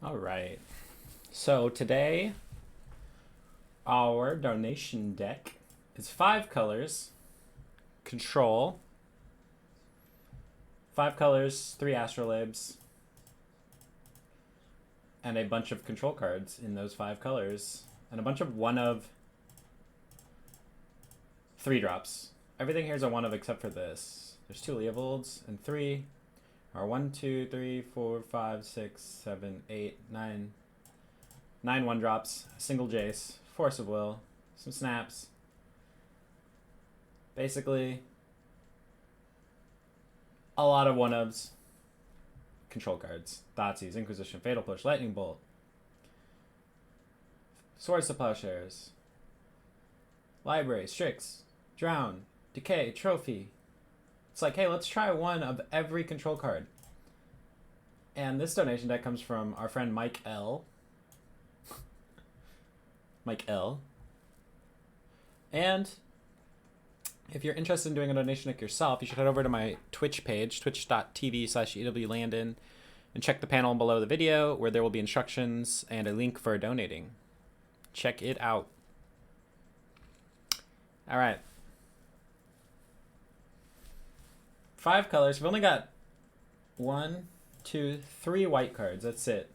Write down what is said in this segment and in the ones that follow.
All right. So today, our donation deck is 5 colors, control, 5 colors, 3 astrolabes, and a bunch of control cards in those 5 colors, and a bunch of 1 of 3 drops. Everything here is a 1 of except for this. There's 2 Leovolds, and 3 are 1, 2, 3, 4, 5, 6, 7, 8, 9. 9 1-drops, a single Jace, Force of Will, some snaps. Basically, a lot of 1-ofs. Control cards. Thoughtseize, Inquisition, Fatal Push, Lightning Bolt. Swords to Plowshares. Library, Strix, Drown, Decay, Trophy. It's like, hey, let's try 1 of every control card. And this donation deck comes from our friend Mike L. Mike L. And if you're interested in doing a donation deck yourself, you should head over to my Twitch page, twitch.tv/Ewlandon, and check the panel below the video where there will be instructions and a link for donating. Check it out. All right. 5 colors. We've only got 1, 2, 3 white cards. That's it.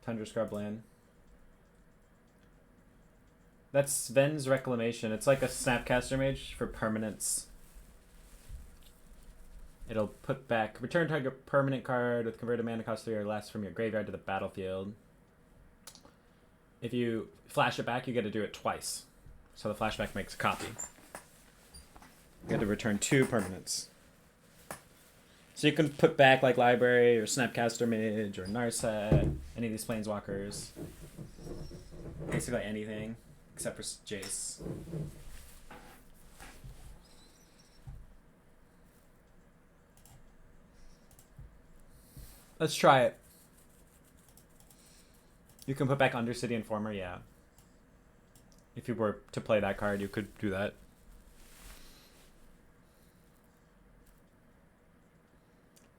Tundra Scrubland. That's Sven's Reclamation. It's like a Snapcaster Mage for permanence. It'll put back return target permanent card with converted mana cost 3 or less from your graveyard to the battlefield. If you flash it back, you get to do it twice. So the flashback makes a copy. You get to return 2 permanents. So you can put back like Library or Snapcaster Mage or Narset, any of these Planeswalkers. Basically anything except for Jace. Let's try it. You can put back Undercity Informer, yeah. If you were to play that card, you could do that.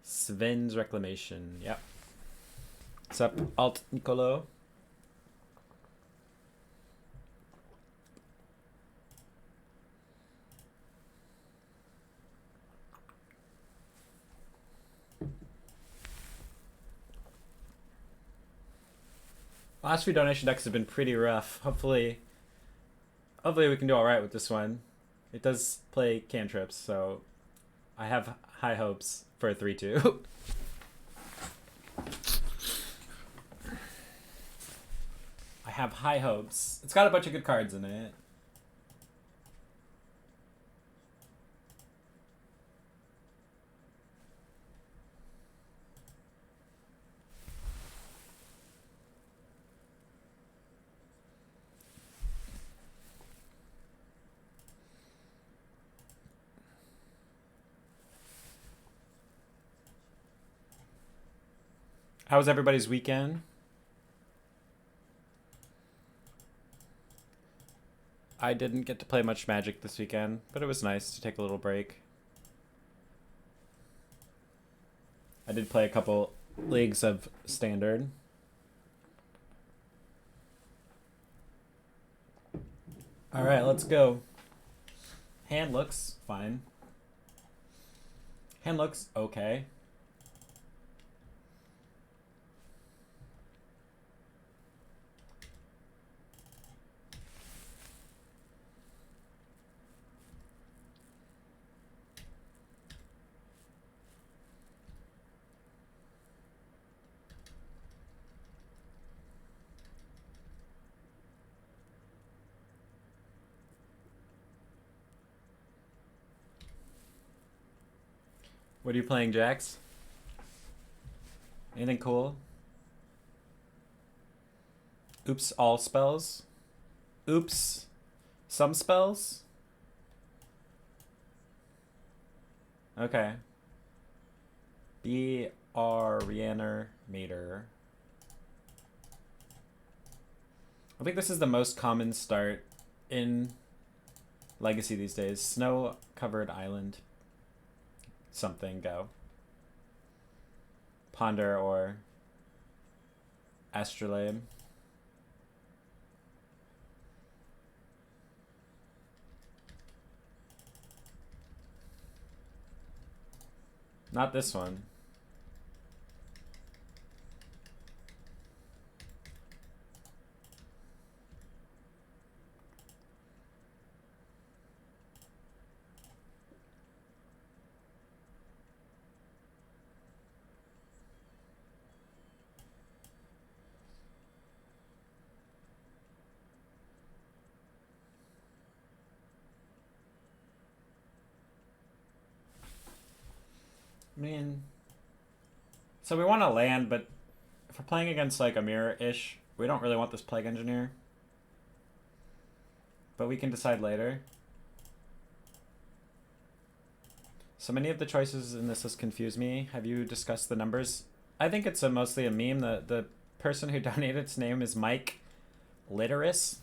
Sven's Reclamation, yep. What's up, Alt Nicolo? Last few donation decks have been pretty rough. Hopefully we can do alright with this one. It does play cantrips, so I have high hopes for a 3-2. I have high hopes. It's got a bunch of good cards in it. How was everybody's weekend? I didn't get to play much Magic this weekend, but it was nice to take a little break. I did play a couple leagues of Standard. Alright, let's go. Hand looks fine. Hand looks okay. What are you playing, Jax? Anything cool? Oops, all spells? Oops, some spells? Okay. B.R. Rhiannon Mater. I think this is the most common start in Legacy these days. Snow-covered island. Something, go. Ponder or Astrolabe. Not this one. I mean, so we want to land, but if we're playing against like a mirror-ish, we don't really want this Plague Engineer. But we can decide later. So many of the choices in this list confuse me. Have you discussed the numbers? I think it's mostly a meme. The person who donated its name is MikeLitoris.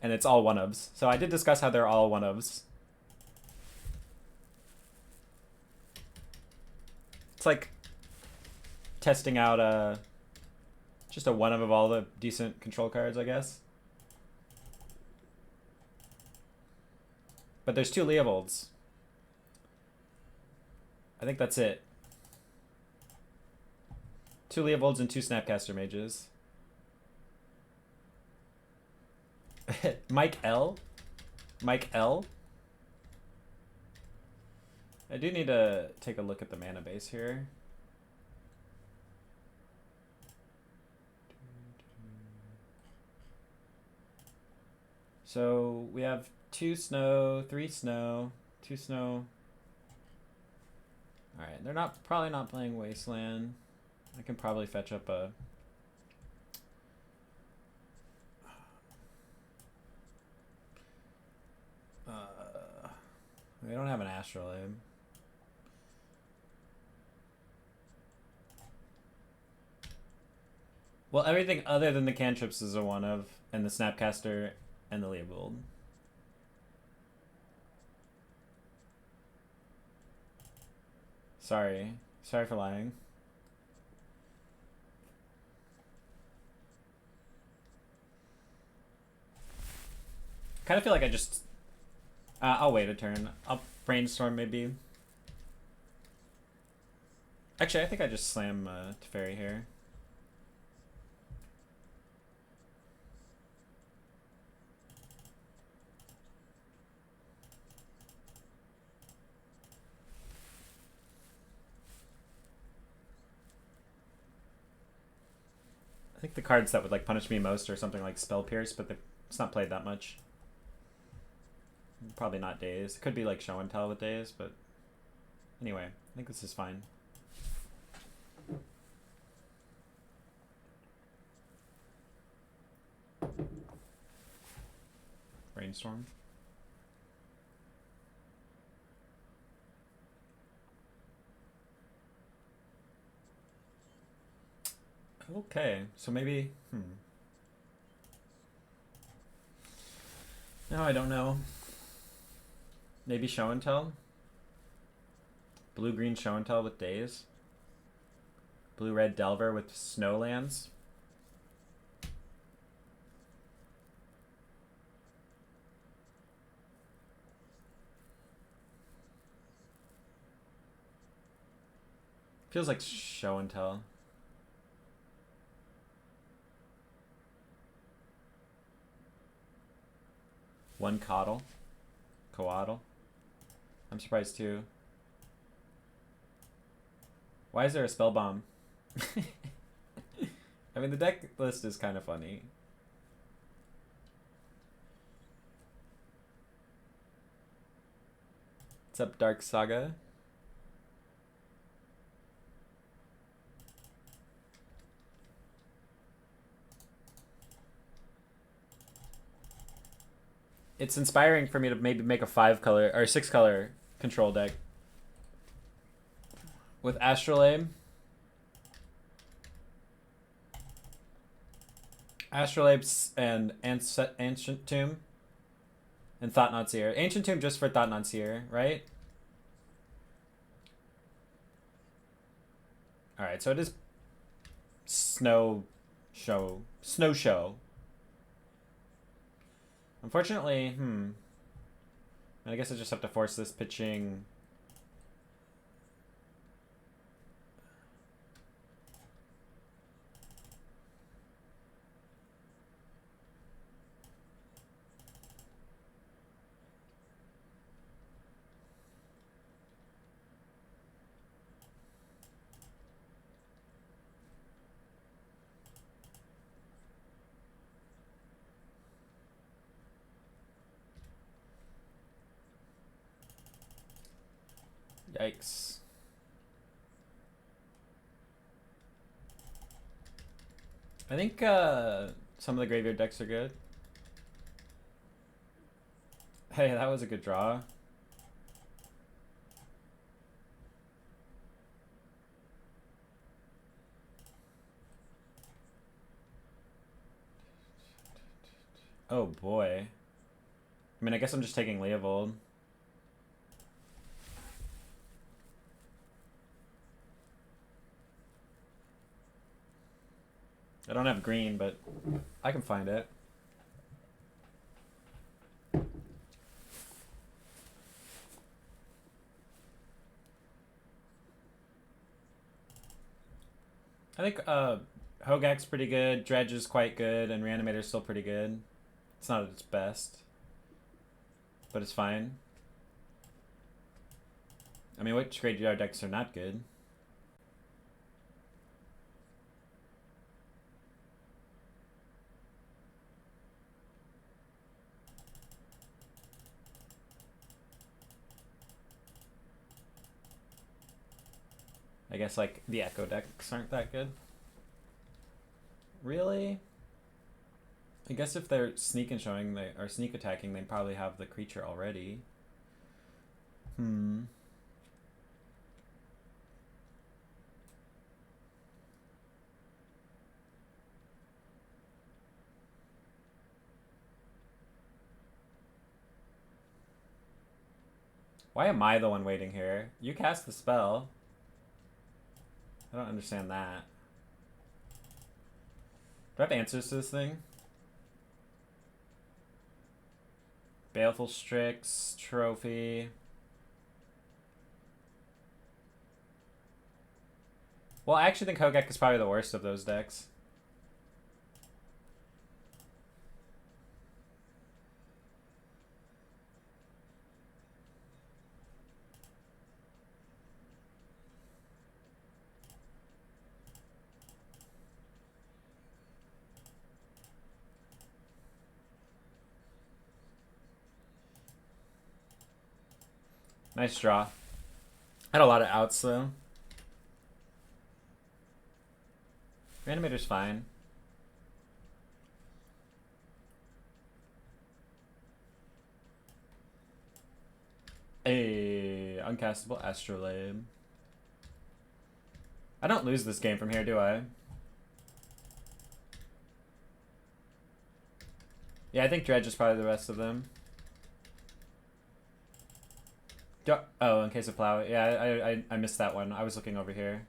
And it's all one-ofs. So I did discuss how they're all one-ofs. It's like testing out just a one-of all the decent control cards, I guess. But there's 2 Leovolds. I think that's it. 2 Leovolds and 2 Snapcaster Mages. Mike L? Mike L? I do need to take a look at the mana base here. So we have 2 snow, 3 snow, 2 snow. Alright, they're probably not playing Wasteland. I can probably fetch up a... we don't have an Astrolabe. Well, everything other than the cantrips is a one-of, and the Snapcaster and the Leovold. Sorry. Sorry for lying. Kind of feel like I just... I'll wait a turn. I'll brainstorm maybe. Actually, I think I just slam Teferi here. I think the cards that would like punish me most are something like Spell Pierce, but it's not played that much. Probably not Daze. It could be like Show and Tell with Daze, but anyway, I think this is fine. Brainstorm. Okay, so maybe, No, I don't know. Maybe Show and Tell? Blue-green Show and Tell with Daze? Blue-red Delver with Snowlands? Feels like Show and Tell. One Coddle. Coaddle. I'm surprised too. Why is there a spell bomb? I mean, the deck list is kind of funny. What's up, Dark Saga? It's inspiring for me to maybe make a 5-color or 6-color control deck with Astrolabe, and Ancient Tomb, and Thought-Knot Seer. Ancient Tomb just for Thought-Knot Seer, right? Alright, so it is snow show. Snow show. Unfortunately, I guess I just have to force this pitching. Yikes. I think some of the graveyard decks are good. Hey, that was a good draw. Oh boy. I mean, I guess I'm just taking Leovold. I don't have green, but I can find it. I think Hogak's pretty good, Dredge is quite good, and Reanimator's still pretty good. It's not at its best, but it's fine. I mean, which graveyard decks are not good? I guess, like, the Echo decks aren't that good. Really? I guess if they're sneak and showing, they are sneak attacking, they probably have the creature already. Why am I the one waiting here? You cast the spell. I don't understand that. Do I have answers to this thing? Baleful Strix, Trophy. Well, I actually think Hogak is probably the worst of those decks. Nice draw. Had a lot of outs though. Reanimator's fine. A uncastable Astrolabe. I don't lose this game from here, do I? Yeah, I think Dredge is probably the rest of them. Oh, in case of Plow. Yeah, I missed that one. I was looking over here.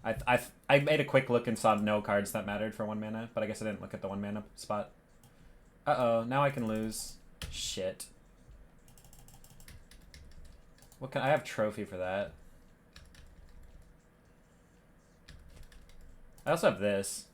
I made a quick look and saw no cards that mattered for 1 mana, but I guess I didn't look at the 1 mana spot. Uh-oh, now I can lose. Shit. What can I have trophy for that? I also have this.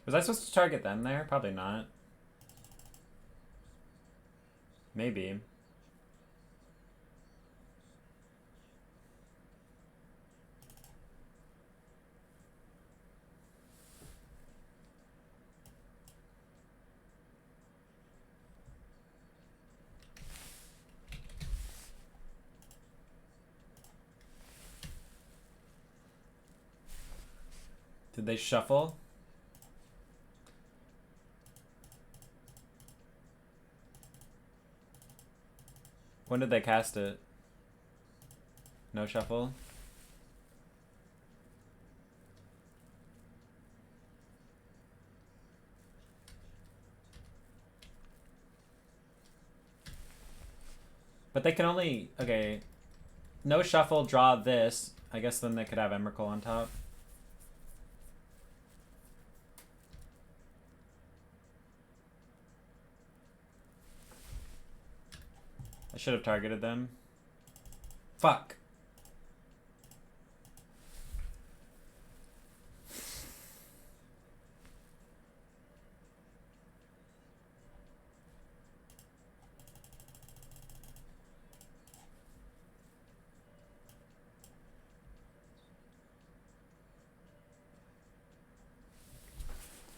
Was I supposed to target them there? Probably not. Maybe. Did they shuffle? When did they cast it? No shuffle? But they can only... Okay. No shuffle, draw this. I guess then they could have Emrakul on top. I should have targeted them. Fuck.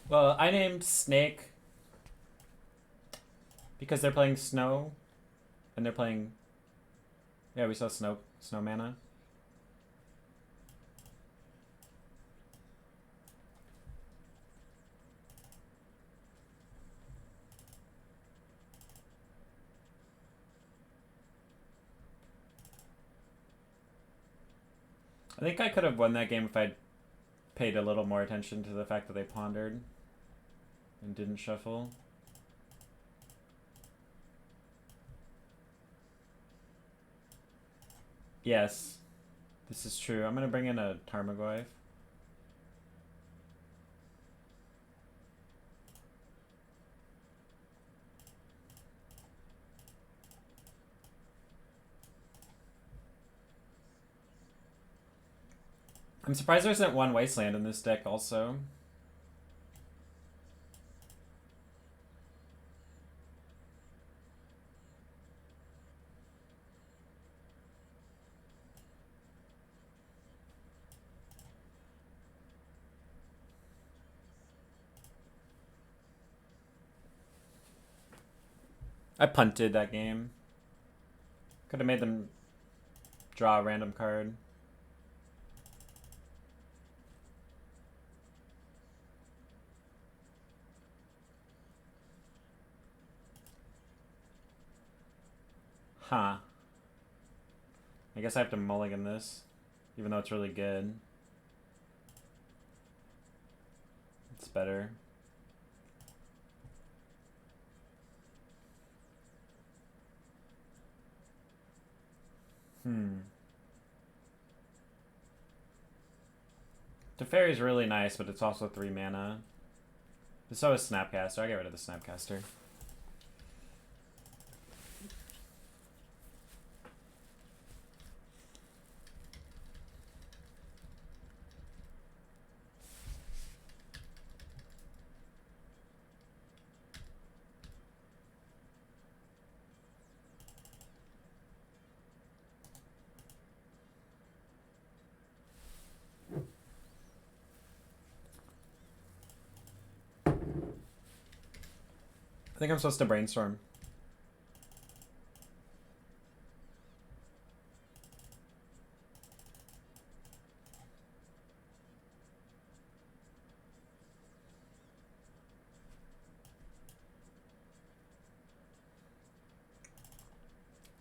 Well, I named Snake because they're playing Snow, and they're playing... Yeah, we saw Snow mana. I think I could have won that game if I'd paid a little more attention to the fact that they pondered and didn't shuffle. Yes, this is true. I'm gonna bring in a Tarmogoyf. I'm surprised there isn't one Wasteland in this deck also. I punted that game. Could have made them draw a random card. Huh. I guess I have to mulligan this, even though it's really good. It's better. Teferi's really nice, but it's also 3 mana. So is Snapcaster. I'll get rid of the Snapcaster. I think I'm supposed to brainstorm.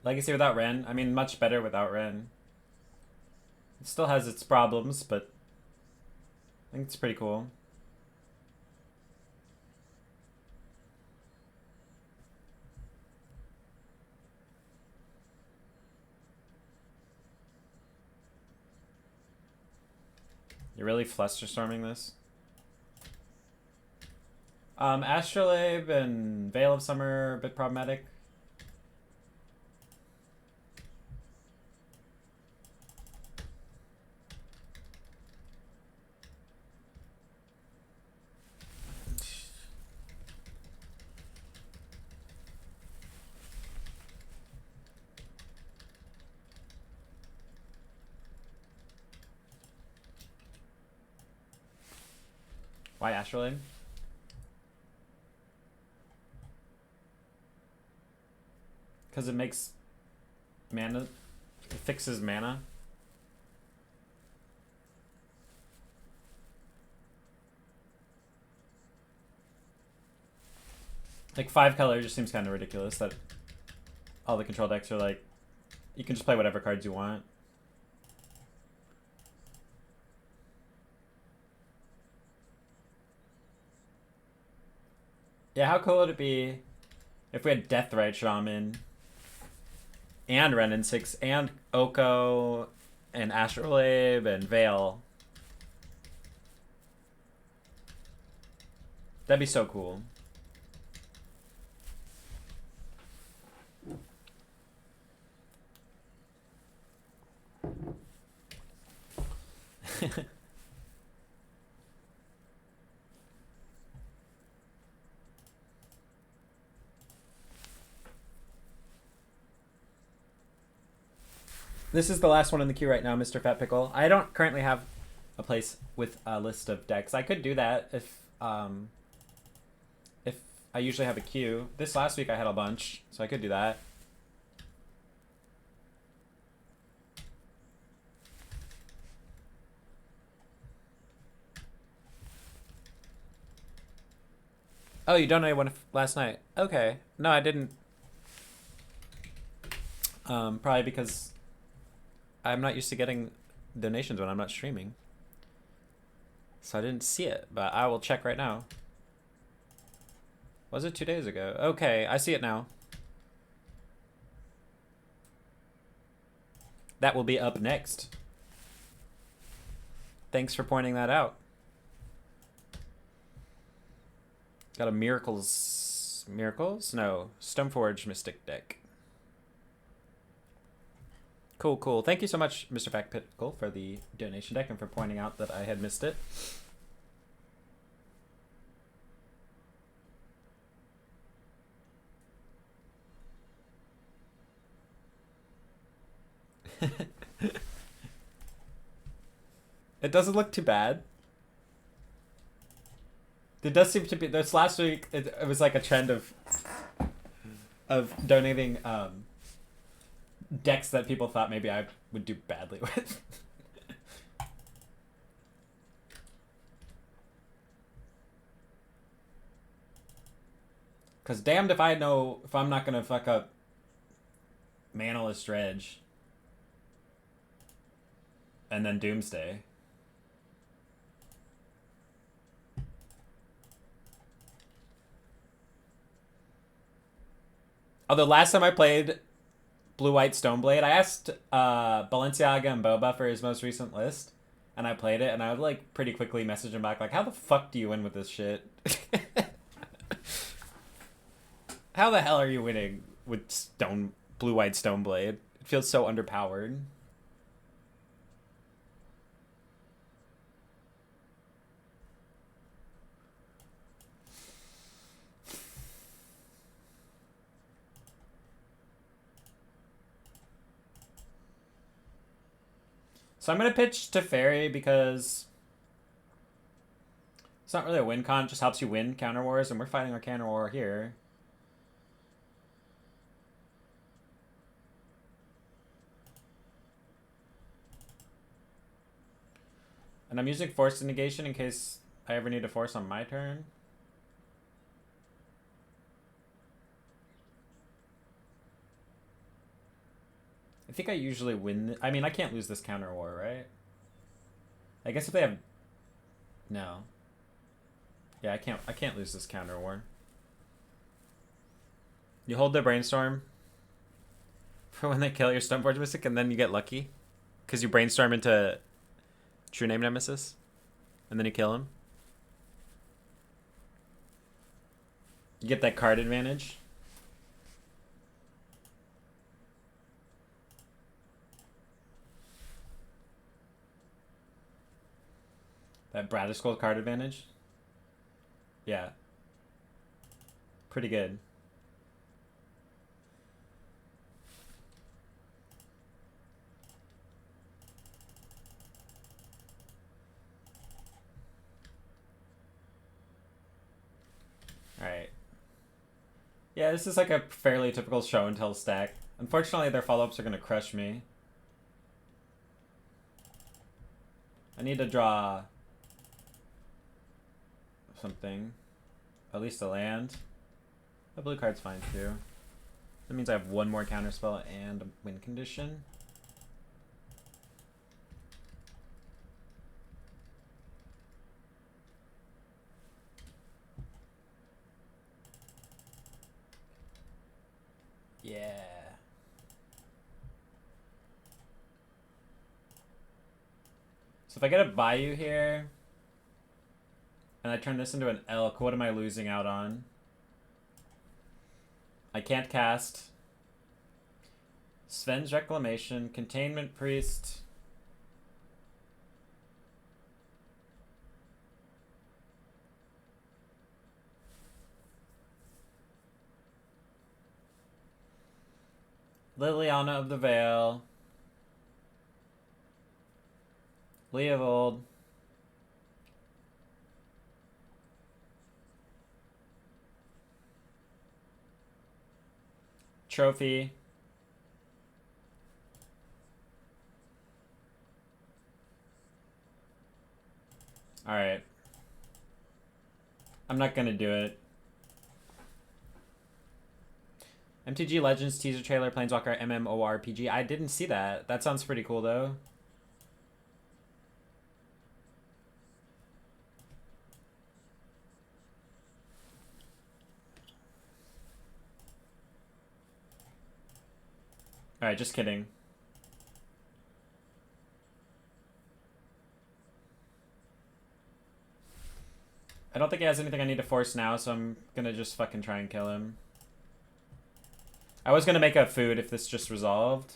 Legacy without Ren? I mean, much better without Ren. It still has its problems, but I think it's pretty cool. You're really flusterstorming this? Astrolabe and Veil of Summer are a bit problematic. Why Astrolabe? Because it makes mana, it fixes mana. Like 5 color just seems kind of ridiculous that all the control decks are like You can just play whatever cards you want. Yeah, how cool would it be if we had Deathrite Shaman and Renin 6 and Oko and Astrolabe and Veil? That'd be so cool. This is the last one in the queue right now, Mr. Fat Pickle. I don't currently have a place with a list of decks. I could do that if I usually have a queue. This last week I had a bunch, so I could do that. Oh, you donated one last night. Okay. No, I didn't. Probably because I'm not used to getting donations when I'm not streaming. So I didn't see it, but I will check right now. Was it 2 days ago? Okay, I see it now. That will be up next. Thanks for pointing that out. Got a Miracles? No, Stoneforge Mystic deck. Cool, cool. Thank you so much, Mr. Fat Pickle, for the donation deck and for pointing out that I had missed it. It doesn't look too bad. There does seem to be, this last week, it was like a trend of donating decks that people thought maybe I would do badly with. Because damned if I know if I'm not going to fuck up Manaless Dredge and then Doomsday. Although last time I played Blue-White Stoneblade, I asked Balenciaga and Boba for his most recent list, and I played it, and I would like pretty quickly message him back like, how the fuck do you win with this shit? How the hell are you winning with Blue-White Stoneblade? It feels so underpowered. So I'm going to pitch Teferi because it's not really a win con. It just helps you win counter wars, and we're fighting our counter war here. And I'm using Force Negation in case I ever need to force on my turn. I think I usually win. I mean, I can't lose this counter war, right? I guess if they have... No. Yeah, I can't lose this counter war. You hold their Brainstorm for when they kill your Stoneforge Mystic, and then you get lucky. Because you Brainstorm into True Name Nemesis, and then you kill him. You get that card advantage. That Bradiskull card advantage? Yeah. Pretty good. Alright. Yeah, this is like a fairly typical show and tell stack. Unfortunately, their follow-ups are going to crush me. I need to draw something. At least a land. A blue card's fine too. That means I have one more counterspell and a win condition. Yeah. So if I get a Bayou here, and I turn this into an elk, what am I losing out on? I can't cast Sven's Reclamation, Containment Priest. Liliana of the Veil. Leovold. Trophy. Alright. I'm not gonna do it. MTG Legends teaser trailer, Planeswalker MMORPG. I didn't see that. That sounds pretty cool though. Alright, just kidding. I don't think he has anything I need to force now, so I'm gonna just fucking try and kill him. I was gonna make a food if this just resolved.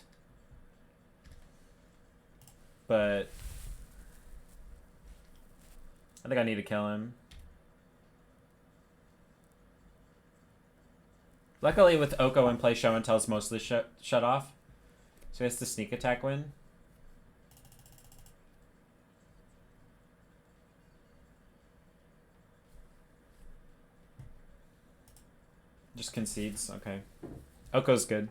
But I think I need to kill him. Luckily with Oko in play, Show and Tell's mostly shut off. So he has to sneak attack win. Just concedes, okay. Oko's good.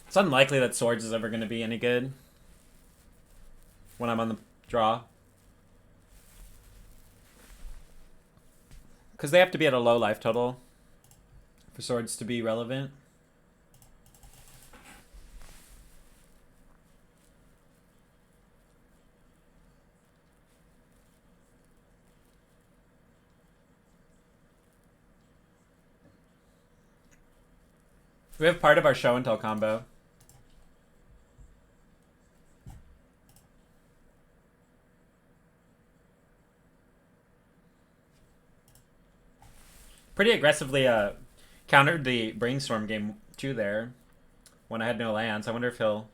It's unlikely that Swords is ever going to be any good when I'm on the draw. Because they have to be at a low life total for Swords to be relevant. We have part of our Show and Tell combo. Pretty aggressively countered the Brainstorm game 2 there when I had no lands. I wonder if he'll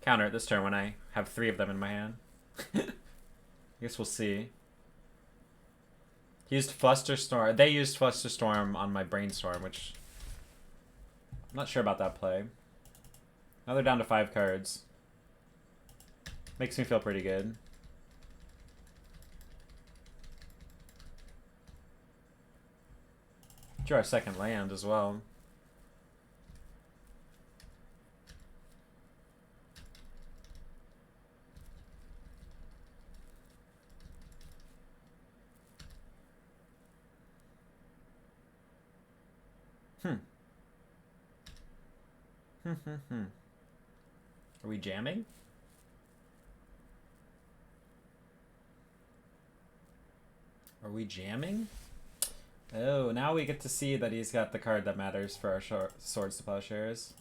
counter it this turn when I have 3 of them in my hand. I guess we'll see. He used Flusterstorm. They used Flusterstorm on my Brainstorm, which I'm not sure about that play. Now they're down to 5 cards. Makes me feel pretty good. Drew our second land as well. Are we jamming? Are we jamming? Oh, now we get to see that he's got the card that matters for our Swords to Plowshares.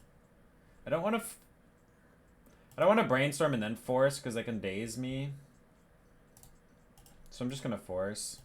I don't want to Brainstorm and then force because they can daze me. So I'm just gonna force.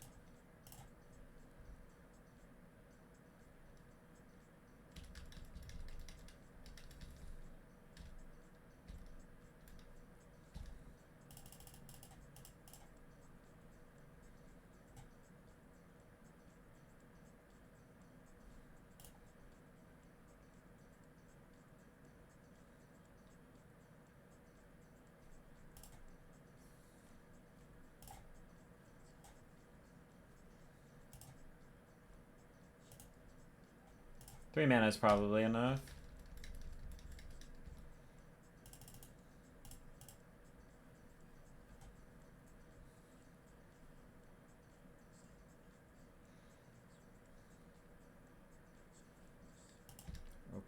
3 mana is probably enough.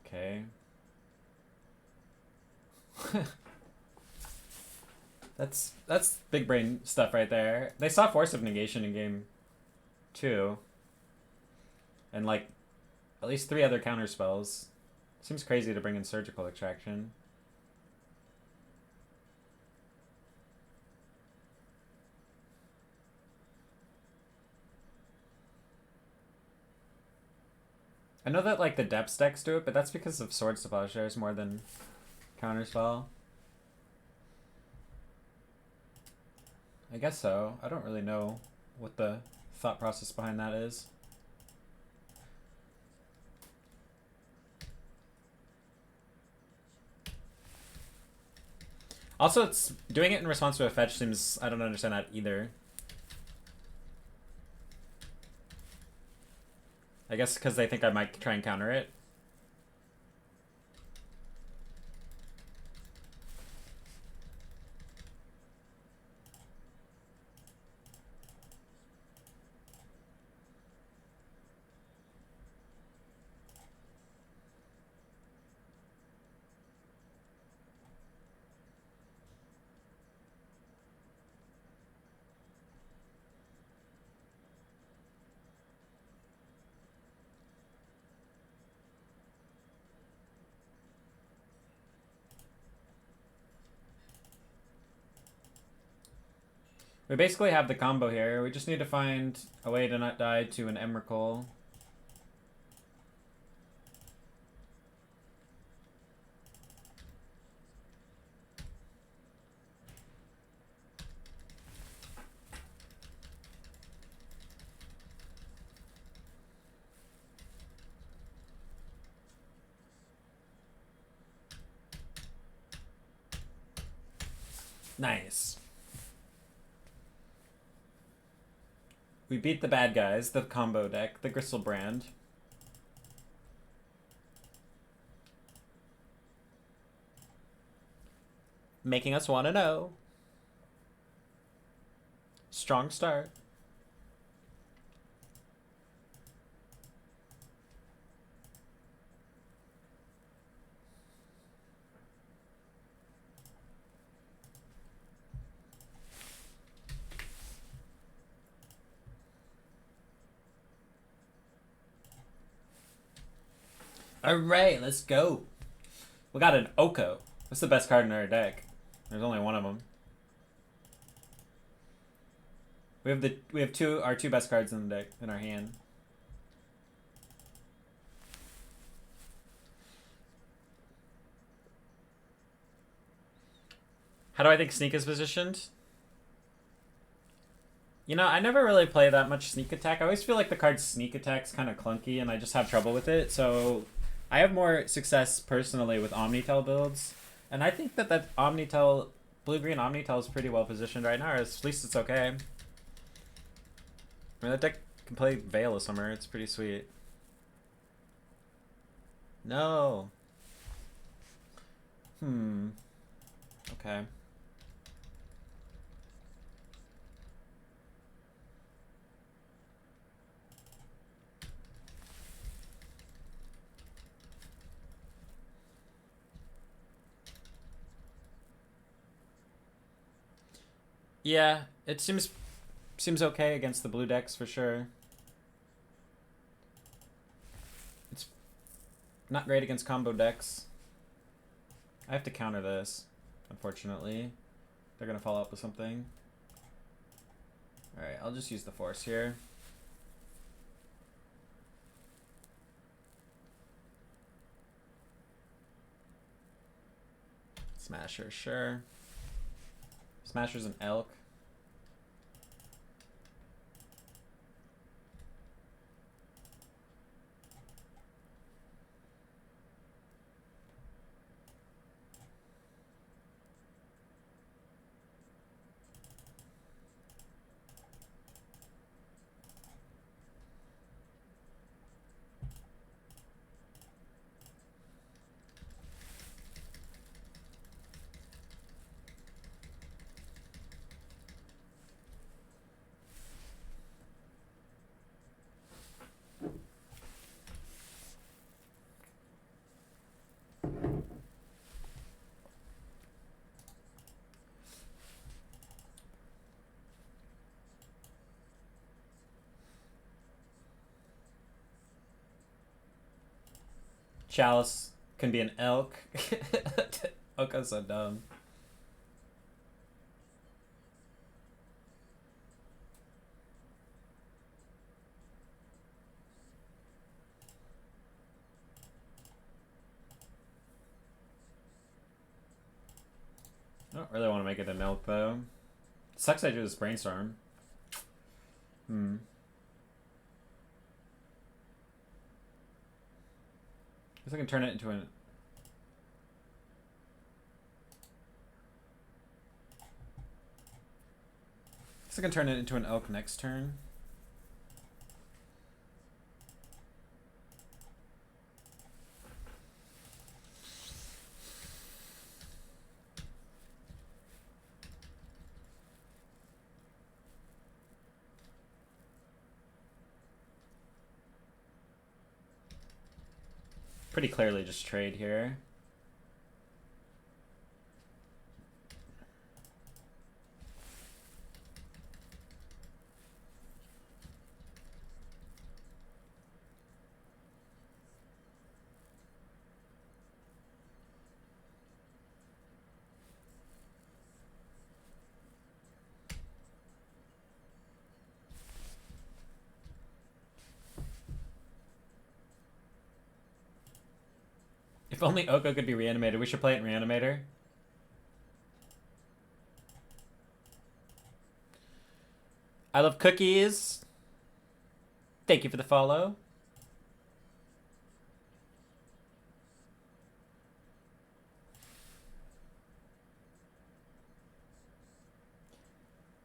Okay. That's big brain stuff right there. They saw Force of Negation in game 2. And like at least 3 other counter spells. Seems crazy to bring in Surgical Extraction. I know that like the depths decks do it, but that's because of Swords to Plowshares more than Counterspell. I guess so. I don't really know what the thought process behind that is. Also, it's doing it in response to a fetch seems... I don't understand that either. I guess because they think I might try and counter it. We basically have the combo here. We just need to find a way to not die to an Emrakul. Nice. We beat the bad guys, the combo deck, the Gristlebrand. Making us want to know. Strong start. Alright, let's go. We got an Oko. That's the best card in our deck. There's only one of them. We have our two best cards in the deck in our hand. How do I think Sneak is positioned? You know, I never really play that much Sneak Attack. I always feel like the card Sneak Attack's kind of clunky and I just have trouble with it. So I have more success personally with Omnitel builds. And I think that Omnitel, blue-green Omnitel is pretty well positioned right now, or at least it's okay. I mean, that deck can play Veil of Summer. It's pretty sweet. No. Okay. Yeah, it seems okay against the blue decks for sure. It's not great against combo decks. I have to counter this, unfortunately. They're gonna follow up with something. Alright, I'll just use the force here. Smasher, sure. Smasher's an elk. Chalice can be an elk. Oka's so dumb. I don't really want to make it an elk, though. Sucks I do this brainstorm. Guess I can turn it into an... Guess I can turn it into an elk next turn. Pretty clearly just trade here. If only Oko could be reanimated. We should play it in Reanimator. I love cookies. Thank you for the follow.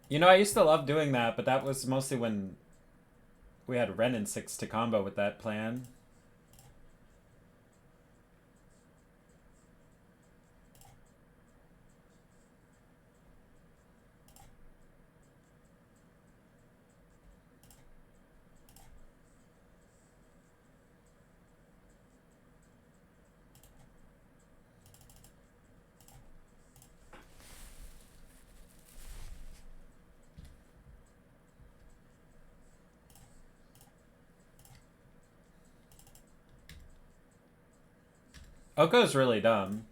You know, I used to love doing that, but that was mostly when we had Ren and 6 to combo with that plan. Oko's really dumb.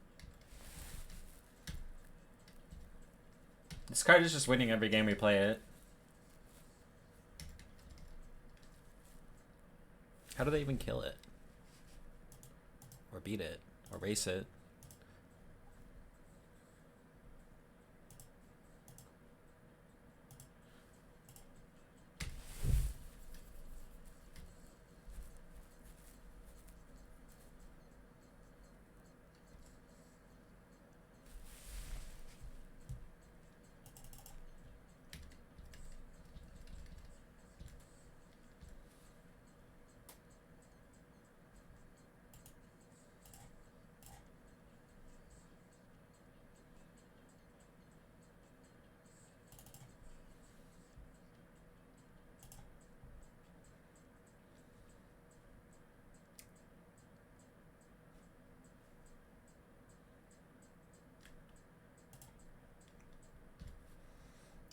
This card is just winning every game we play it. How do they even kill it? Or beat it? Or race it?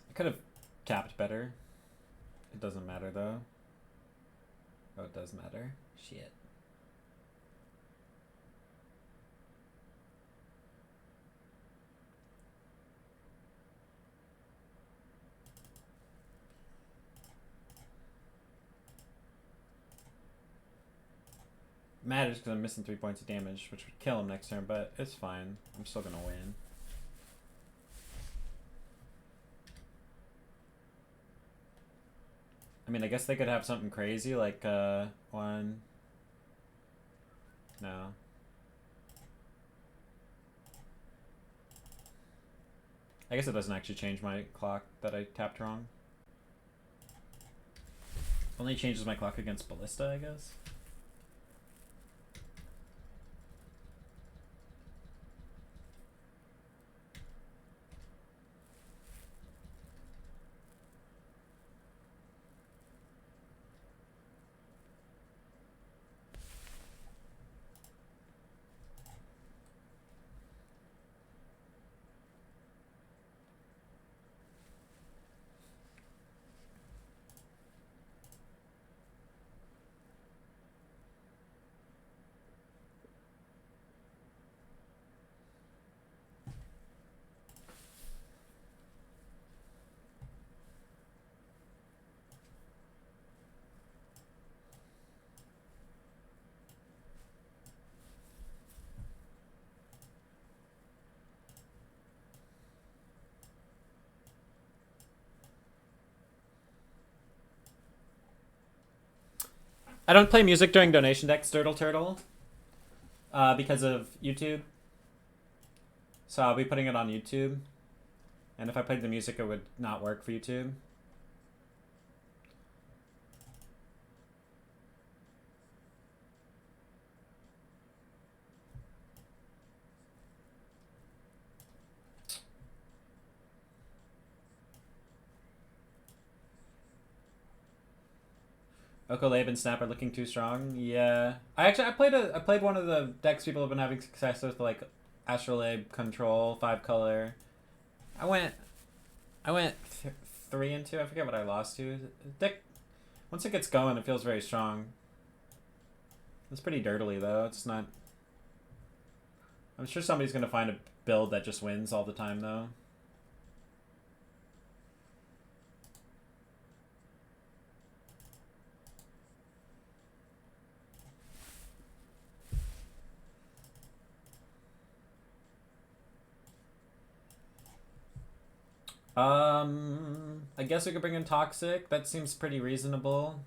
I could have tapped better. It doesn't matter though. Oh, it does matter. Shit. Matters because I'm missing 3 points of damage, which would kill him next turn, but it's fine. I'm still gonna win. I mean, I guess they could have something crazy like one. No. I guess it doesn't actually change my clock that I tapped wrong. Only changes my clock against Ballista, I guess. I don't play music during donation decks, Turtle, because of YouTube. So I'll be putting it on YouTube. And if I played the music, it would not work for YouTube. Okolab and Snap are looking too strong. Yeah, I played one of the decks people have been having success with, like Astrolabe Control 5-color. I went 3-2. I forget what I lost to. Deck, once it gets going, it feels very strong. It's pretty dirtily though. It's not. I'm sure somebody's gonna find a build that just wins all the time though. I guess we could bring in Toxic. That seems pretty reasonable.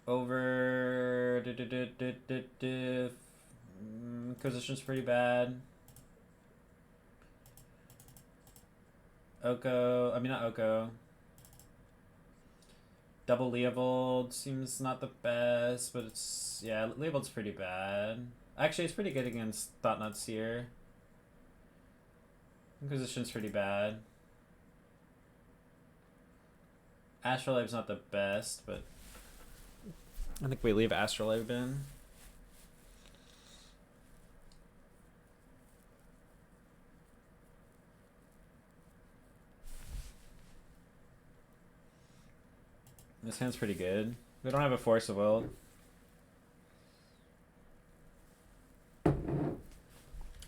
Over... Inquisition's pretty bad. Oko... I mean, not Oko. Double Leovold seems not the best, but it's... Yeah, Leovold's pretty bad. Actually, it's pretty good against Thought-Knot Seer. Inquisition's pretty bad. Astrolabe's not the best, but I think we leave Astrolabe in. This hand's pretty good. We don't have a Force of Will.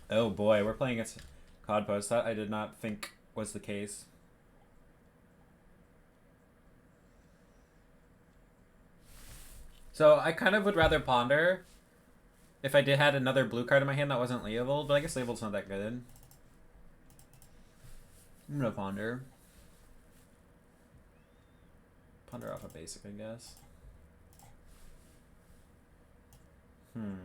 Oh boy, we're playing against COD Post. That I did not think was the case. So I kind of would rather Ponder if I had another blue card in my hand that wasn't Leovold, but I guess Leovold's not that good. I'm gonna Ponder. Ponder off a basic, I guess. I'm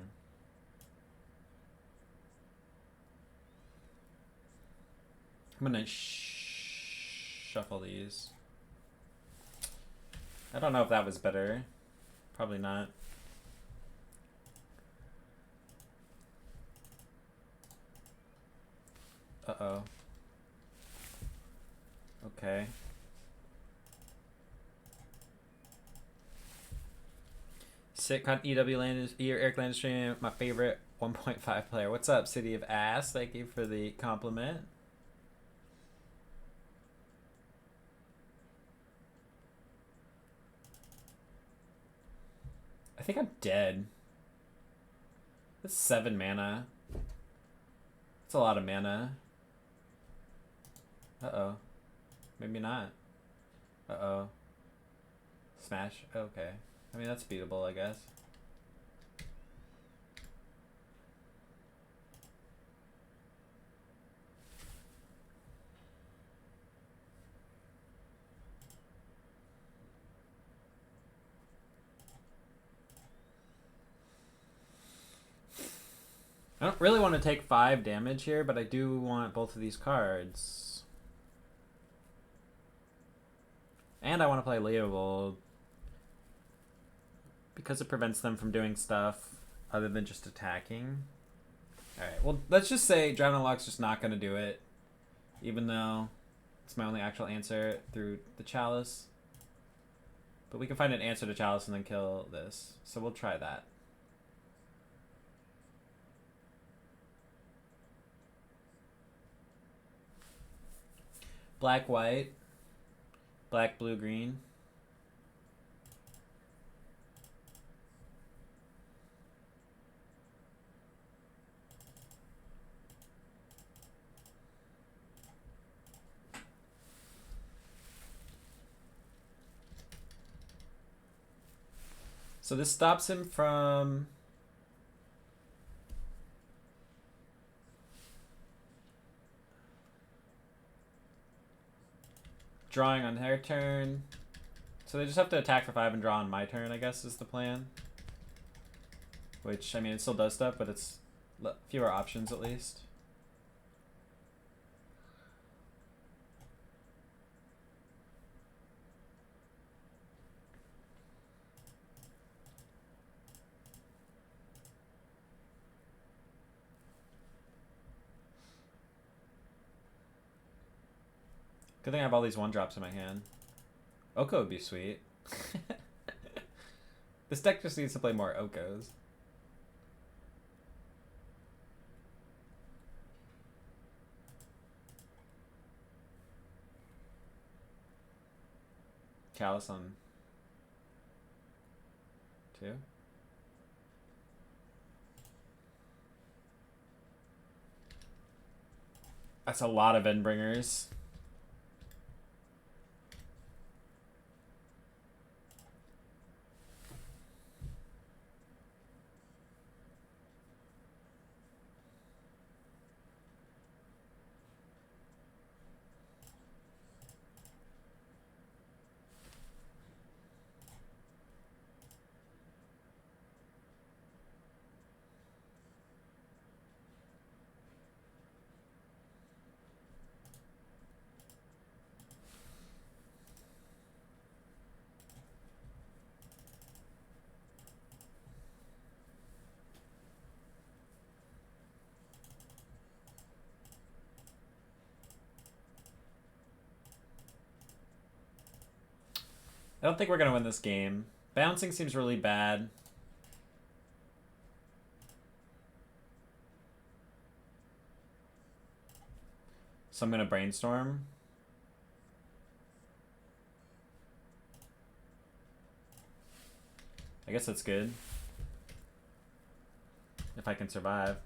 gonna shuffle these. I don't know if that was better. Probably not. Uh-oh. Okay. Sick on EW Eric Landstream, my favorite 1.5 player. What's up, City of Ass? Thank you for the compliment. I think I'm dead. That's 7 mana. That's a lot of mana. Uh-oh. Maybe not. Uh-oh. Smash? Okay. I mean, that's beatable, I guess. I don't really want to take 5 damage here, but I do want both of these cards. And I want to play Leovold, because it prevents them from doing stuff other than just attacking. Alright, well, let's just say Drowning Lock's just not going to do it, even though it's my only actual answer through the Chalice. But we can find an answer to Chalice and then kill this, so we'll try that. Black, white. Black, blue, green. So this stops him from drawing on their turn. So they just have to attack for 5 and draw on my turn, I guess, is the plan. Which, I mean, it still does stuff, but it's fewer options at least. Good thing I have all these 1-drops in my hand. Oko would be sweet. This deck just needs to play more Okos. Callus on 2. That's a lot of Endbringers. I don't think we're going to win this game. Bouncing seems really bad. So I'm going to brainstorm. I guess that's good. If I can survive.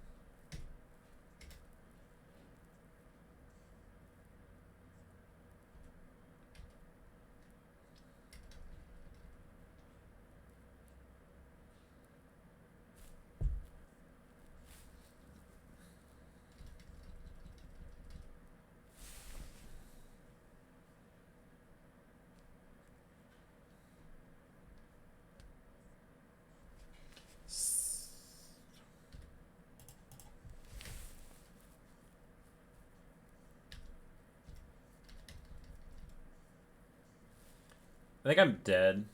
I think I'm dead.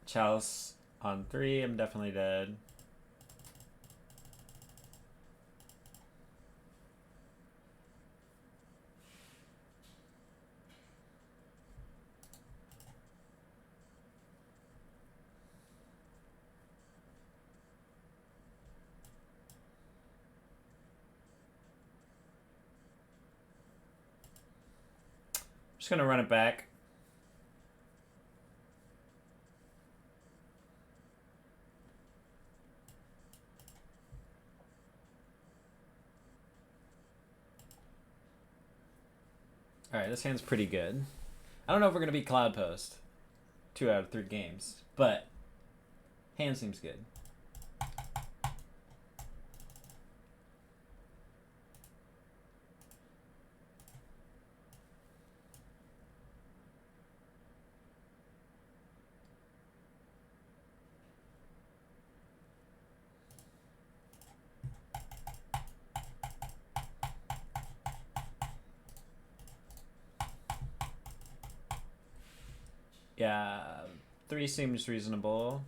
Chalice on 3, I'm definitely dead. Just gonna run it back. Alright, this hand's pretty good. I don't know if we're gonna beat Cloud Post 2 out of 3 games, but hand seems good. Yeah, 3 seems reasonable.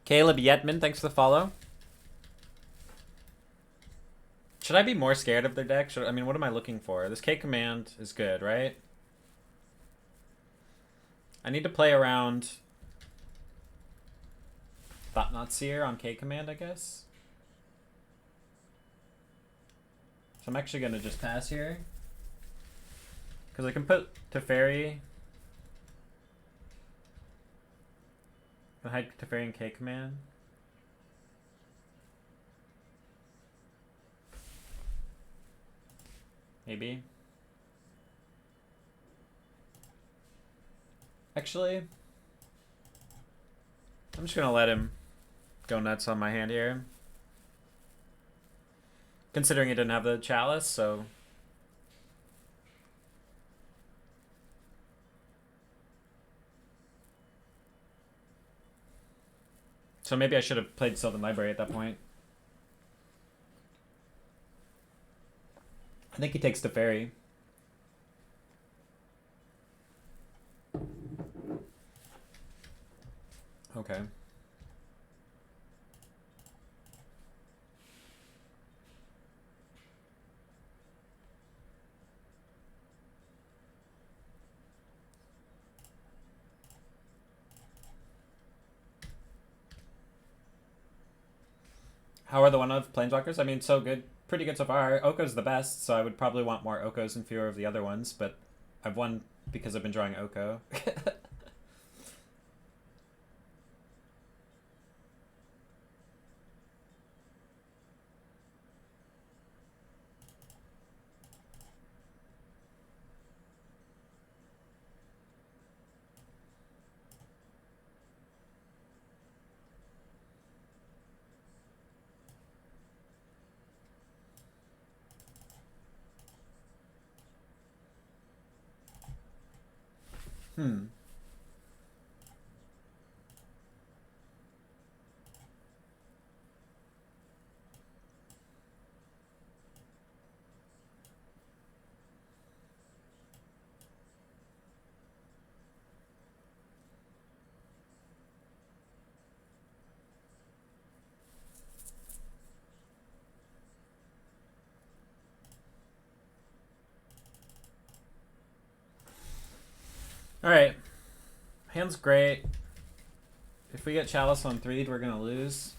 Caleb Yetman, thanks for the follow. Should I be more scared of their deck? I mean, what am I looking for? This K command is good, right? I need to play around Thought-Knot Seer on K command, I guess. So I'm actually going to just pass here. Because I can put Teferi. Can hide Teferi in K command. Maybe. Actually, I'm just gonna let him go nuts on my hand here. Considering he didn't have the chalice, so. So maybe I should have played Sylvan Library at that point. I think he takes the ferry. Okay. How are the one-of Planeswalkers? I mean, so good. Pretty good so far. Oko's the best, so I would probably want more Okos and fewer of the other ones, but I've won because I've been drawing Oko. Alright. Hand's great. If we get Chalice on 3, we're gonna lose.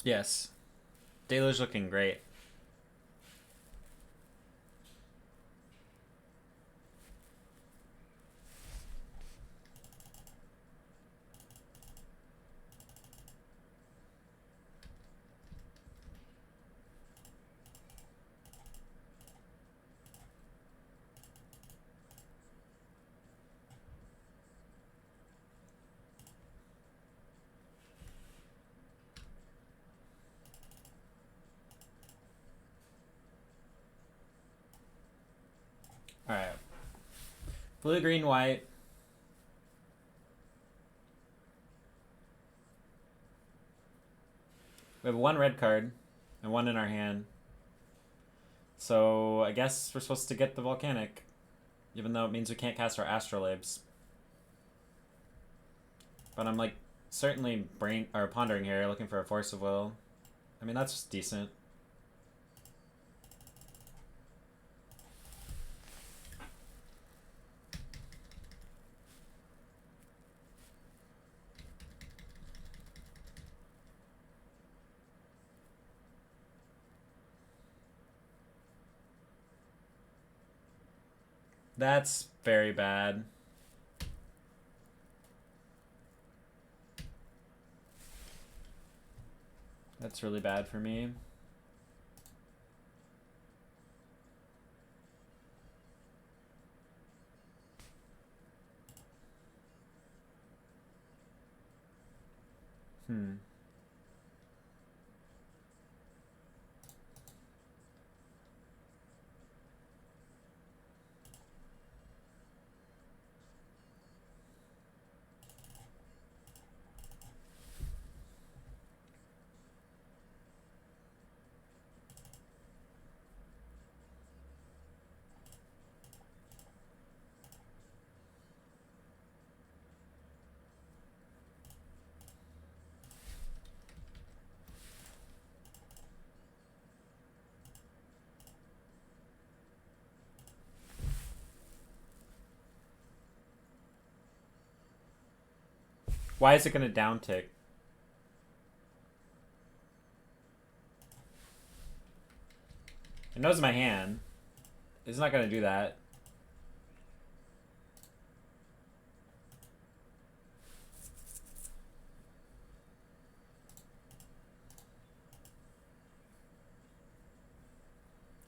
Yes. Deluge looking great. Alright. Blue, green, white. We have one red card and one in our hand. So I guess we're supposed to get the volcanic. Even though it means we can't cast our astrolabes. But I'm like certainly pondering here, looking for a force of will. I mean that's just decent. That's very bad. That's really bad for me. Why is it going to down tick? It knows my hand. It's not going to do that.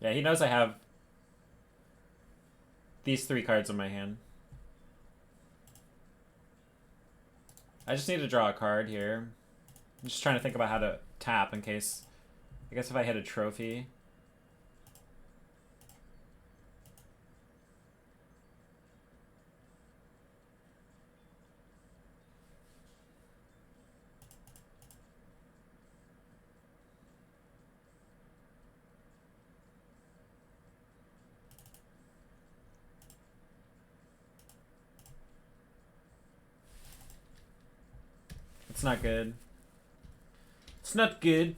Yeah, he knows I have these 3 cards in my hand. I just need to draw a card here. I'm just trying to think about how to tap in case... I guess if I hit a trophy... It's not good. It's not good.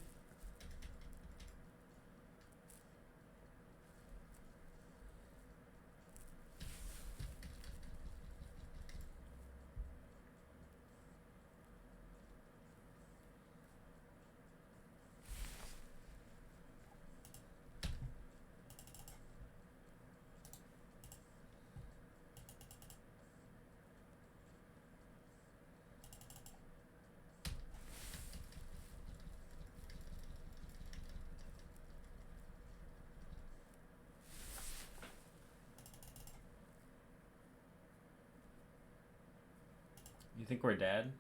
You think we're dead?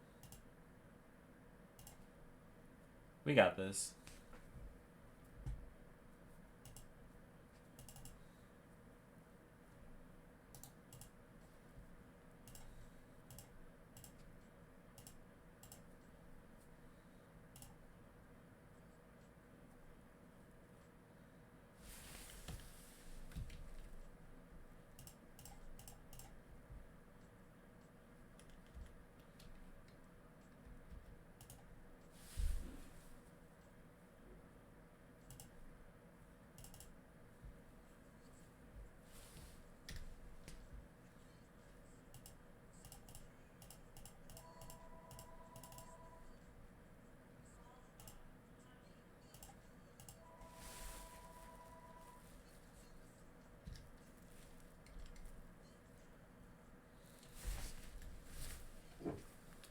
We got this.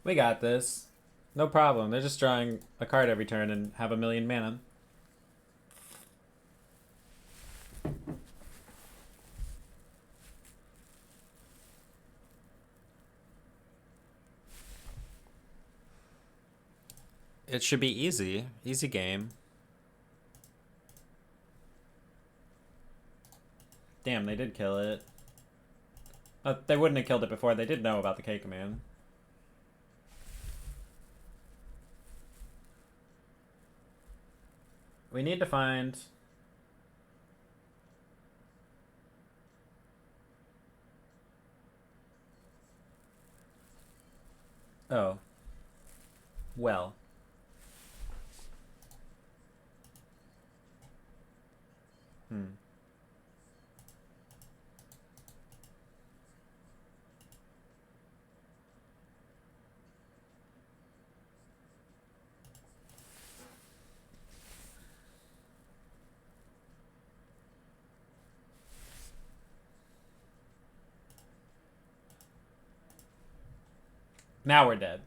We got this. No problem. They're just drawing a card every turn and have 1,000,000 mana. It should be easy. Easy game. Damn, they did kill it. They wouldn't have killed it before. They did know about the K command. We need to find... Oh. Well. Now we're dead.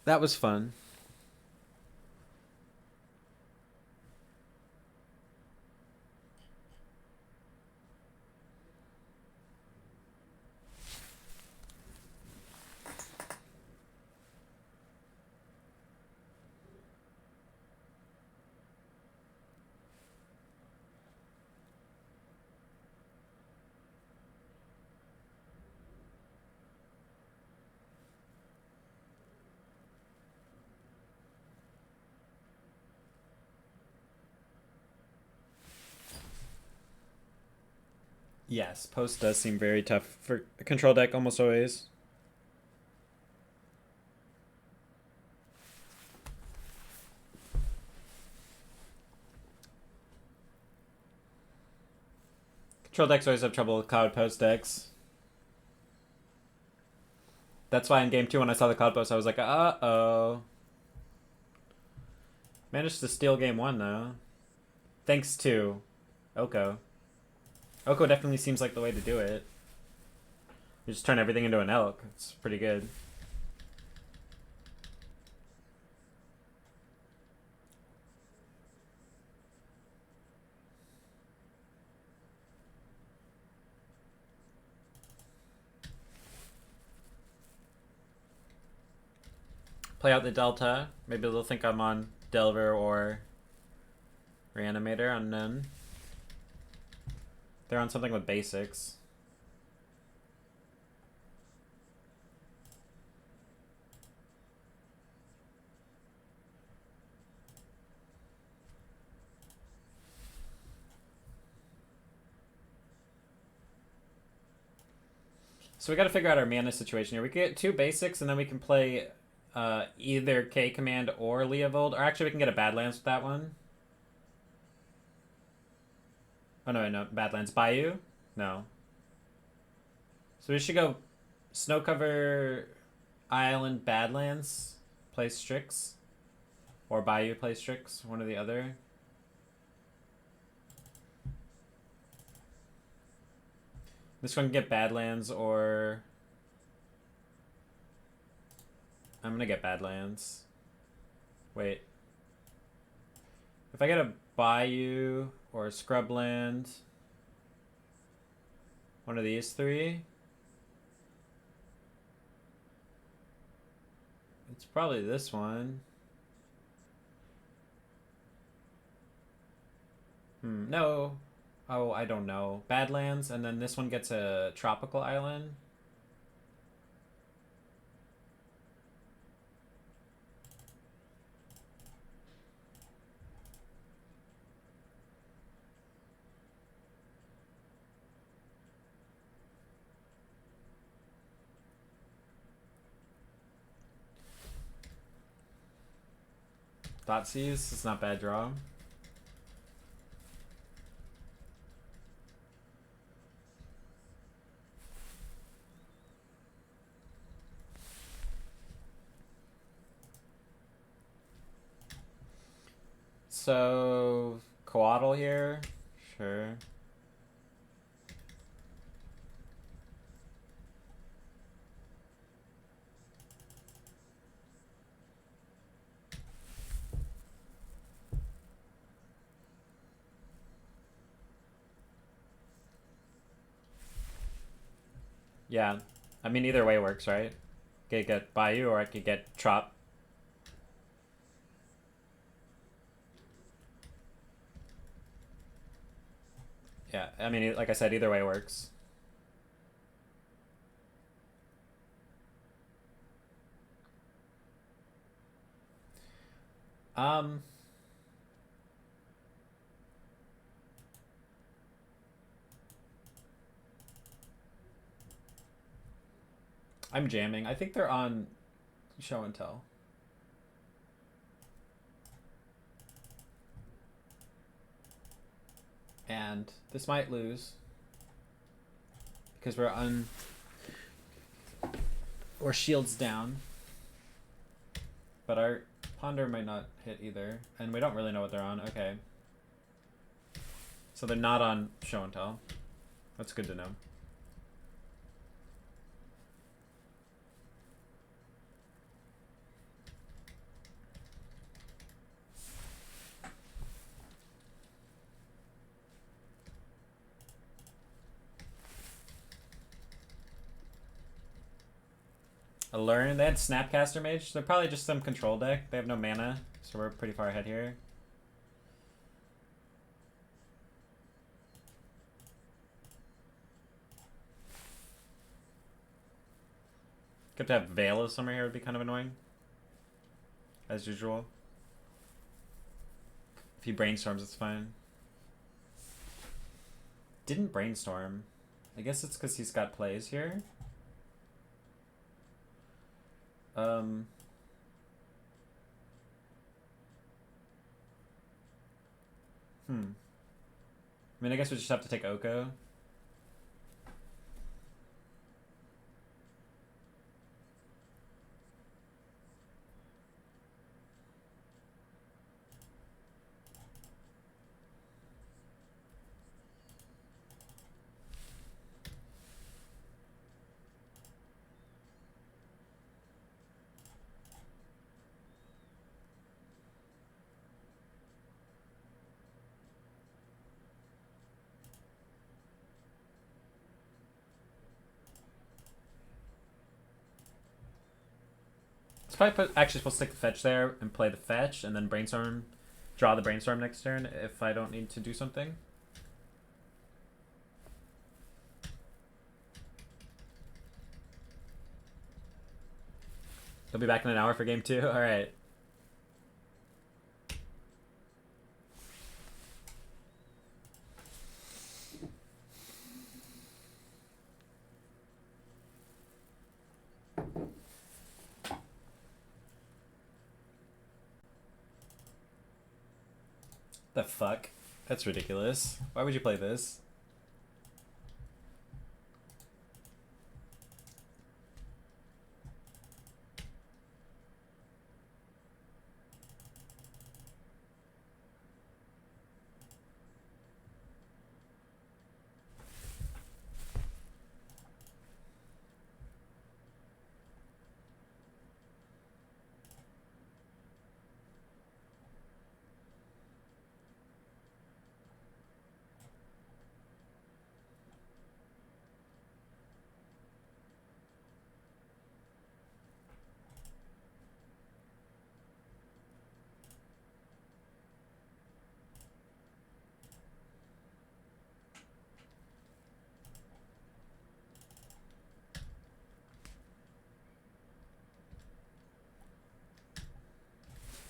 That was fun. Yes, post does seem very tough for a control deck almost always. Control decks always have trouble with Cloud Post decks. That's why in game 2 when I saw the Cloud Post I was like, uh-oh. Managed to steal game 1 though. Thanks to Oko. Oko definitely seems like the way to do it. You just turn everything into an elk. It's pretty good. Play out the Delta. Maybe they'll think I'm on Delver or Reanimator, unknown. They're on something with basics. So we got to figure out our mana situation here. We can get 2 basics, and then we can play either K Command or Leovold. Or actually, we can get a Badlands with that one. Oh, no, Badlands. Bayou? No. So we should go Snow Cover, Island, Badlands, play Strix. Or Bayou, play Strix. One or the other. This one can get Badlands or... I'm gonna get Badlands. Wait. If I get a Bayou or a Scrubland... One of these 3... It's probably this one. No. Oh, I don't know. Badlands, and then this one gets a tropical island. Thoughtseize, it's not bad draw. So, Coatl here? Sure. Yeah. I mean, either way works, right? I could get Bayou or I could get Trop. Yeah, I mean, like I said, either way works. I'm jamming. I think they're on Show and Tell. And this might lose. Because we're shields down. But our Ponder might not hit either. And we don't really know what they're on. Okay. So they're not on Show and Tell. That's good to know. A Learn. They had Snapcaster Mage. They're probably just some control deck. They have no mana, so we're pretty far ahead here. Good to have Veil of Summer here would be kind of annoying. As usual. If he brainstorms, it's fine. Didn't brainstorm. I guess it's because he's got plays here. I mean, I guess we just have to take Oko. It's probably actually supposed to take the fetch there and play the fetch, and then brainstorm, draw the brainstorm next turn if I don't need to do something. They'll be back in an hour for game 2. All right. The fuck? That's ridiculous. Why would you play this?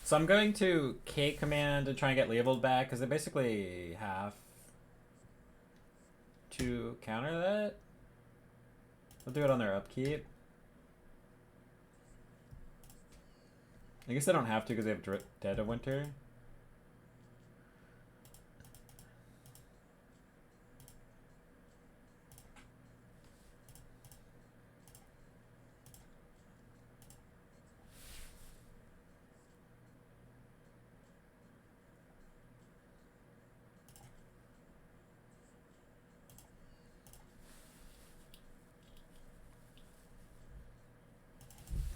So I'm going to K command to try and get labeled back because they basically have to counter that. They'll do it on their upkeep. I guess they don't have to because they have Dead of Winter.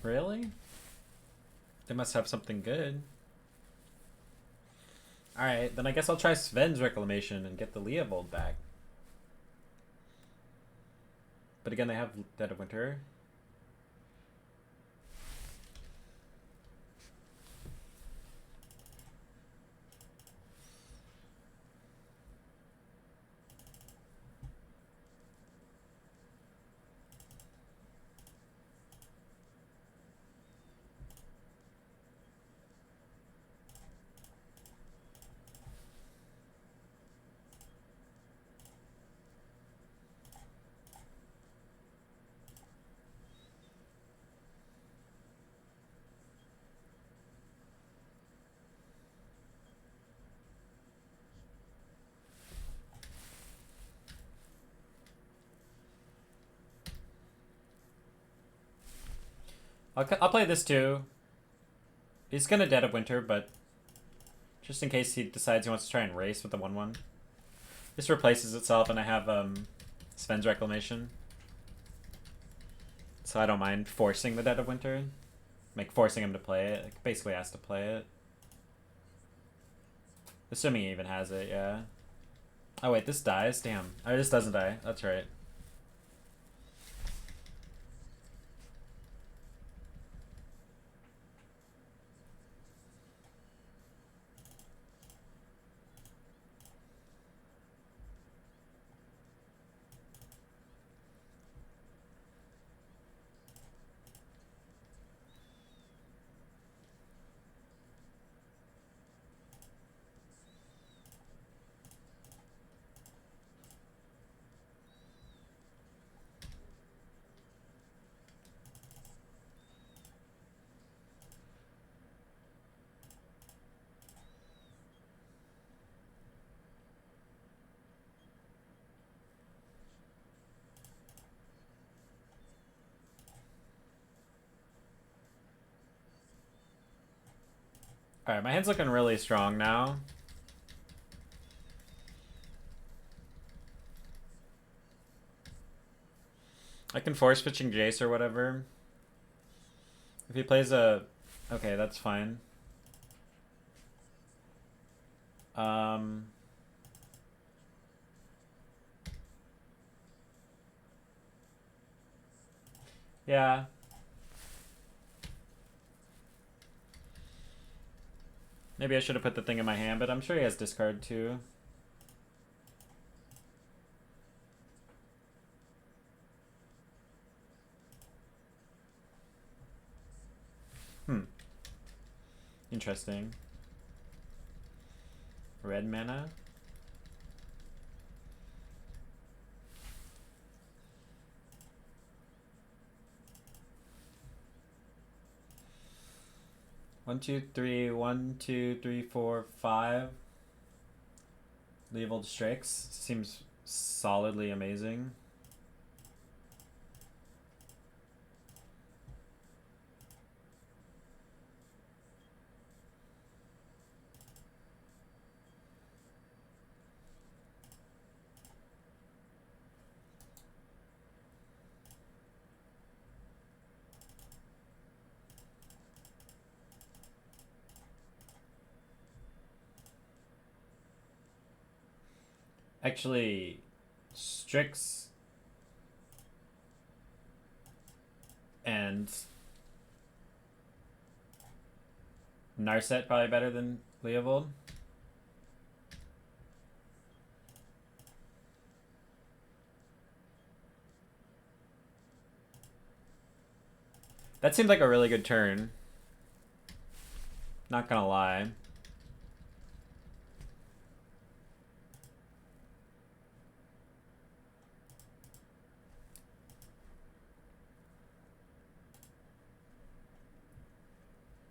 Really? They must have something good. Alright, then I guess I'll try Sven's Reclamation and get the Leovold back. But again, they have Dead of Winter. I'll play this too. He's gonna Dead of Winter, but just in case he decides he wants to try and race with the 1/1. This replaces itself, and I have Sven's Reclamation. So I don't mind forcing the Dead of Winter. Like, forcing him to play it. Like, basically has to play it. Assuming he even has it, yeah. Oh wait, this dies? Damn. Oh, this doesn't die. That's right. Alright, my hand's looking really strong now. I can force pitching Jace or whatever. If he plays a... Okay, that's fine. Yeah. Maybe I should have put the thing in my hand, but I'm sure he has discard too. Interesting. Red mana? One, two, three, 1, 2, 3, 4, 5. Level Strix seems solidly amazing. Actually, Strix and Narset probably better than Leovold. That seemed like a really good turn. Not gonna lie.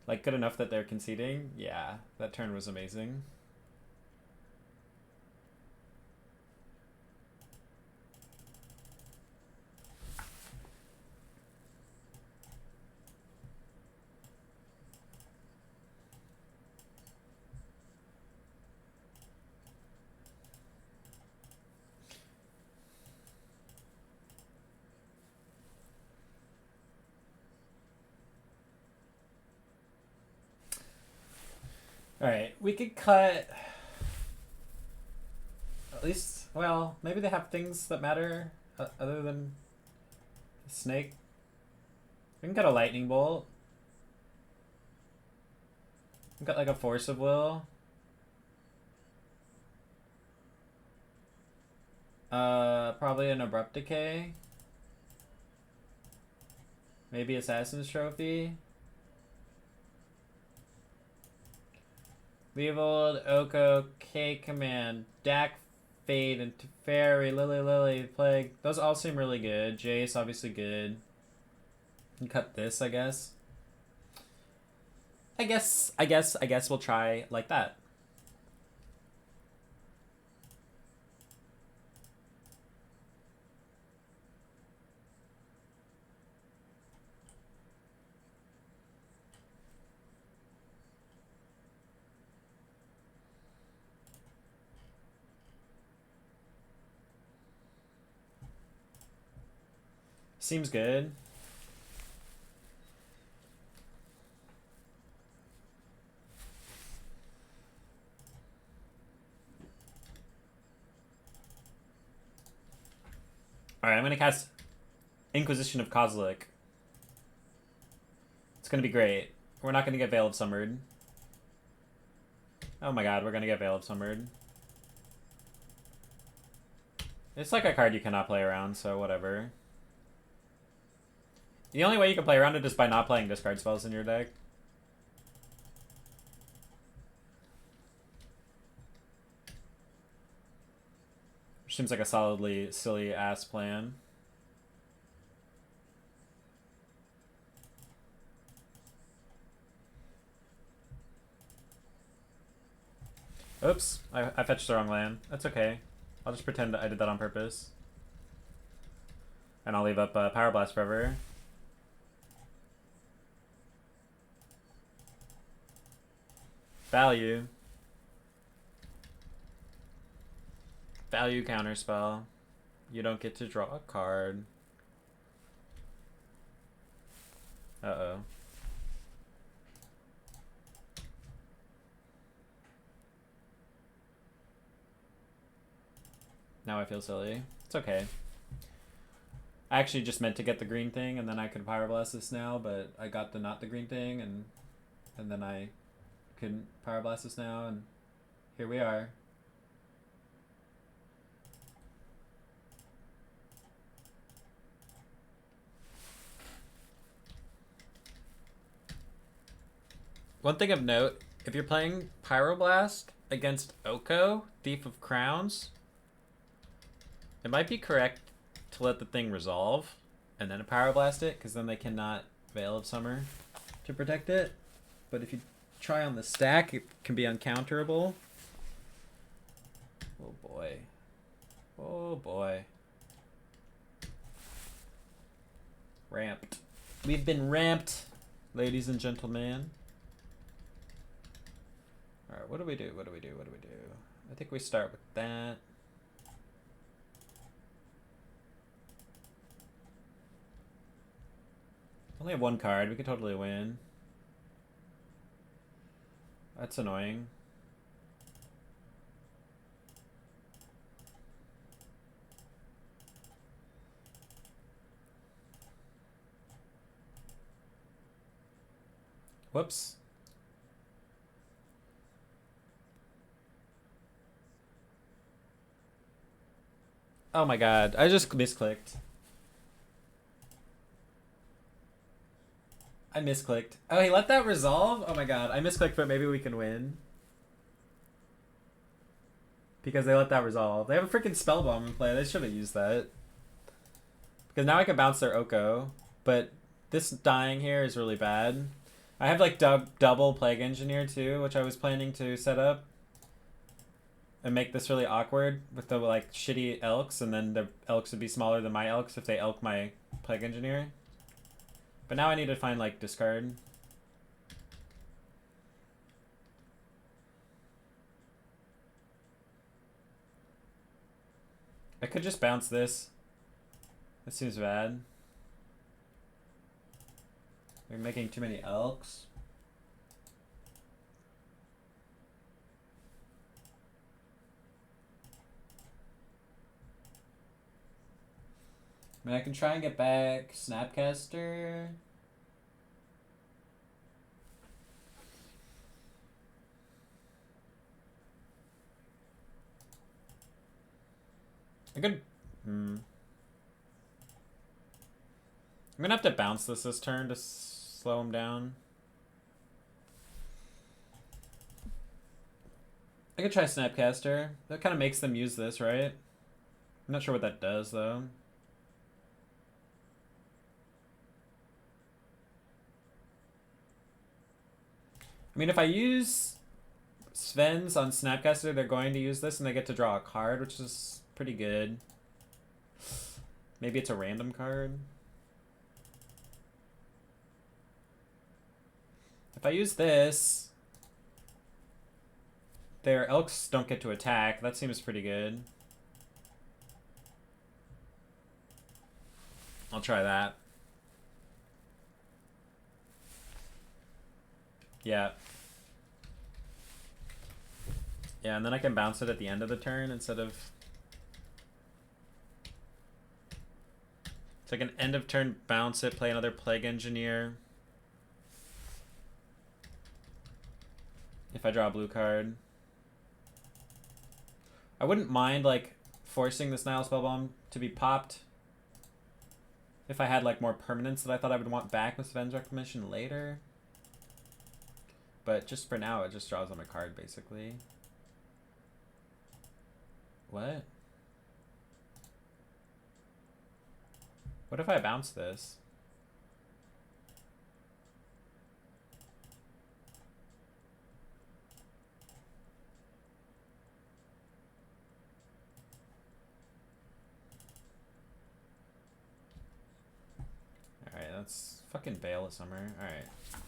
Like, good enough that they're conceding? Yeah, that turn was amazing. Alright, we could cut... At least, well, maybe they have things that matter other than Snake. We can cut a Lightning Bolt. We got like a Force of Will. Probably an Abrupt Decay. Maybe Assassin's Trophy. Leovold, Oko, K-Command, Dak, Fade, and Teferi, Lily, Plague. Those all seem really good. Jace, obviously good. And cut this, I guess. I guess we'll try like that. Seems good. Alright, I'm gonna cast Inquisition of Kozilek. It's gonna be great. We're not gonna get Veil of Summered. Oh my god, we're gonna get Veil of Summered. It's like a card you cannot play around, so whatever. The only way you can play around it is by not playing discard spells in your deck. Which seems like a solidly silly ass plan. Oops, I fetched the wrong land. That's okay. I'll just pretend I did that on purpose. And I'll leave up Power Blast forever. Value. Value counterspell. You don't get to draw a card. Uh-oh. Now I feel silly. It's okay. I actually just meant to get the green thing, and then I could Pyroblast this now, but I got the not the green thing, and then I couldn't Pyroblast this now, and here we are. One thing of note, if you're playing Pyroblast against Oko, Thief of Crowns, it might be correct to let the thing resolve and then Pyroblast it, because then they cannot Veil of Summer to protect it. But if you try on the stack, it can be uncounterable. Oh boy. Oh boy. Ramped. We've been ramped, ladies and gentlemen. Alright, what do we do? What do we do? What do we do? I think we start with that. Only have one card. We could totally win. That's annoying. Whoops. Oh my god, I just misclicked. I misclicked. Oh, he let that resolve? Oh my god, I misclicked, but maybe we can win. Because they let that resolve. They have a freaking spell bomb in play. They should have used that. Because now I can bounce their Oko. But this dying here is really bad. I have like double Plague Engineer too, which I was planning to set up. And make this really awkward with the like shitty Elks, and then the Elks would be smaller than my Elks if they Elk my Plague Engineer. But now I need to find like discard. I could just bounce this. That seems bad. We're making too many Elks. I mean, I can try and get back Snapcaster. I could... I'm gonna have to bounce this turn to slow him down. I could try Snapcaster. That kind of makes them use this, right? I'm not sure what that does, though. I mean, if I use Sven's on Snapcaster, they're going to use this and they get to draw a card, which is pretty good. Maybe it's a random card. If I use this, their Elks don't get to attack. That seems pretty good. I'll try that. Yeah. Yeah, and then I can bounce it at the end of the turn instead of... It's like an end of turn bounce it, play another Plague Engineer. If I draw a blue card. I wouldn't mind like forcing this Nihil Spellbomb to be popped if I had like more permanents that I thought I would want back with Sven's Reclamation later. But just for now, it just draws on a card, basically. What? What if I bounce this? Alright, that's fucking Veil of Summer. Alright,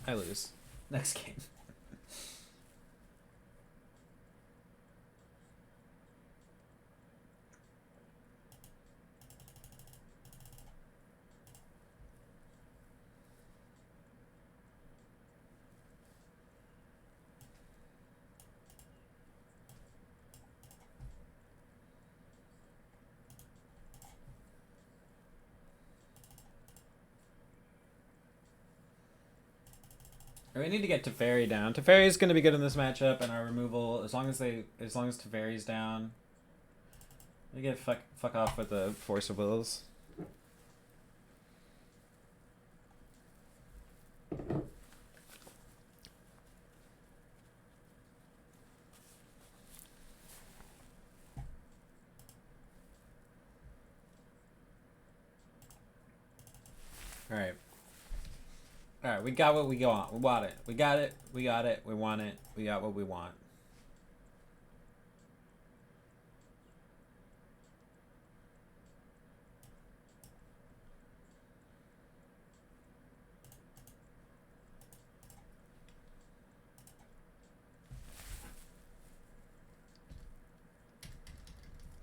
I lose. Next game. We need to get Teferi down. Teferi is going to be good in this matchup, and our removal, as long as Teferi's down, we get fuck off with the Force of Wills. Alright. Alright, we got what we want. We want it. We got it. We got it. We want it. We got what we want.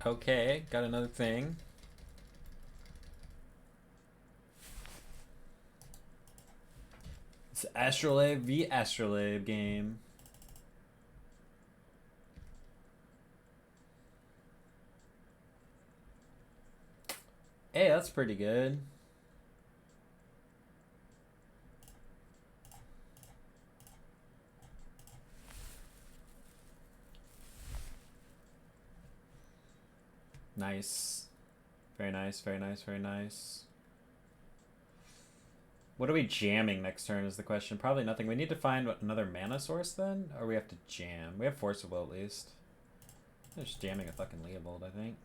Okay, got another thing. It's Astrolabe v Astrolabe game. Hey, that's pretty good. Nice. Very nice, very nice, very nice. What are we jamming next turn is the question. Probably nothing. We need to find another mana source then? Or we have to jam? We have Force of Will at least. I'm just jamming a fucking Leovold, I think.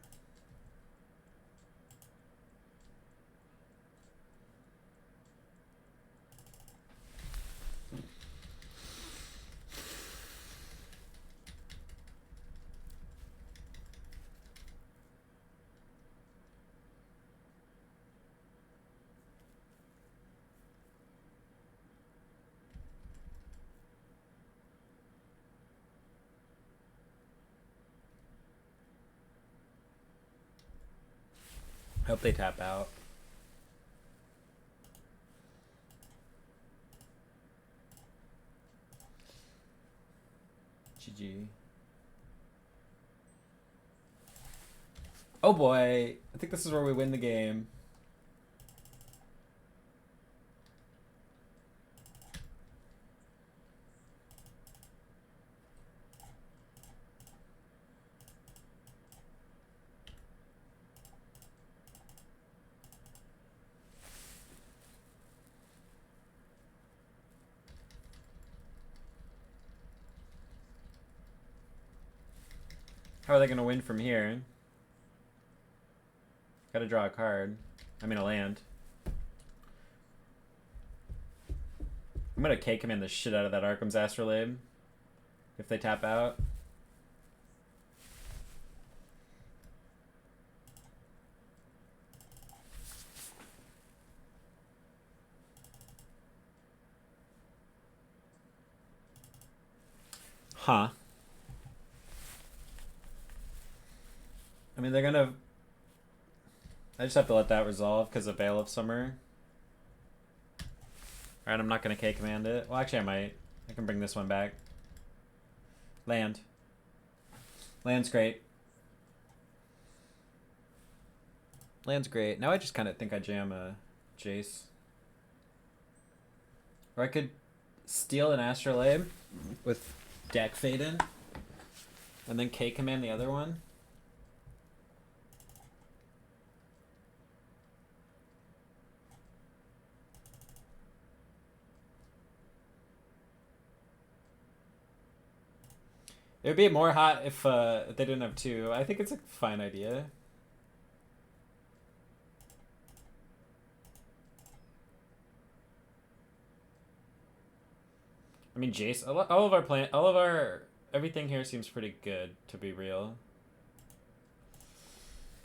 Hope they tap out. GG. Oh boy. I think this is where we win the game. How are they going to win from here? Gotta draw a card. I mean a land. I'm gonna K-command the shit out of that Arkham's Astrolabe. If they tap out. Huh. I mean, they're gonna... I just have to let that resolve because of Veil of Summer. Alright, I'm not gonna K-command it. Well, actually I might. I can bring this one back. Land. Land's great. Land's great. Now I just kind of think I jam a Jace. Or I could steal an Astrolabe with deck fade in. And then K-command the other one. It would be more hot if they didn't have two. I think it's a fine idea. I mean, Jace, all of our everything here seems pretty good to be real.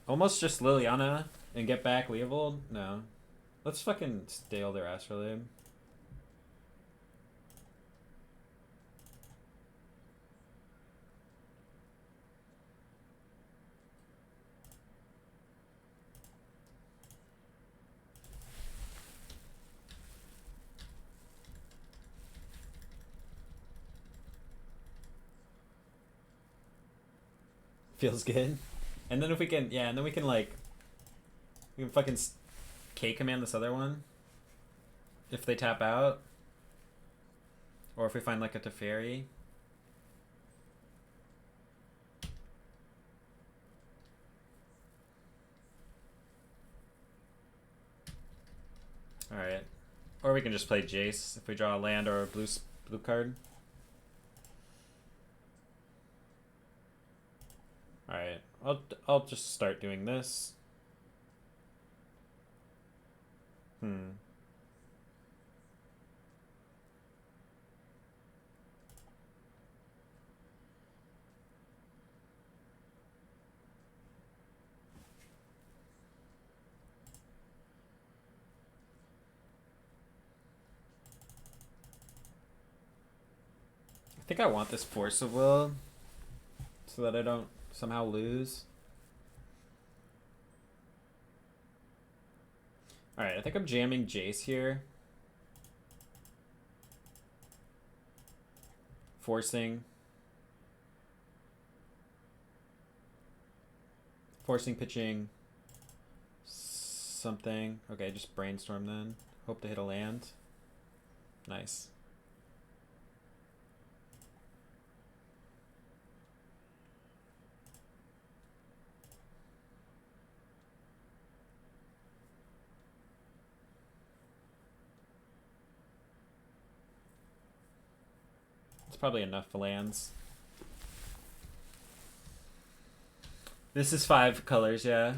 Almost just Liliana and get back Leovold? No. Let's fucking steal their Astrolabe. Feels good. And then if we can, yeah, and then we can like, we can fucking K-command this other one. If they tap out. Or if we find like a Teferi. Alright. Or we can just play Jace if we draw a land or a blue card. Alright. I'll just start doing this. I think I want this Force of Will so that I don't somehow lose. Alright, I think I'm jamming Jace here. Forcing pitching something. Okay, just brainstorm then. Hope to hit a land. Nice. It's probably enough for lands. This is 5 colors, yeah.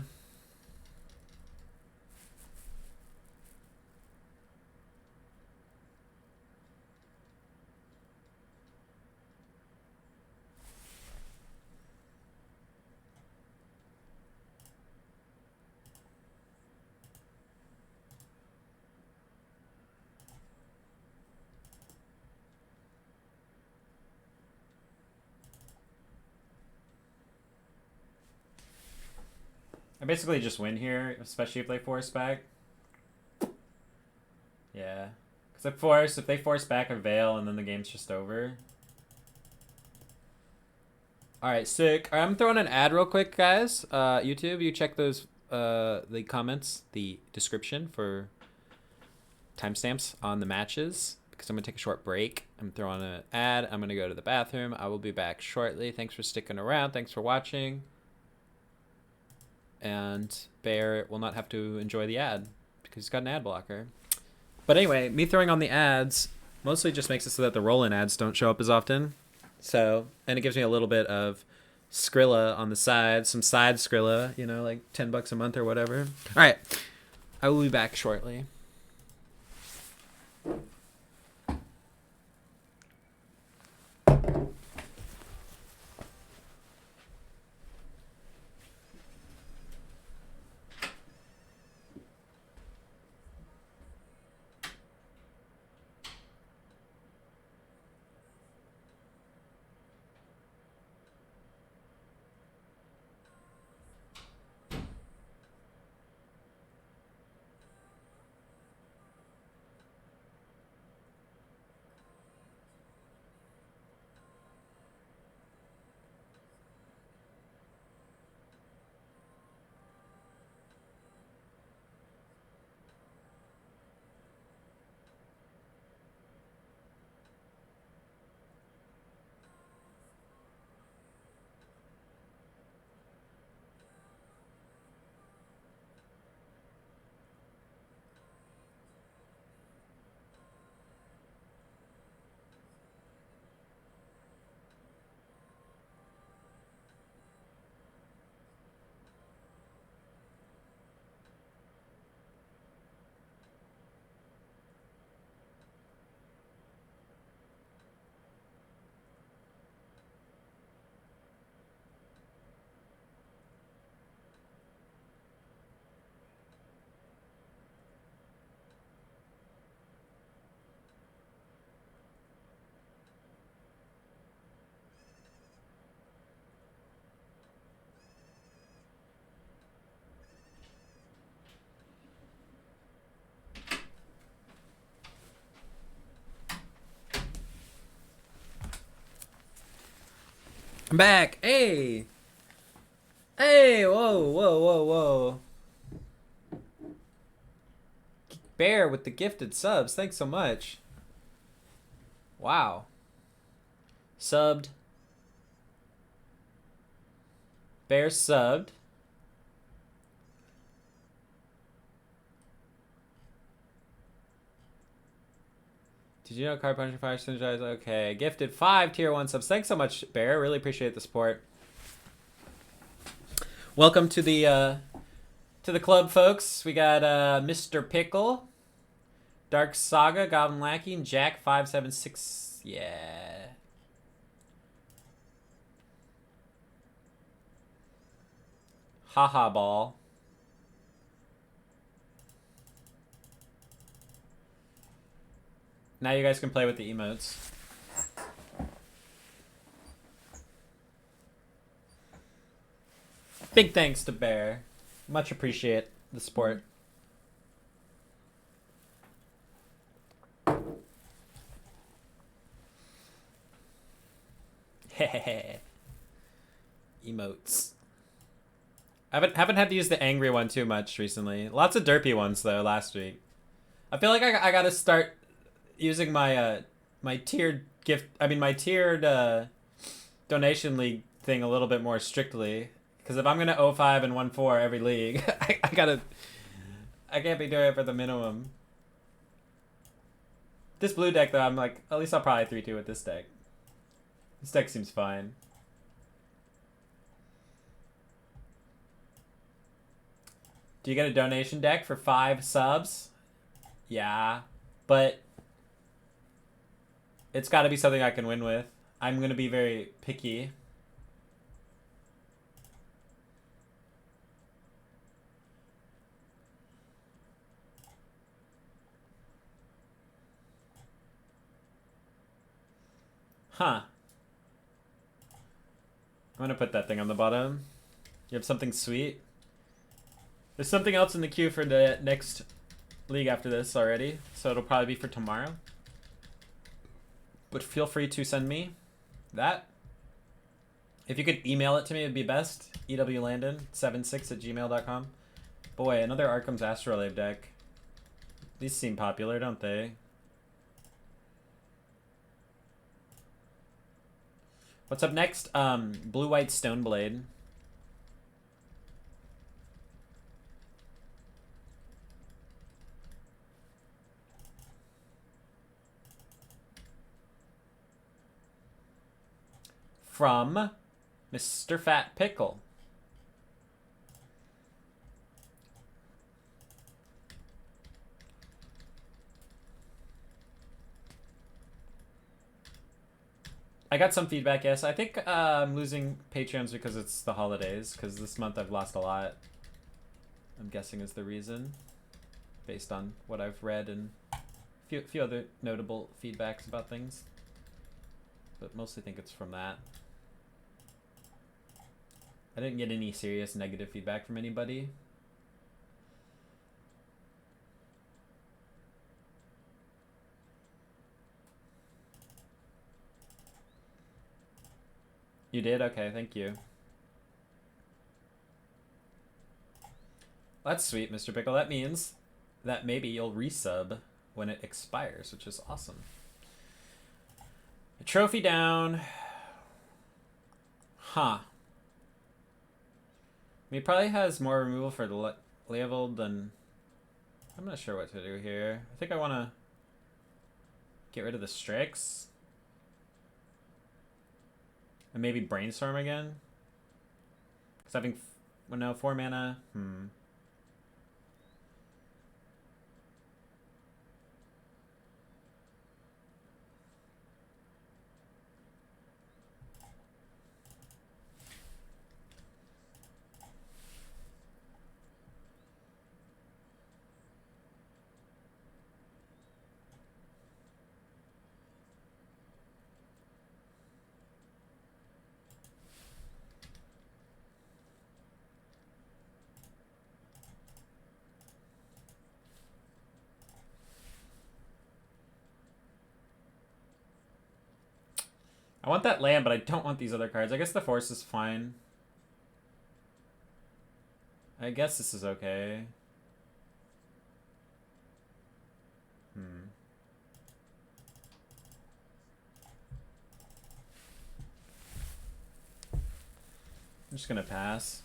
I basically just win here, especially if they force back. Yeah. Because if they force back a Veil and then the game's just over. Alright, sick. Alright, I'm throwing an ad real quick, guys. YouTube, you check those the comments, the description for timestamps on the matches. Because I'm going to take a short break. I'm throwing an ad. I'm going to go to the bathroom. I will be back shortly. Thanks for sticking around. Thanks for watching. And Bear will not have to enjoy the ad because he's got an ad blocker. But anyway, me throwing on the ads mostly just makes it so that the roll-in ads don't show up as often. So, and it gives me a little bit of Skrilla on the side, some side Skrilla, you know, like $10 a month or whatever. All right, I will be back shortly. I'm back. Hey. Hey, whoa. Bear with the gifted subs. Thanks so much. Wow. Wow. Subbed. Bear subbed. Did you know Card Puncher Fire Synergize? Okay. Gifted 5 tier 1 subs. Thanks so much, Bear. Really appreciate the support. Welcome to the club, folks. We got Mr. Pickle, Dark Saga, Goblin Lackey, and Jack 576. Yeah. Haha Ball. Now you guys can play with the emotes. Big thanks to Bear. Much appreciate the support. Hehehe. Emotes. I haven't had to use the angry one too much recently. Lots of derpy ones though last week. I feel like I gotta start using my my tiered gift. I mean my tiered donation league thing a little bit more strictly. Because if I'm gonna 0-5 and 1-4 every league, I can't be doing it for the minimum. This blue deck though, I'm like, at least I'll probably 3-2 with this deck. This deck seems fine. Do you get a donation deck for 5 subs? Yeah, but it's got to be something I can win with. I'm going to be very picky. Huh. I'm going to put that thing on the bottom. You have something sweet? There's something else in the queue for the next league after this already, so it'll probably be for tomorrow. But feel free to send me that. If you could email it to me, it'd be best. Ewlandon76@gmail.com. Boy, another Arkham's Astrolabe deck. These seem popular, don't they? What's up next? Blue-White Stoneblade. From Mr. Fat Pickle. I got some feedback, yes. I think I'm losing Patreons because it's the holidays, because this month I've lost a lot. I'm guessing is the reason, based on what I've read and a few other notable feedbacks about things. But mostly think it's from that. I didn't get any serious negative feedback from anybody. You did? Okay, thank you. That's sweet, Mr. Pickle. That means that maybe you'll resub when it expires, which is awesome. A trophy down. Huh. I mean, he probably has more removal for the Ewlandon than... I'm not sure what to do here. I think I want to get rid of the Strix. And maybe Brainstorm again. Because having... Well, no, 4 mana. I want that land, but I don't want these other cards. I guess the Force is fine. I guess this is okay. just gonna pass.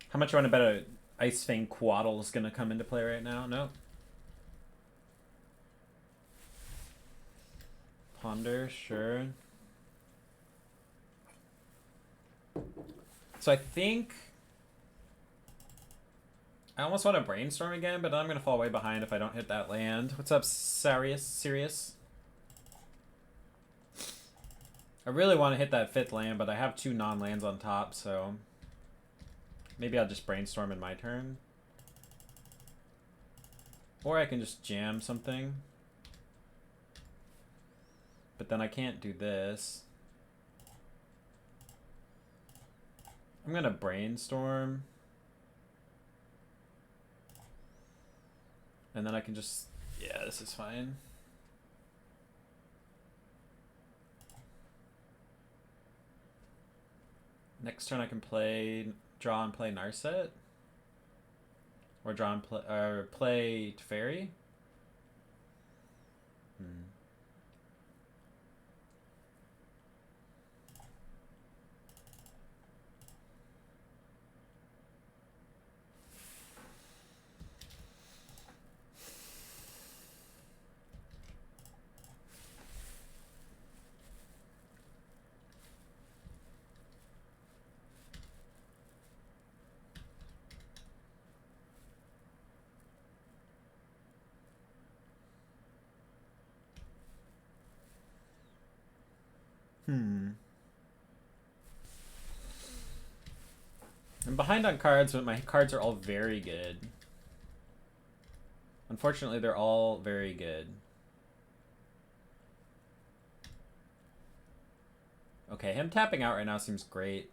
How much you want to bet a Ice Fang Quaddle is gonna come into play right now? No. Ponder, sure. So I think I almost want to brainstorm again, but I'm gonna fall way behind if I don't hit that land. What's up, Sirius? I really want to hit that 5th land, but I have 2 non-lands on top, so maybe I'll just brainstorm in my turn. Or I can just jam something. But then I can't do this. I'm gonna brainstorm. And then I can just... yeah, this is fine. Next turn I can draw and play Narset. Or draw and play Teferi. I'm behind on cards, but my cards are all very good. Unfortunately, they're all very good. Okay, him tapping out right now seems great.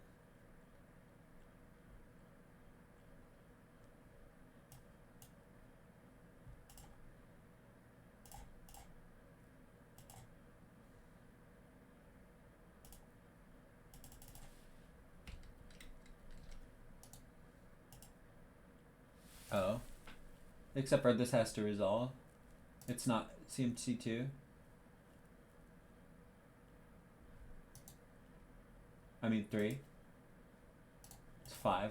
Oh. Except for this has to resolve. It's not CMC2. I mean 3. It's 5.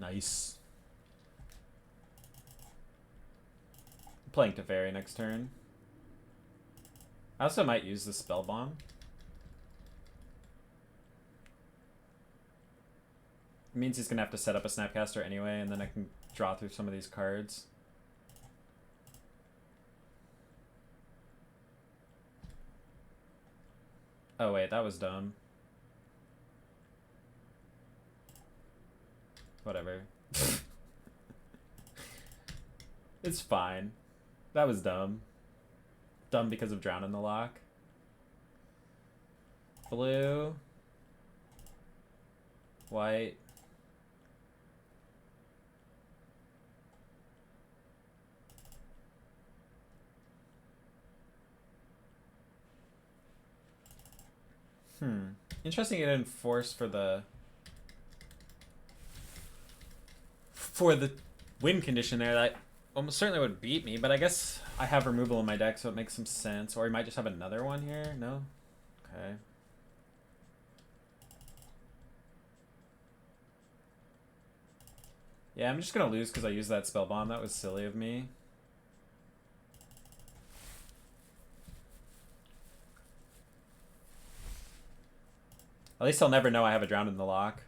Nice. I'm playing Teferi next turn. I also might use the Spell Bomb. It means he's gonna have to set up a Snapcaster anyway, and then I can draw through some of these cards. Oh wait, that was dumb. Whatever. It's fine. That was dumb. Dumb because of Drown in the Lock. Blue. White. Interesting it didn't force for the win condition there. That almost certainly would beat me, but I guess I have removal in my deck, so it makes some sense. Or he might just have another one here. No? Okay. Yeah, I'm just gonna lose because I used that Spell Bomb. That was silly of me. At least I'll never know I have a Drown in the Lock.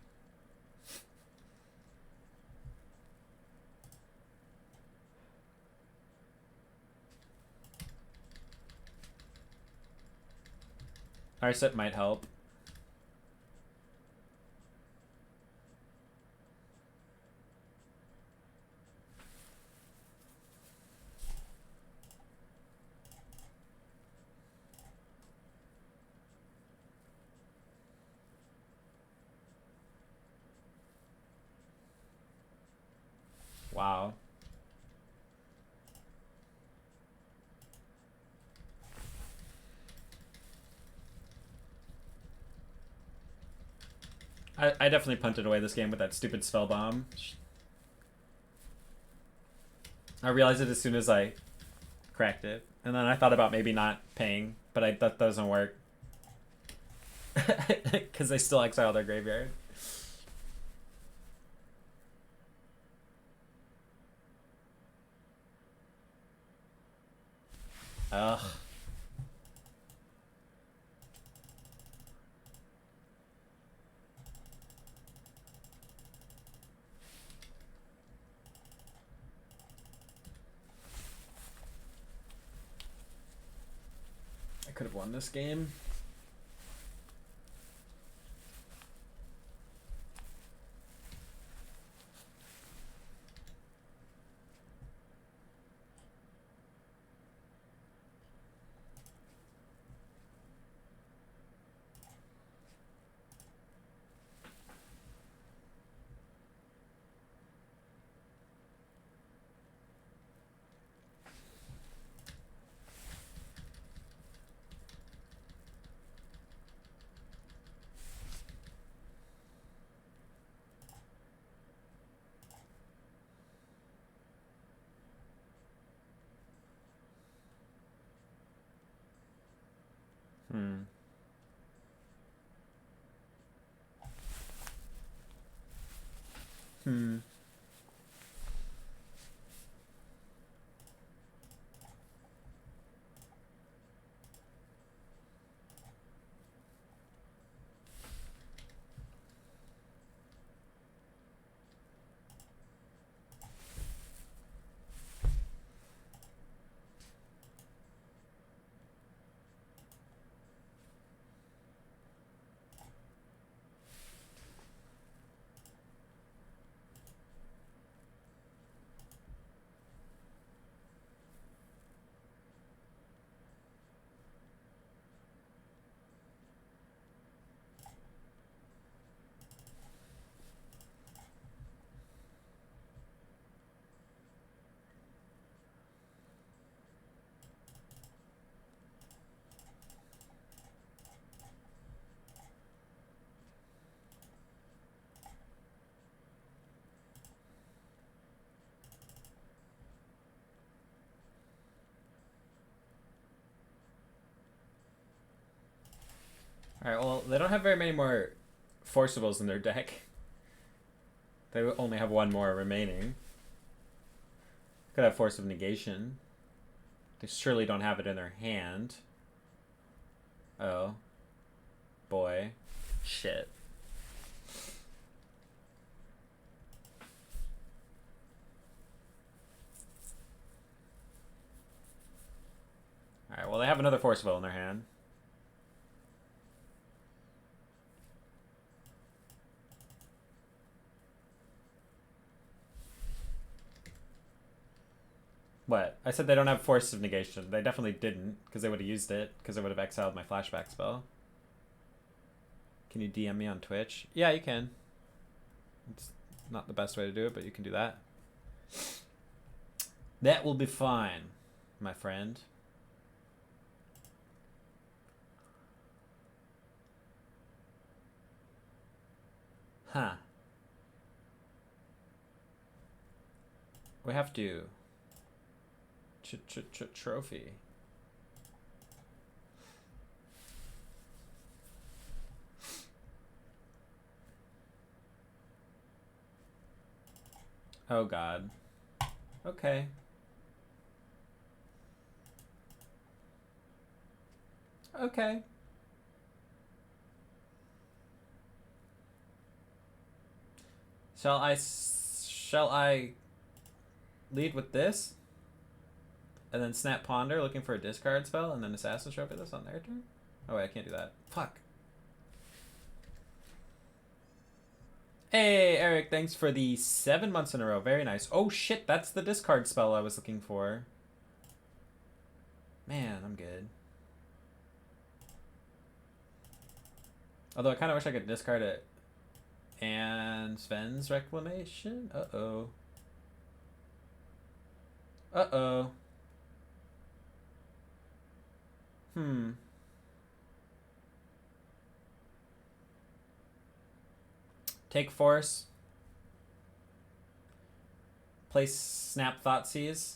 Narset might help. Wow. I definitely punted away this game with that stupid Spell Bomb. I realized it as soon as I cracked it. And then I thought about maybe not paying, but that doesn't work. Because they still exile their graveyard. Ugh. I could have won this game. Alright, well, they don't have very many more forcibles in their deck. They only have one more remaining. Could have Force of Negation. They surely don't have it in their hand. Oh. Boy. Shit. Alright, well, they have another Forcible in their hand. What? I said they don't have Force of Negation. They definitely didn't, because they would have used it, because it would have exiled my flashback spell. Can you DM me on Twitch? Yeah, you can. It's not the best way to do it, but you can do that. That will be fine, my friend. Huh. We have to... Trophy. Oh god. Okay. Okay. Shall I lead with this? And then Snap Ponder, looking for a discard spell, and then Assassin's Trophy this on their turn? Oh wait, I can't do that. Fuck. Hey, Eric, thanks for the 7 months in a row. Very nice. Oh shit, that's the discard spell I was looking for. Man, I'm good. Although I kind of wish I could discard it. And Sven's Reclamation? Uh-oh. Uh-oh. Take Force. Play Snap Thoughtseize.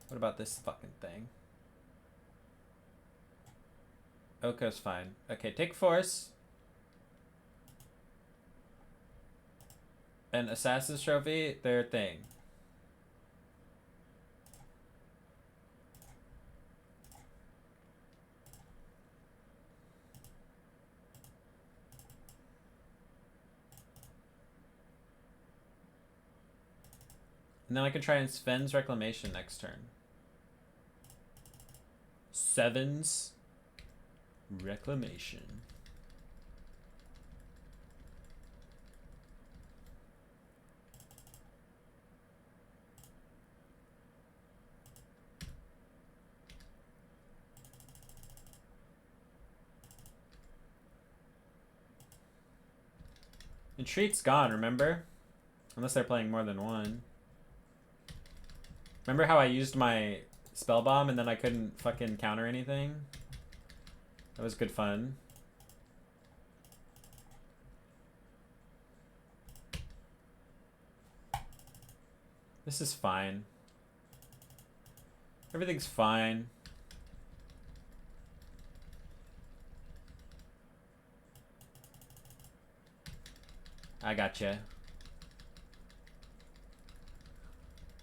What about this fucking thing? Oko's fine. Okay, take Force. And Assassin's Trophy, their thing. And then I can try and Sven's Reclamation next turn. Seven's Reclamation. Entreat's gone, remember? Unless they're playing more than one. Remember how I used my Spell Bomb and then I couldn't fucking counter anything? That was good fun. This is fine. Everything's fine. I gotcha.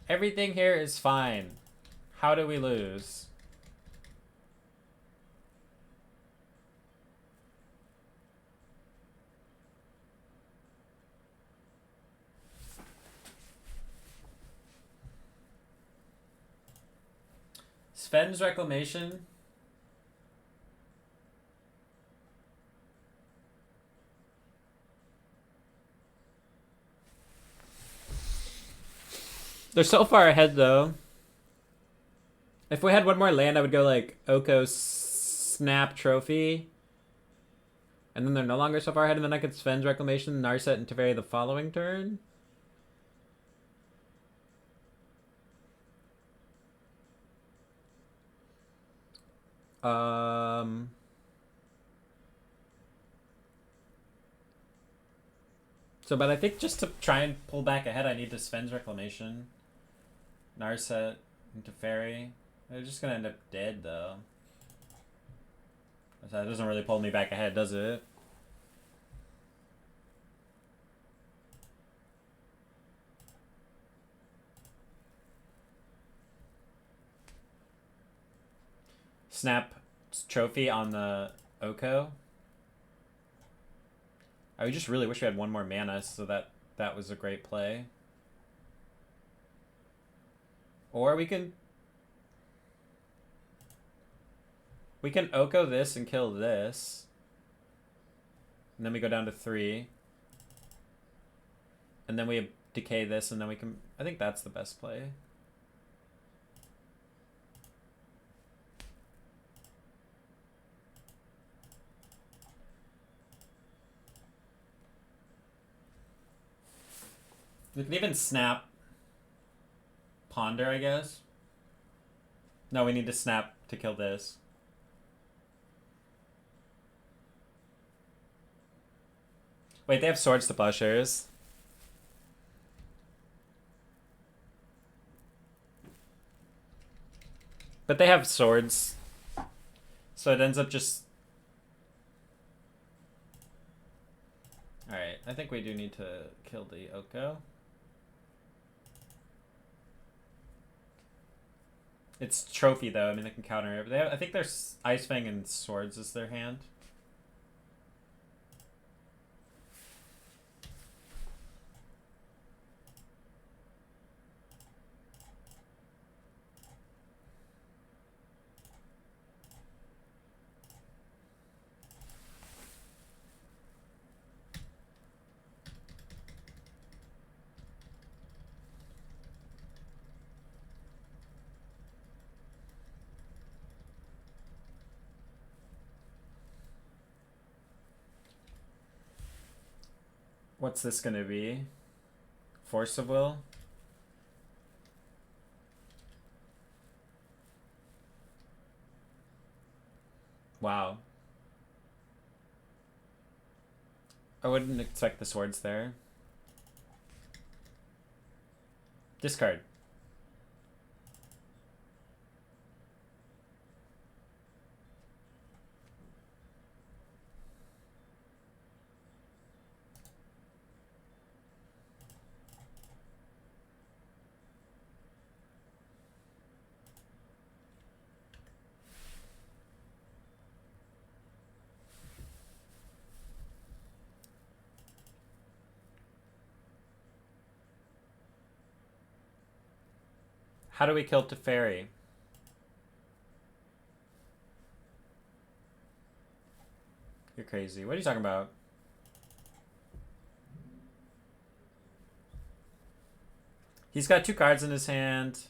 Everything here is fine. How do we lose? Sven's Reclamation. They're so far ahead, though. If we had one more land, I would go, like, Oko Snap Trophy. And then they're no longer so far ahead, and then I could Sven's Reclamation, Narset, and Teferi the following turn. So, but I think just to try and pull back ahead, I need to Sven's Reclamation. Narset into Teferi. They're just gonna end up dead, though. So that doesn't really pull me back ahead, does it? Snap Trophy on the Oko. I just really wish we had one more mana, so that was a great play. Or we can Oko this and kill this. And then we go down to 3. And then we decay this, and then we can... I think that's the best play. We can even snap Ponder, I guess. No, we need to snap to kill this. Wait, they have Swords to Plowshares. But they have swords. So it ends up just... Alright, I think we do need to kill the Oko. It's Trophy, though. I mean, they can counter it. They have, I think there's Ice Fang and Swords is their hand. What's this gonna be? Force of Will? Wow. I wouldn't expect the swords there. Discard. How do we kill Teferi? You're crazy. What are you talking about? He's got 2 cards in his hand.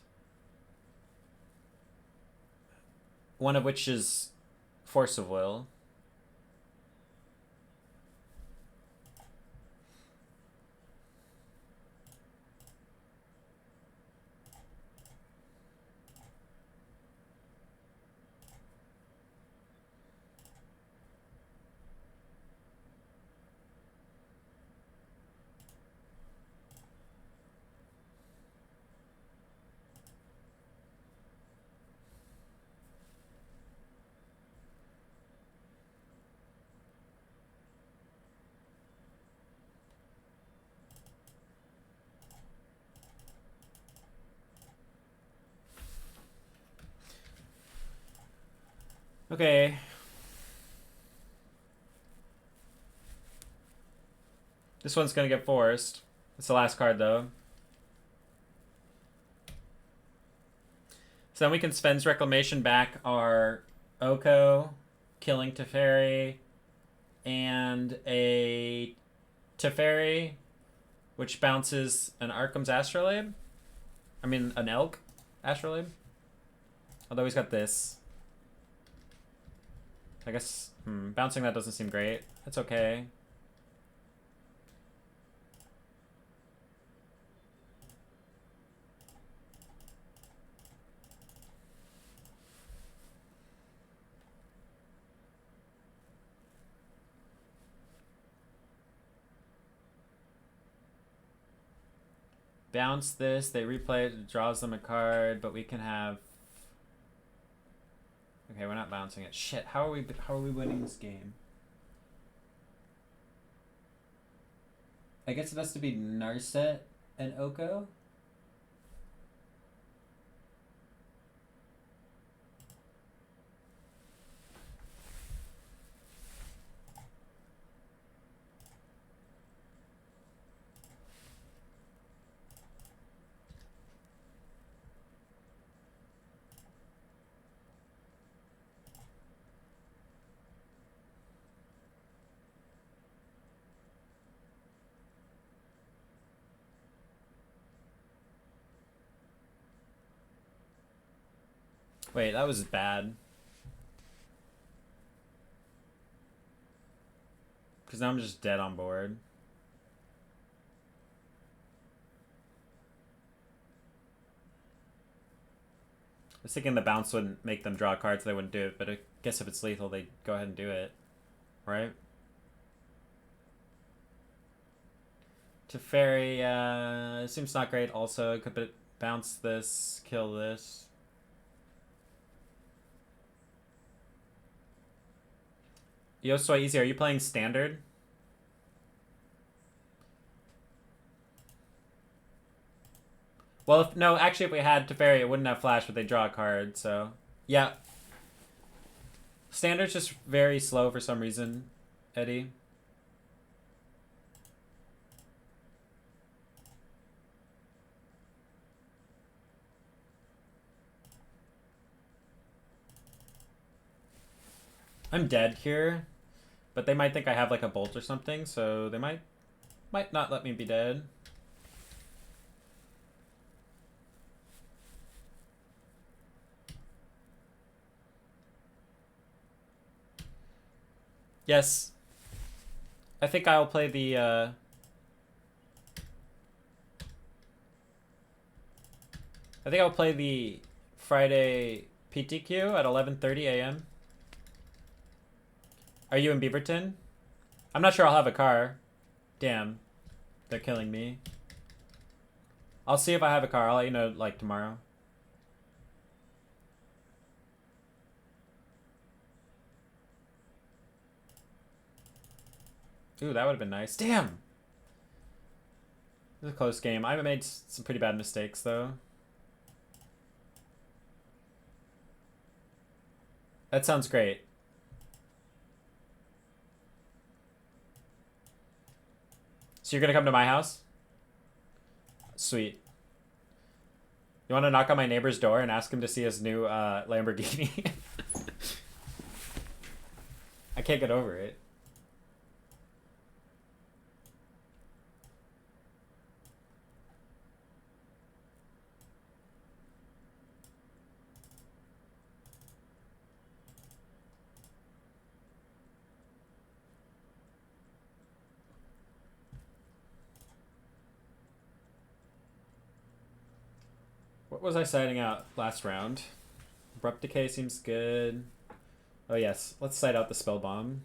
One of which is Force of Will. Okay. This one's gonna get forced. It's the last card, though. So then we can Sven's Reclamation back our Oko, killing Teferi, and a Teferi, which bounces an Arkham's Astrolabe. I mean, an Elk Astrolabe. Although he's got this. I guess bouncing that doesn't seem great. That's okay. Bounce this, they replay it, it draws them a card, but we can have... Okay, we're not bouncing it. Shit, how are we winning this game? I guess it has to be Narset and Oko. Wait, that was bad. Because now I'm just dead on board. I was thinking the bounce wouldn't make them draw cards, so they wouldn't do it, but I guess if it's lethal, they go ahead and do it. Right? Teferi, seems not great also. Could bounce this, kill this. Yosoi Easy, are you playing Standard? Well, no, actually if we had Teferi, it wouldn't have Flash, but they draw a card, so... Yeah. Standard's just very slow for some reason, Eddie. I'm dead here, but they might think I have like a bolt or something, so they might not let me be dead. Yes. I think I'll play the I think I'll play the Friday PTQ at 11:30 a.m. Are you in Beaverton? I'm not sure I'll have a car. Damn. They're killing me. I'll see if I have a car. I'll let you know like tomorrow. Ooh, that would have been nice. Damn! It was a close game. I made some pretty bad mistakes, though. That sounds great. So you're gonna come to my house? Sweet. You want to knock on my neighbor's door and ask him to see his new Lamborghini? I can't get over it. What was I sighting out last round? Abrupt Decay seems good. Oh yes, let's sight out the Spell Bomb.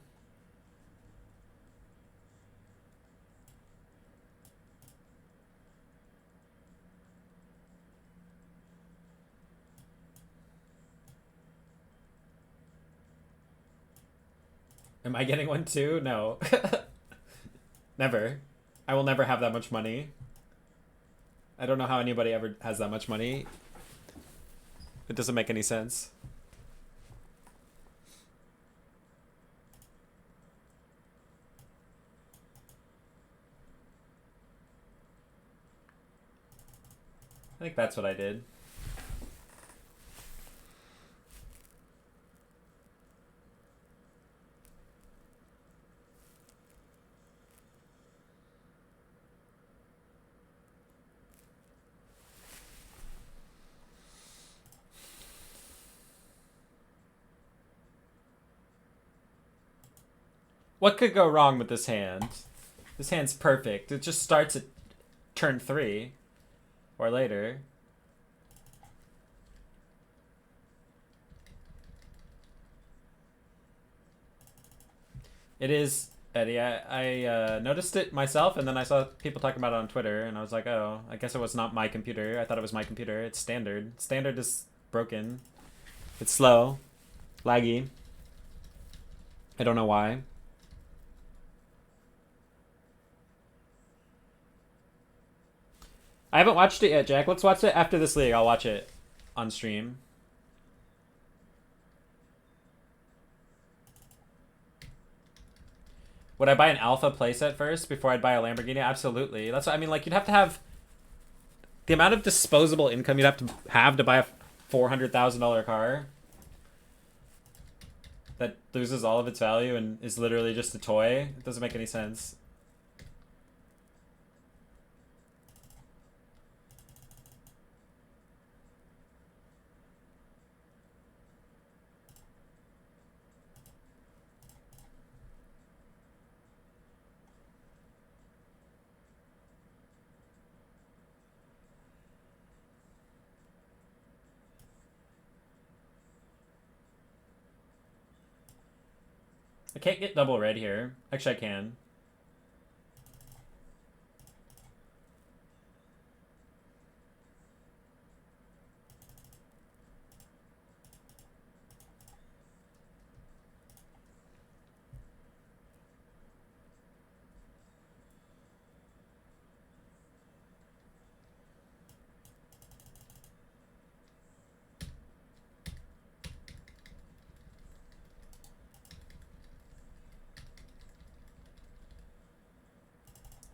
Am I getting one too? No. Never. I will never have that much money. I don't know how anybody ever has that much money. It doesn't make any sense. I think that's what I did. What could go wrong with this hand? This hand's perfect. It just starts at turn 3 or later. It is, Eddie. I noticed it myself, and then I saw people talking about it on Twitter, and I was like, oh, I guess it was not my computer. I thought it was my computer. It's standard. Standard is broken. It's slow. Laggy. I don't know why. I haven't watched it yet, Jack. Let's watch it after this league. I'll watch it on stream. Would I buy an alpha playset first before I'd buy a Lamborghini? Absolutely. That's what I mean. Like, you'd have to have the amount of disposable income you'd have to buy a $400,000 car that loses all of its value and is literally just a toy. It doesn't make any sense. I can't get double red here. Actually, I can.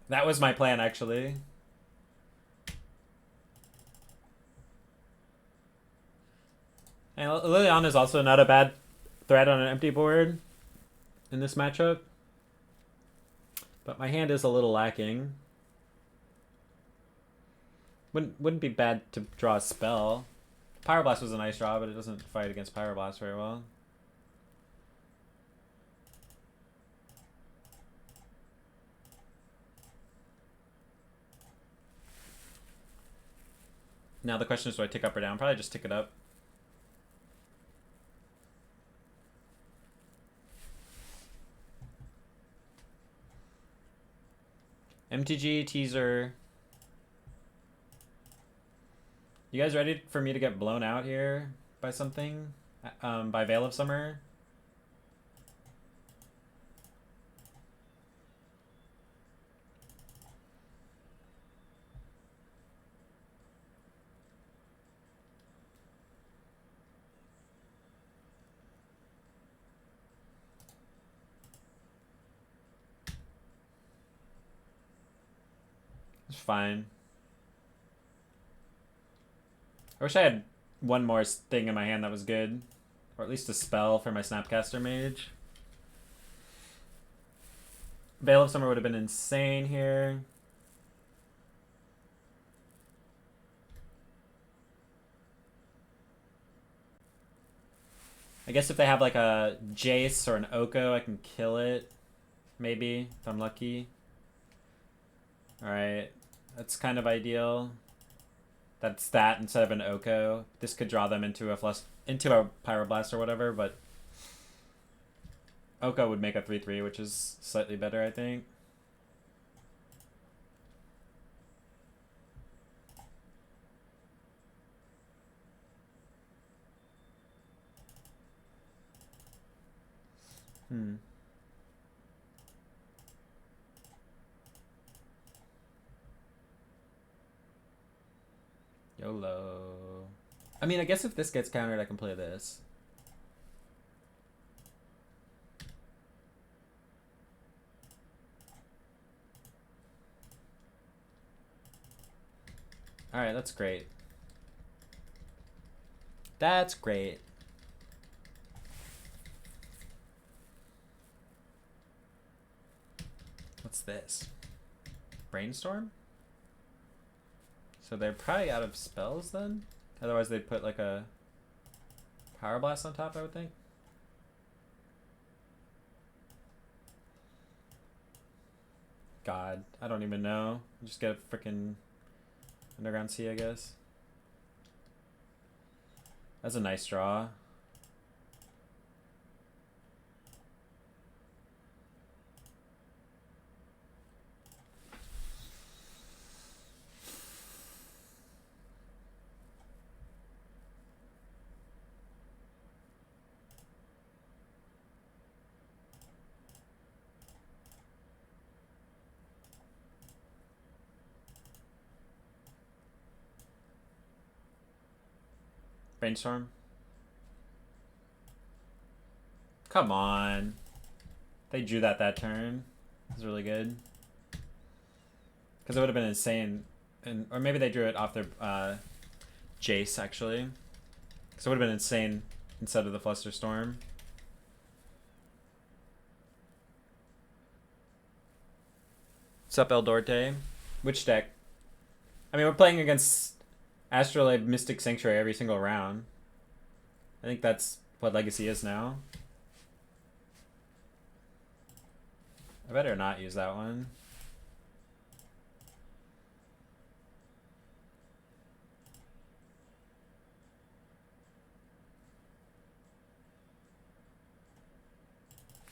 That was my plan, actually. And Liliana is also not a bad threat on an empty board in this matchup. But my hand is a little lacking. Wouldn't be bad to draw a spell. Pyroblast was a nice draw, but it doesn't fight against Pyroblast very well. Now the question is, do I tick up or down? Probably just tick it up. MTG, teaser. You guys ready for me to get blown out here by something? By Veil of Summer? It's fine. I wish I had one more thing in my hand that was good. Or at least a spell for my Snapcaster Mage. Veil of Summer would have been insane here. I guess if they have like a Jace or an Oko, I can kill it. Maybe, if I'm lucky. Alright, that's kind of ideal. That's that instead of an Oko. This could draw them into a Pyroblast or whatever, but Oko would make a 3/3, which is slightly better, I think. YOLO. I mean, I guess if this gets countered, I can play this. Alright, that's great. That's great. What's this? Brainstorm? So they're probably out of spells then? Otherwise they'd put like a Power Blast on top, I would think. God, I don't even know. Just get a freaking Underground Sea, I guess. That's a nice draw. Brainstorm. Come on. They drew that turn. It was really good. Because it would have been insane. Or maybe they drew it off their Jace, actually. Because it would have been insane instead of the Flusterstorm. What's up, Eldorte? Which deck? I mean, we're playing against Astrolabe Mystic Sanctuary every single round. I think that's what Legacy is now. I better not use that one.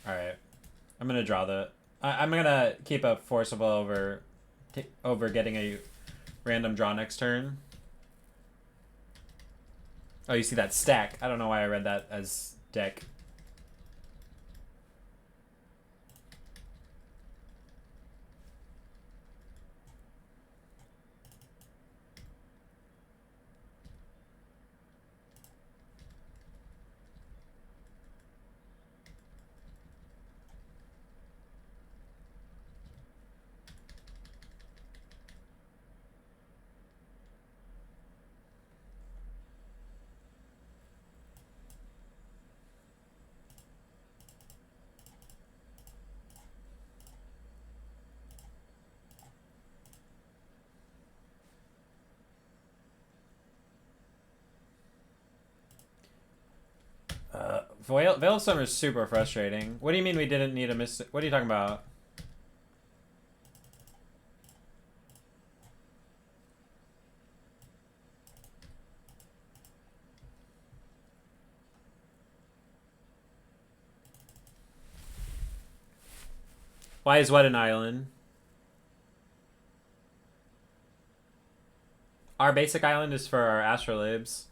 Alright. I'm gonna draw the... I'm gonna keep a Forcible over getting a random draw next turn. Oh, you see that stack. I don't know why I read that as deck. Veil of Summer is super frustrating. What do you mean we didn't need a Mystic? What are you talking about? Why is what an island? Our basic island is for our astrolabes.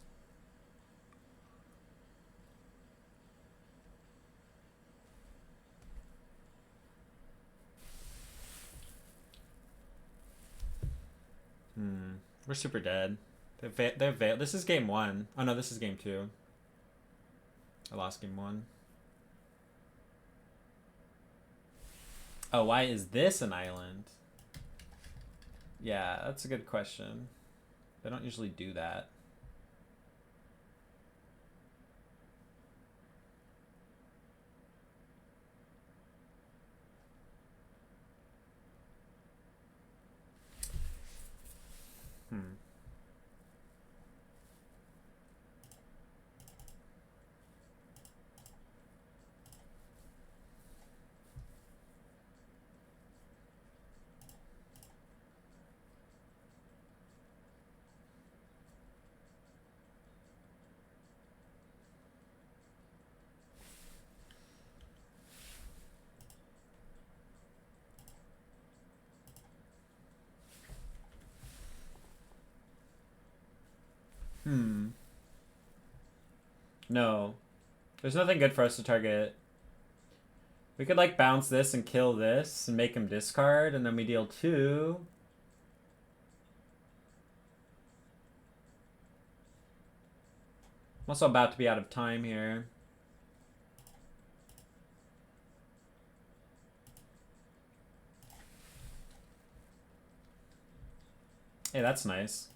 We're super dead. They're veiled. This is game 1. Oh no, this is game 2. I lost game 1. Oh, why is this an island? Yeah, that's a good question. They don't usually do that. No. There's nothing good for us to target. We could like bounce this and kill this and make him discard, and then we deal 2. I'm also about to be out of time here. Hey, that's nice.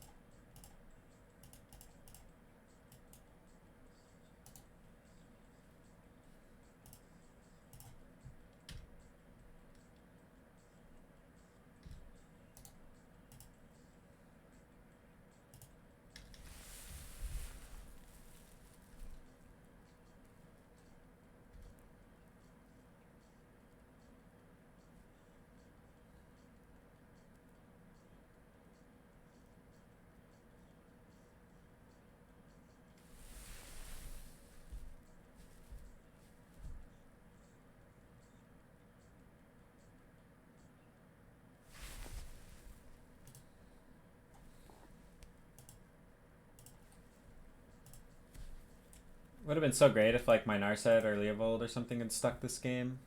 Would have been so great if like my Narset or Leovold or something had stuck this game.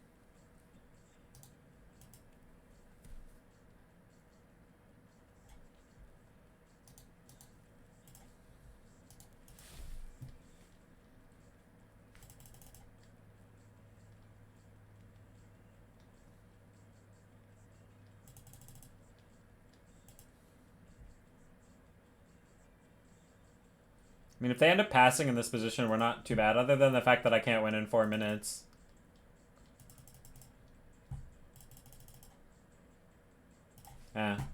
I mean, if they end up passing in this position, we're not too bad, other than the fact that I can't win in 4 minutes. I'm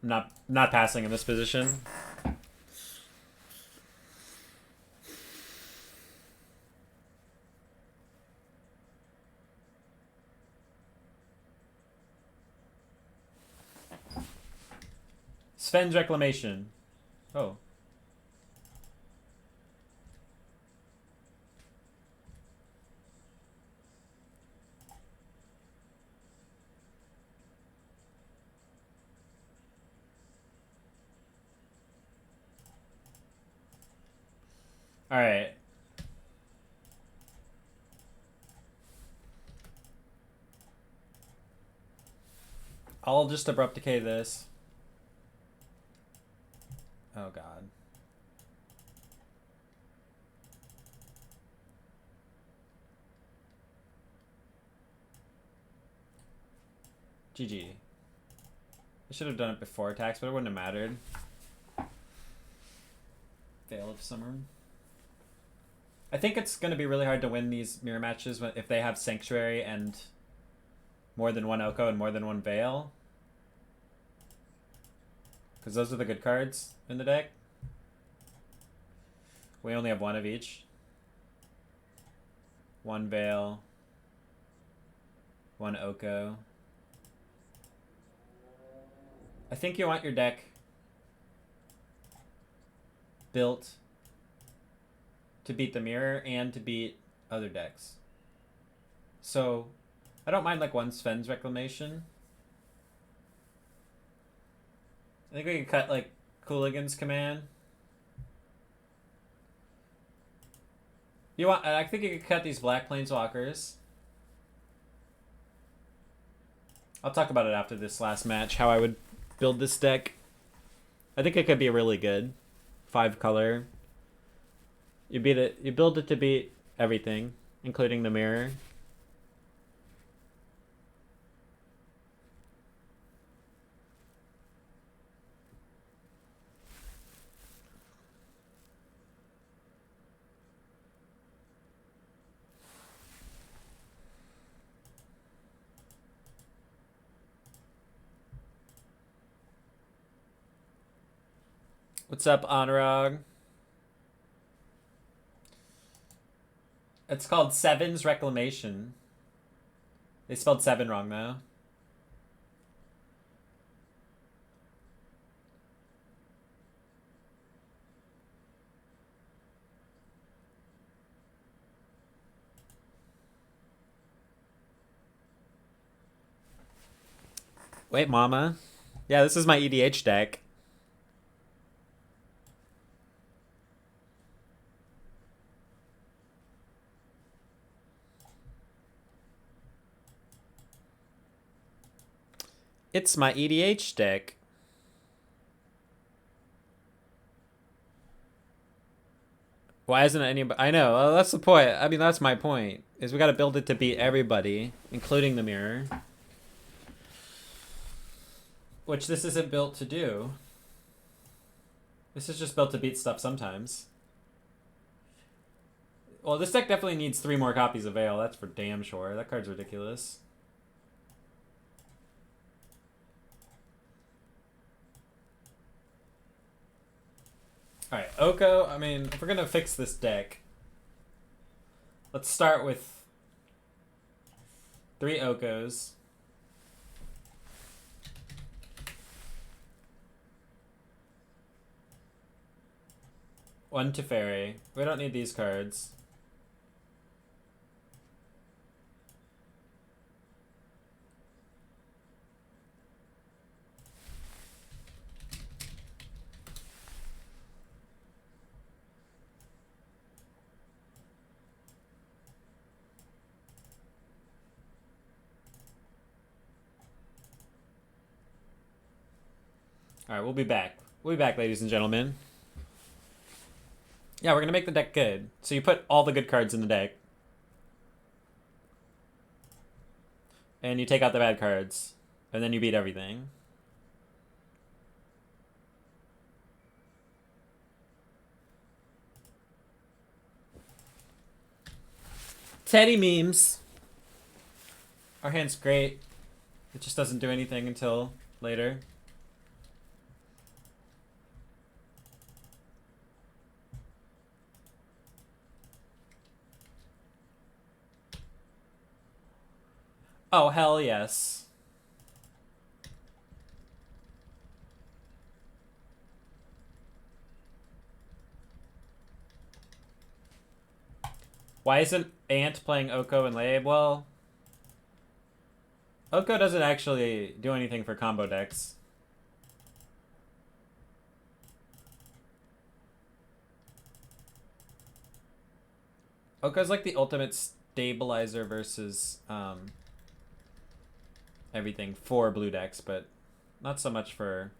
not passing in this position. Sven's Reclamation. Oh. Alright. I'll just Abrupt Decay this. Oh god. GG. I should have done it before attacks, but it wouldn't have mattered. Veil of Summer. I think it's going to be really hard to win these mirror matches if they have Sanctuary and more than one Oko and more than one Veil. Because those are the good cards in the deck. We only have one of each. One Veil. One Oko. I think you want your deck built to beat the mirror and to beat other decks. So I don't mind like one Sven's Reclamation. I think we can cut like Cooligan's Command. You want? I think you could cut these black planeswalkers. I'll talk about it after this last match, how I would build this deck. I think it could be really good. 5 color. You beat it. You build it to beat everything, including the mirror. What's up, Anurag? It's called Seven's Reclamation. They spelled 7 wrong, though. Wait, mama. Yeah, this is my EDH deck. It's my EDH deck. Why isn't it anybody? I know. Well, that's the point. I mean, that's my point. Is we got to build it to beat everybody, including the mirror. Which this isn't built to do. This is just built to beat stuff sometimes. Well, this deck definitely needs 3 more copies of Veil. That's for damn sure. That card's ridiculous. Alright, Oko, I mean, if we're gonna fix this deck, let's start with 3 Okos. One Teferi. We don't need these cards. Alright, we'll be back. We'll be back, ladies and gentlemen. Yeah, we're going to make the deck good. So you put all the good cards in the deck. And you take out the bad cards. And then you beat everything. Teddy memes. Our hand's great. It just doesn't do anything until later. Oh, hell yes. Why isn't Ant playing Oko and Labe? Well, Oko doesn't actually do anything for combo decks. Oko's like the ultimate stabilizer versus everything for blue decks, but not so much for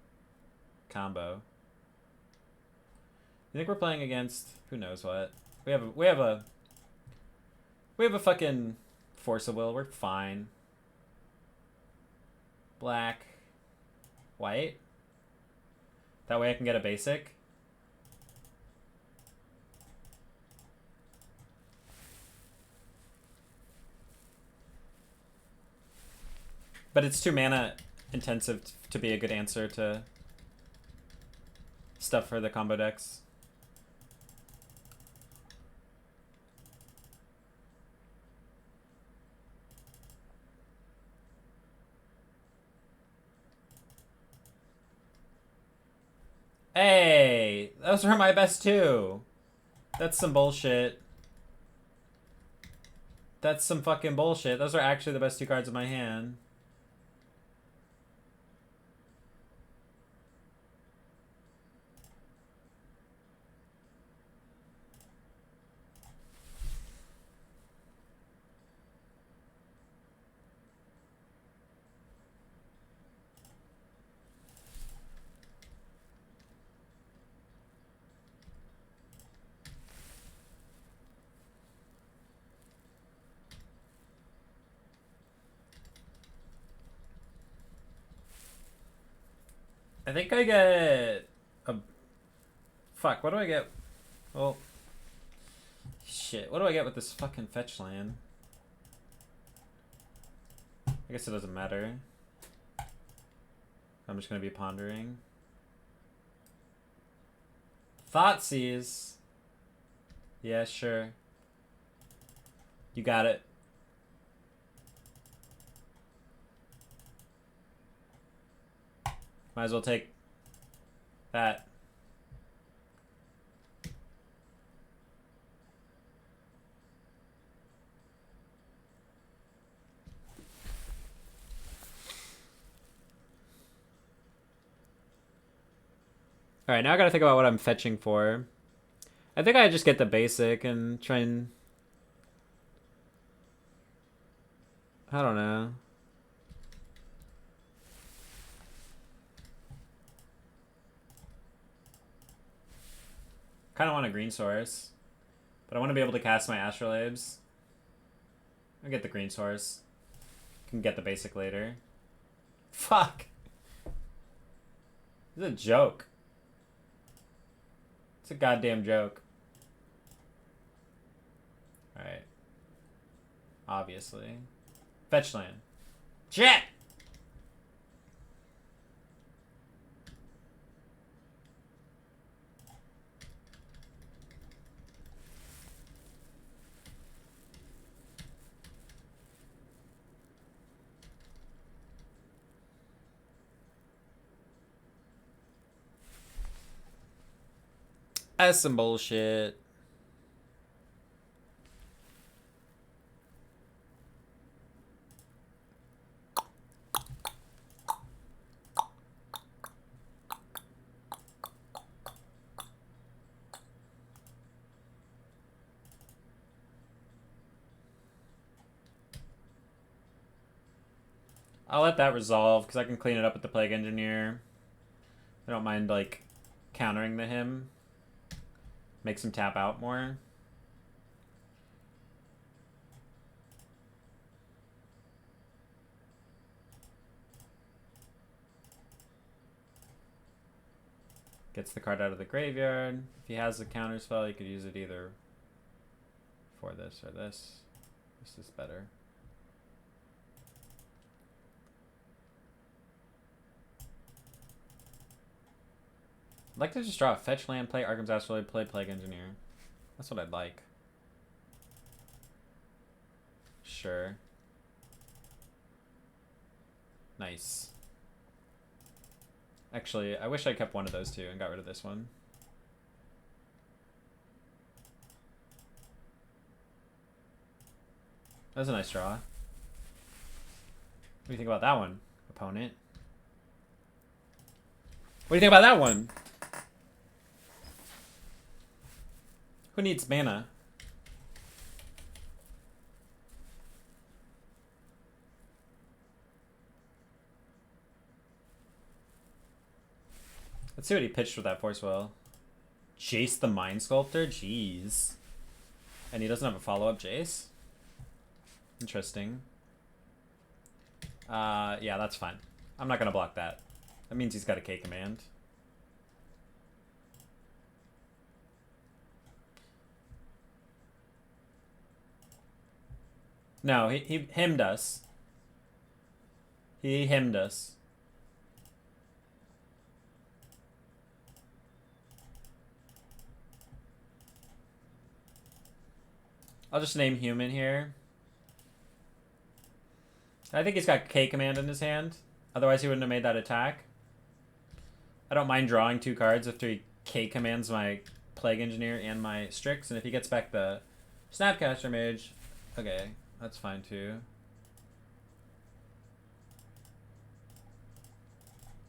combo. You think we're playing against who knows what? We have a fucking Force of Will. We're fine. Black, white. That way I can get a basic. But it's too mana intensive to be a good answer to stuff for the combo decks. Hey, those are my best 2. That's some bullshit. That's some fucking bullshit. Those are actually the best 2 cards in my hand. I think I get a... Fuck, what do I get? Well... Shit, what do I get with this fucking fetch land? I guess it doesn't matter. I'm just gonna be pondering. Thoughtseize. Yeah, sure. You got it. Might as well take that. Alright, now I gotta think about what I'm fetching for. I think I just get the basic and try and... I don't know. Kind of want a green source, but I want to be able to cast my astrolabes. I'll get the green source. Can get the basic later. Fuck. This is a joke. It's a goddamn joke. Alright. Obviously. Fetch land. Shit! That's some bullshit. I'll let that resolve because I can clean it up with the Plague Engineer. I don't mind, like, countering the him. Makes him tap out more. Gets the card out of the graveyard. If he has a counter spell, you could use it either for this or this. This is better. I'd like to just draw a fetch land, play Arkham's Astrolabe, play Plague Engineer. That's what I'd like. Sure. Nice. Actually, I wish I kept one of those two and got rid of this one. That's a nice draw. What do you think about that one, opponent? What do you think about that one? Who needs mana? Let's see what he pitched with that Force Will. Jace the Mind Sculptor? Jeez. And he doesn't have a follow-up Jace? Interesting. Yeah, that's fine. I'm not gonna block that. That means he's got a K command. No, he hemmed us. He hemmed us. I'll just name human here. I think he's got K command in his hand. Otherwise he wouldn't have made that attack. I don't mind drawing 2 cards after he K commands my Plague Engineer and my Strix. And if he gets back the Snapcaster Mage, okay, that's fine too.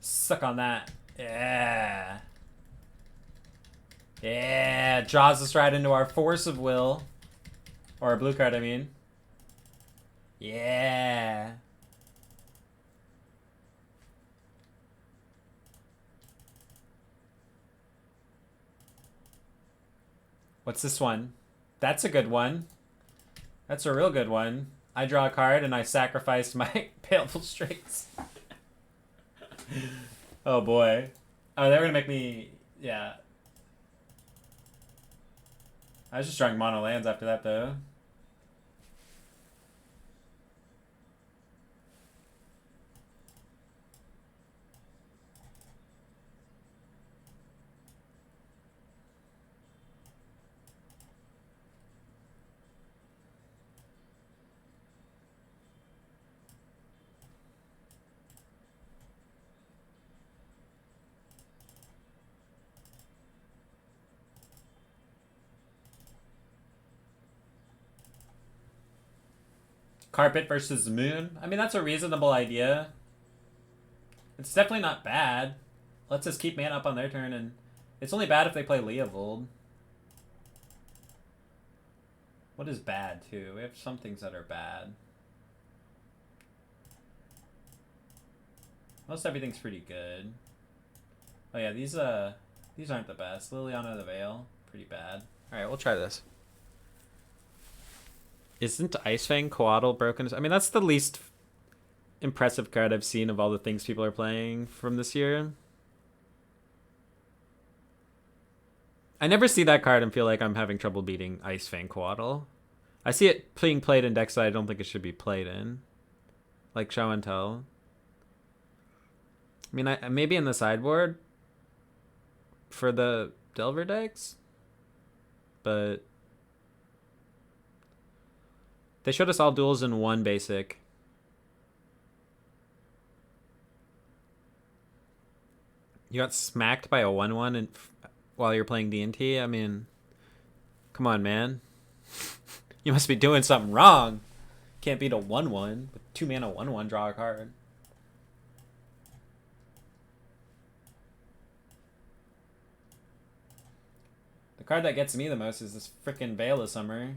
Suck on that. Yeah. Yeah. Draws us right into our Force of Will. Or a blue card, I mean. Yeah. What's this one? That's a good one. That's a real good one. I draw a card and I sacrifice my Baleful Straits. Oh boy. Oh, they were gonna make me. Yeah. I was just drawing mono lands after that though. Carpet versus Moon. I mean, that's a reasonable idea. It's definitely not bad. Let's just keep mana up on their turn, and it's only bad if they play Leovold. What is bad, too? We have some things that are bad. Most everything's pretty good. Oh yeah, these aren't the best. Liliana the Veil, pretty bad. Alright, we'll try this. Isn't Ice Fang Coatl broken? I mean, that's the least impressive card I've seen of all the things people are playing from this year. I never see that card and feel like I'm having trouble beating Ice Fang Coatl. I see it being played in decks that I don't think it should be played in. Like Show and Tell. I mean, maybe in the sideboard for the Delver decks, but they showed us all duels in one basic. You got smacked by a 1/1 while you're playing D&T? I mean, come on, man. You must be doing something wrong. Can't beat a 1/1 with 2 mana 1/1 draw a card. The card that gets me the most is this frickin' Veil of Summer.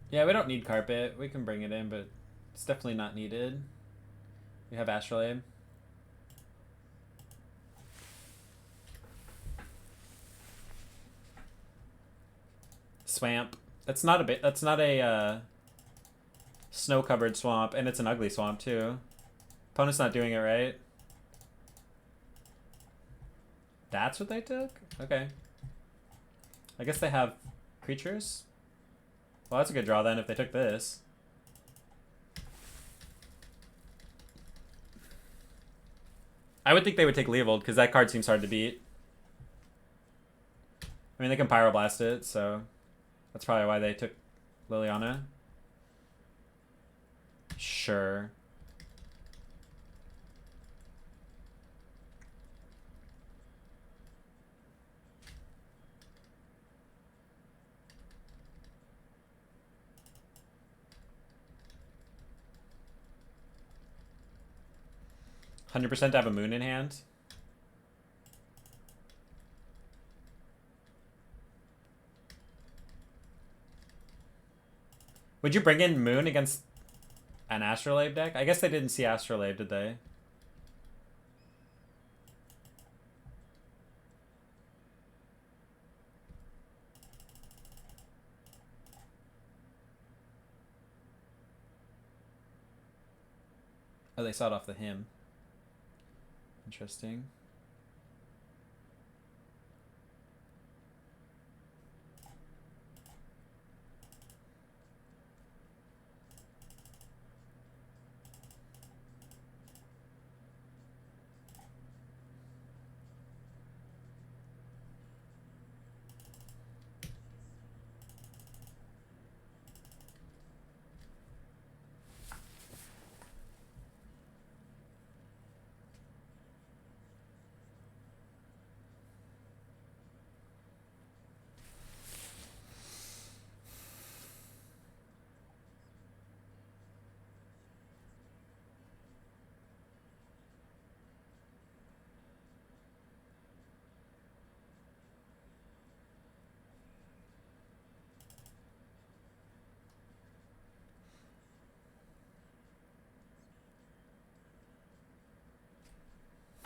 Yeah, we don't need Carpet. We can bring it in, but it's definitely not needed. We have Astrolabe. Swamp. That's not a snow-covered swamp, and it's an ugly swamp too. Opponent's not doing it right. That's what they took? Okay. I guess they have creatures? Well, that's a good draw then if they took this. I would think they would take Leovold because that card seems hard to beat. I mean, they can Pyroblast it, so that's probably why they took Liliana. Sure. %100% to have a moon in hand. Would you bring in moon against an Astrolabe deck? I guess they didn't see Astrolabe, did they? Oh, they saw it off the hymn. Interesting.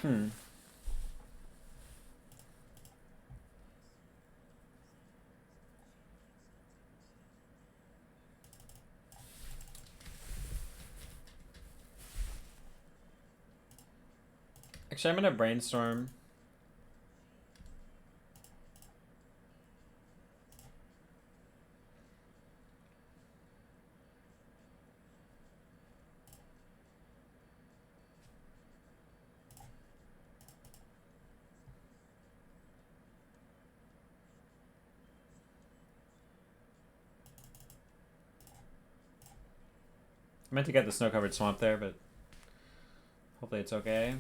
Hmm. Actually, I'm gonna brainstorm. I meant to get the snow-covered swamp there, but hopefully it's okay.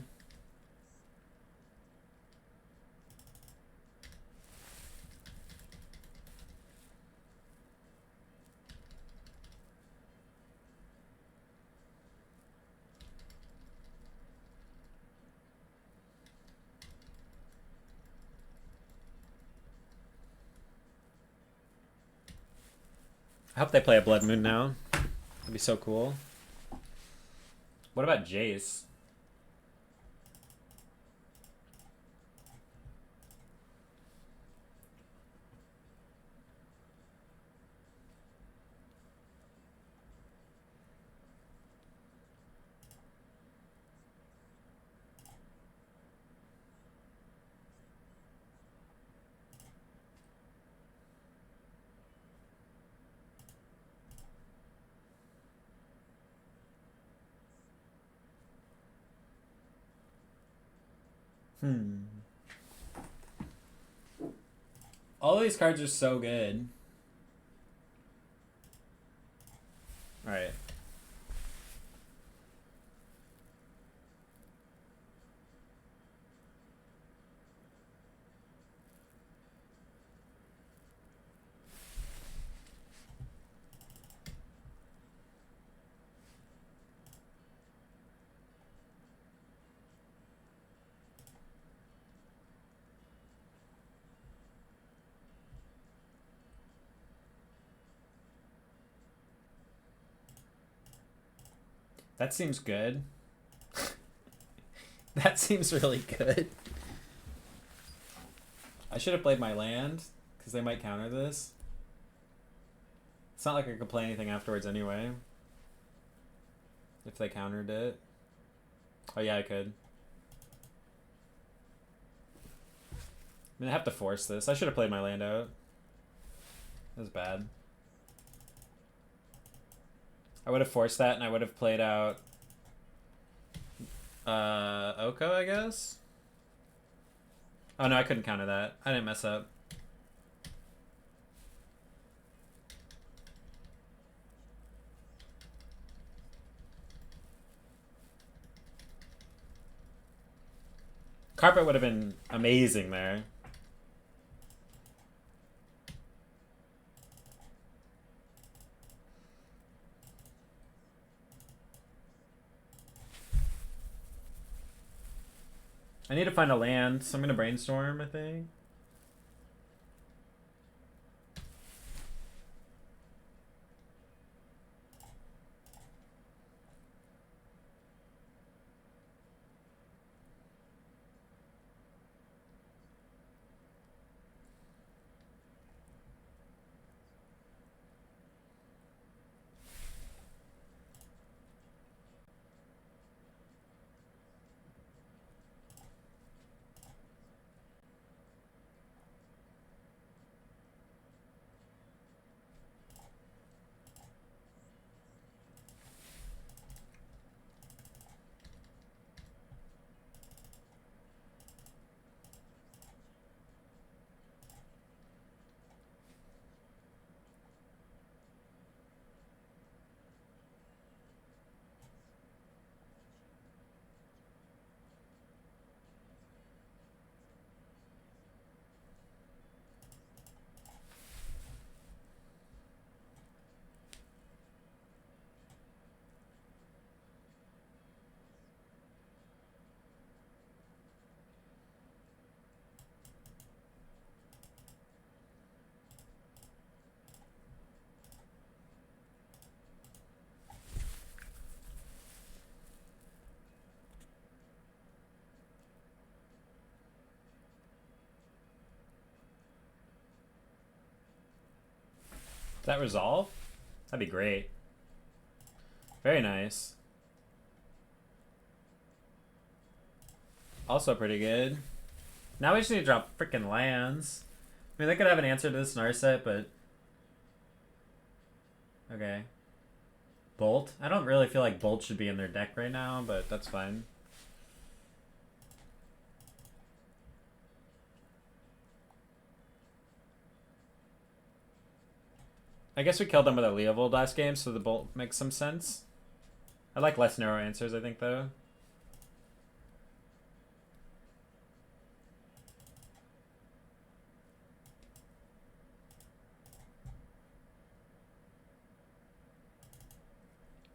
I hope they play a Blood Moon now. That'd be so cool. What about Jace? All these cards are so good. Alright. That seems good. That seems really good. I should have played my land, because they might counter this. It's not like I could play anything afterwards anyway. If they countered it. Oh yeah, I could. I mean, I have to force this. I should have played my land out. That was bad. I would have forced that, and I would have played out Oko, I guess? Oh no, I couldn't counter that. I didn't mess up. Carpet would have been amazing there. I need to find a land, so I'm gonna brainstorm, I think. Does that resolve? That'd be great. Very nice. Also pretty good. Now we just need to drop freaking lands. I mean, they could have an answer to this Narset, but... Okay. Bolt? I don't really feel like Bolt should be in their deck right now, but that's fine. I guess we killed them with a Leovold last game, so the Bolt makes some sense. I like less narrow answers, I think, though.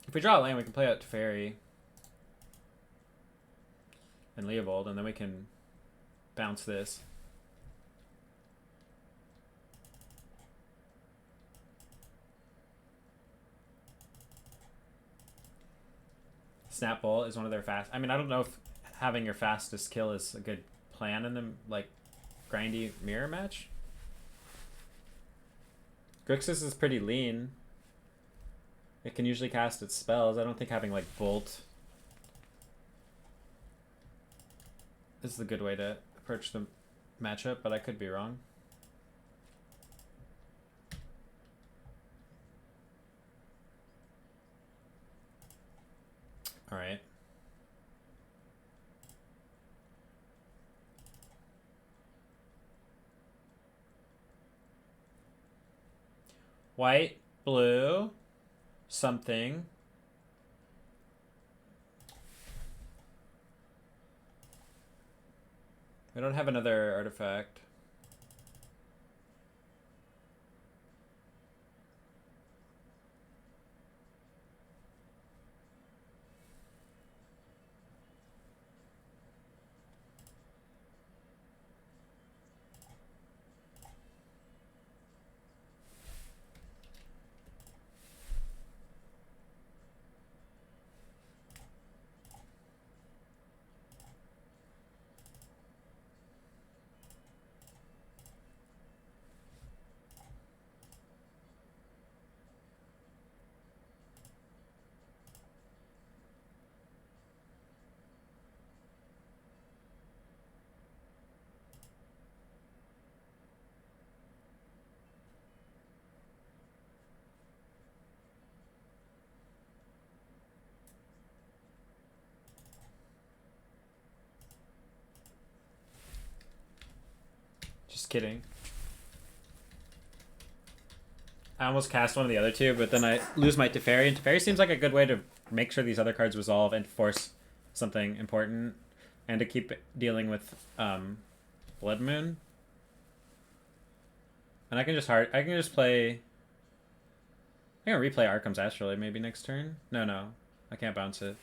If we draw a lane, we can play out Teferi and Leovold, and then we can bounce this. Snap Bolt is one of their fast. I mean, I don't know if having your fastest kill is a good plan in the like grindy mirror match. Grixis is pretty lean. It can usually cast its spells. I don't think having like Bolt is the good way to approach the matchup, but I could be wrong. All right. White, blue, something. We don't have another artifact. Just kidding. I almost cast one of the other two, but then I lose my Teferi, and Teferi seems like a good way to make sure these other cards resolve and force something important, and to keep dealing with Blood Moon. And I can just play. I can replay Arkham's Astrolabe maybe next turn. No, I can't bounce it.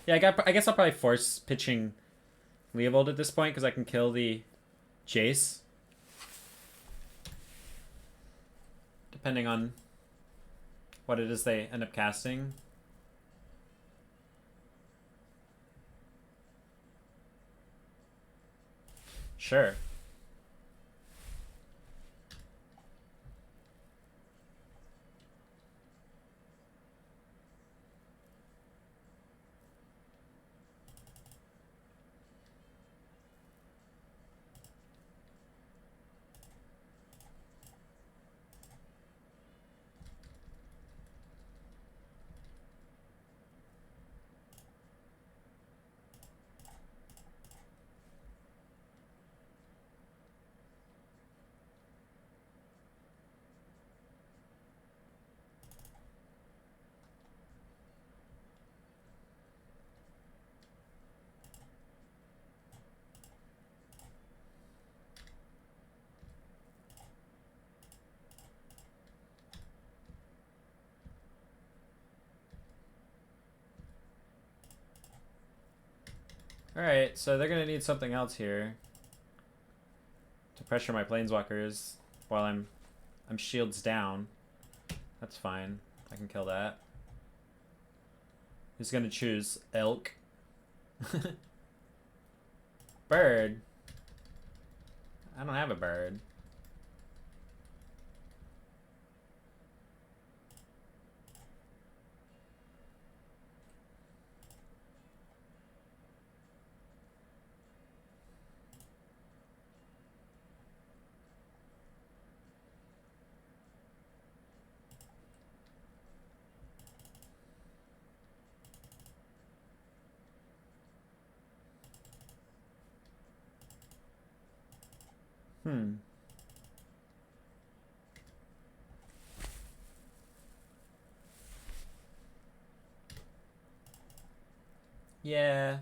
Yeah, I guess I'll probably force pitching Leovold at this point because I can kill the Jace. Depending on what it is they end up casting. Sure. Alright, so they're gonna need something else here to pressure my planeswalkers while I'm shields down. That's fine. I can kill that. He's gonna choose elk. Bird. I don't have a bird. Yeah.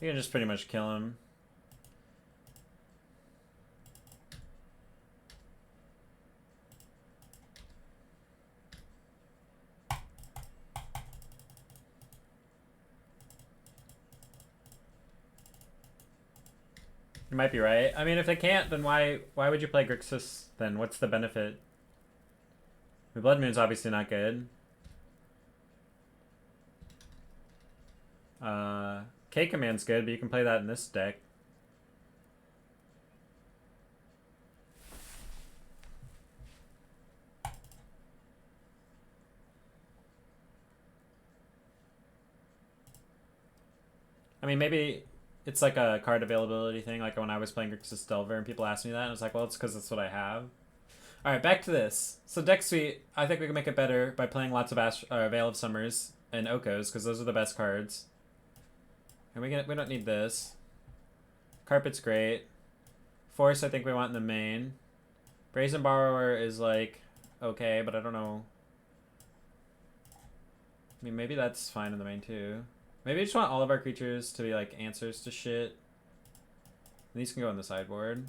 You can just pretty much kill him. You might be right. I mean, if they can't, then why would you play Grixis then? What's the benefit? The Blood Moon's obviously not good. K-Command's good, but you can play that in this deck. I mean, maybe it's like a card availability thing, like when I was playing Grixis Delver and people asked me that, and I was like, well, it's because that's what I have. Alright, back to this. So deck suite, I think we can make it better by playing lots of Veil of Summers and Okos, because those are the best cards. And we don't need this. Carpet's great. Force, I think we want in the main. Brazen Borrower is like okay, but I don't know. I mean, maybe that's fine in the main too. Maybe I just want all of our creatures to be like answers to shit. And these can go on the sideboard.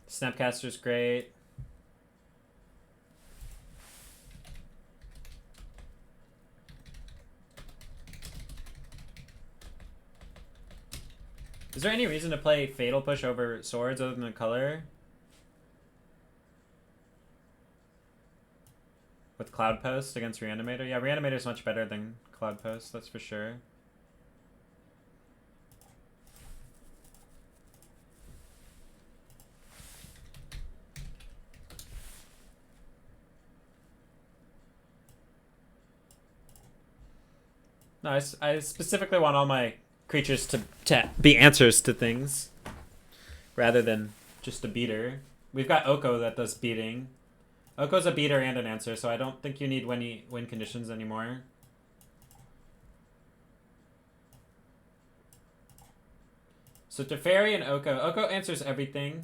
Snapcaster's great. Is there any reason to play Fatal Push over Swords other than the color? With Cloud Post against Reanimator? Yeah, Reanimator's much better than Cloud Post, that's for sure. No, I specifically want all my creatures to be answers to things rather than just a beater. We've got Oko that does beating. Oko's a beater and an answer, so I don't think you need win conditions anymore. So Teferi and Oko. Oko answers everything.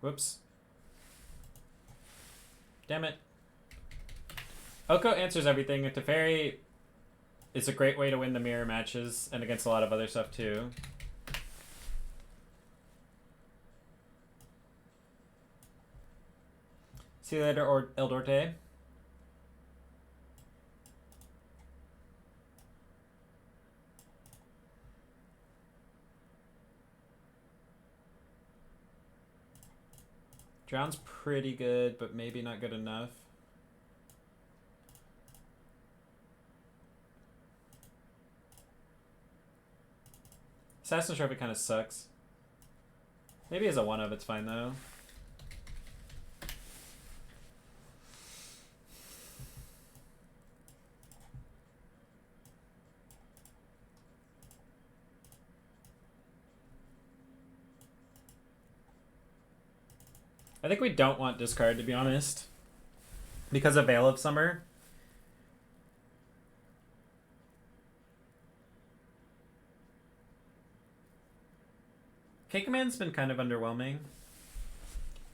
Whoops. Damn it. Oko answers everything. Teferi is a great way to win the mirror matches and against a lot of other stuff too. See you later, Eldorte. Drown's pretty good, but maybe not good enough. Assassin's Trophy kind of sucks. Maybe as a one-of, it's fine though. I think we don't want discard, to be honest. Because of Veil of Summer. K-Command's been kind of underwhelming.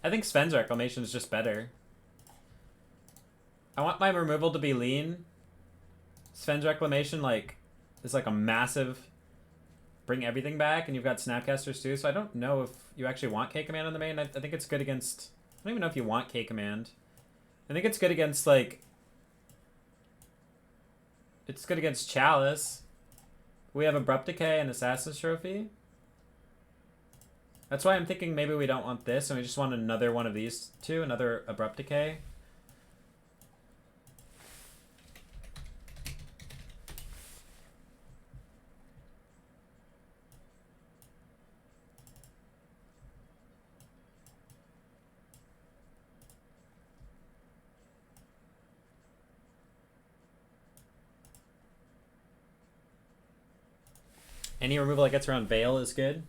I think Sven's Reclamation is just better. I want my removal to be lean. Sven's Reclamation is like a massive bring everything back, and you've got Snapcasters too, so I don't know if you actually want K-Command on the main. I think it's good against... I don't even know if you want K-Command. I think it's good against, like... It's good against Chalice. We have Abrupt Decay and Assassin's Trophy. That's why I'm thinking maybe we don't want this, and we just want another one of these two, another Abrupt Decay. Any removal that gets around Veil is good.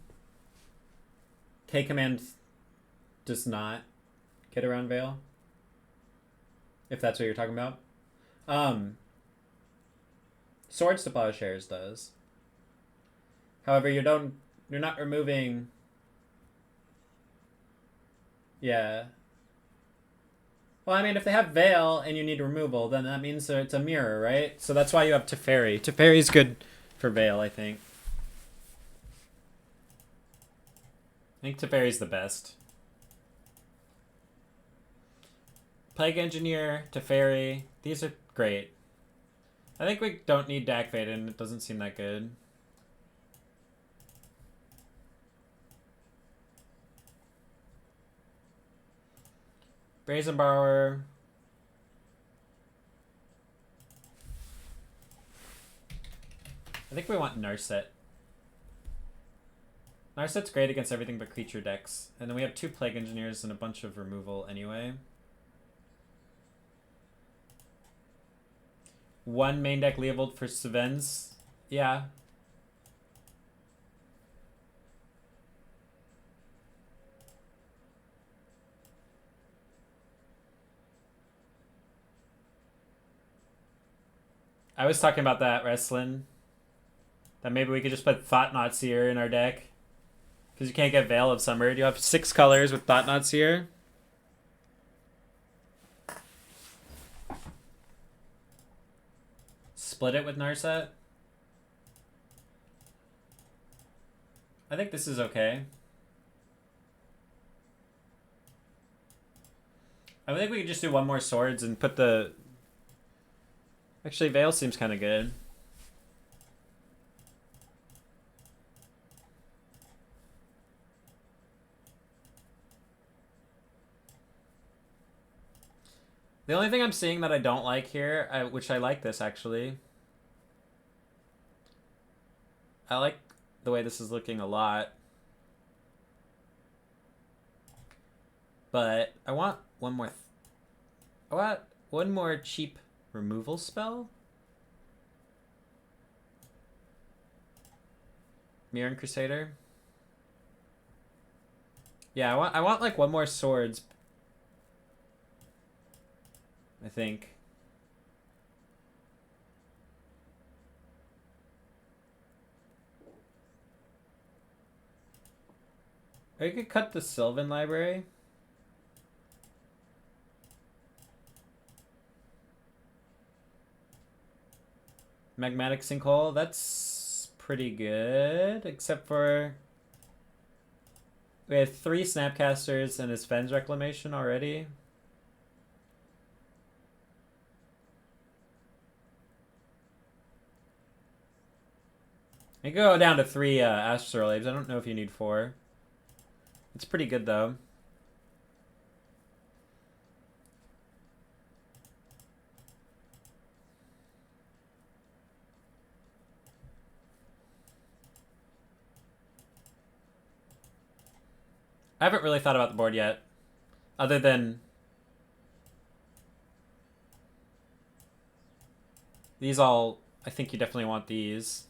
K command does not get around Veil, if that's what you're talking about. Swords to Plowshares does. However, you're not removing. Yeah. Well, I mean, if they have Veil and you need removal, then that means that it's a mirror, right? So that's why you have Teferi. Teferi's good for Veil, I think. I think Teferi's the best. Plague Engineer, Teferi, these are great. I think we don't need Dak Vaden. It doesn't seem that good. Brazen Borrower. I think we want Narset. Narset's great against everything but creature decks. And then we have 2 Plague Engineers and a bunch of removal anyway. 1 main deck Leovold for Savens. Yeah. I was talking about that, Wrestling. That maybe we could just put Thought-Knot Seer in our deck. Because you can't get Veil of Summer. You have 6 colors with Thought-Knot Seer. Split it with Narset. I think this is okay. I think we could just do 1 more Swords and put the... Actually, Veil seems kind of good. The only thing I'm seeing that I don't like here, which I like this actually. I like the way this is looking a lot. But I want one more... I want one more cheap removal spell. Mirran Crusader. Yeah, I want like 1 more Swords. I think. Or you could cut the Sylvan Library. Magmatic Sinkhole, that's pretty good, except for we have 3 Snapcasters and his Fens Reclamation already. You can go down to 3 Astrolabes. I don't know if you need 4. It's pretty good though. I haven't really thought about the board yet, other than these all, I think you definitely want these.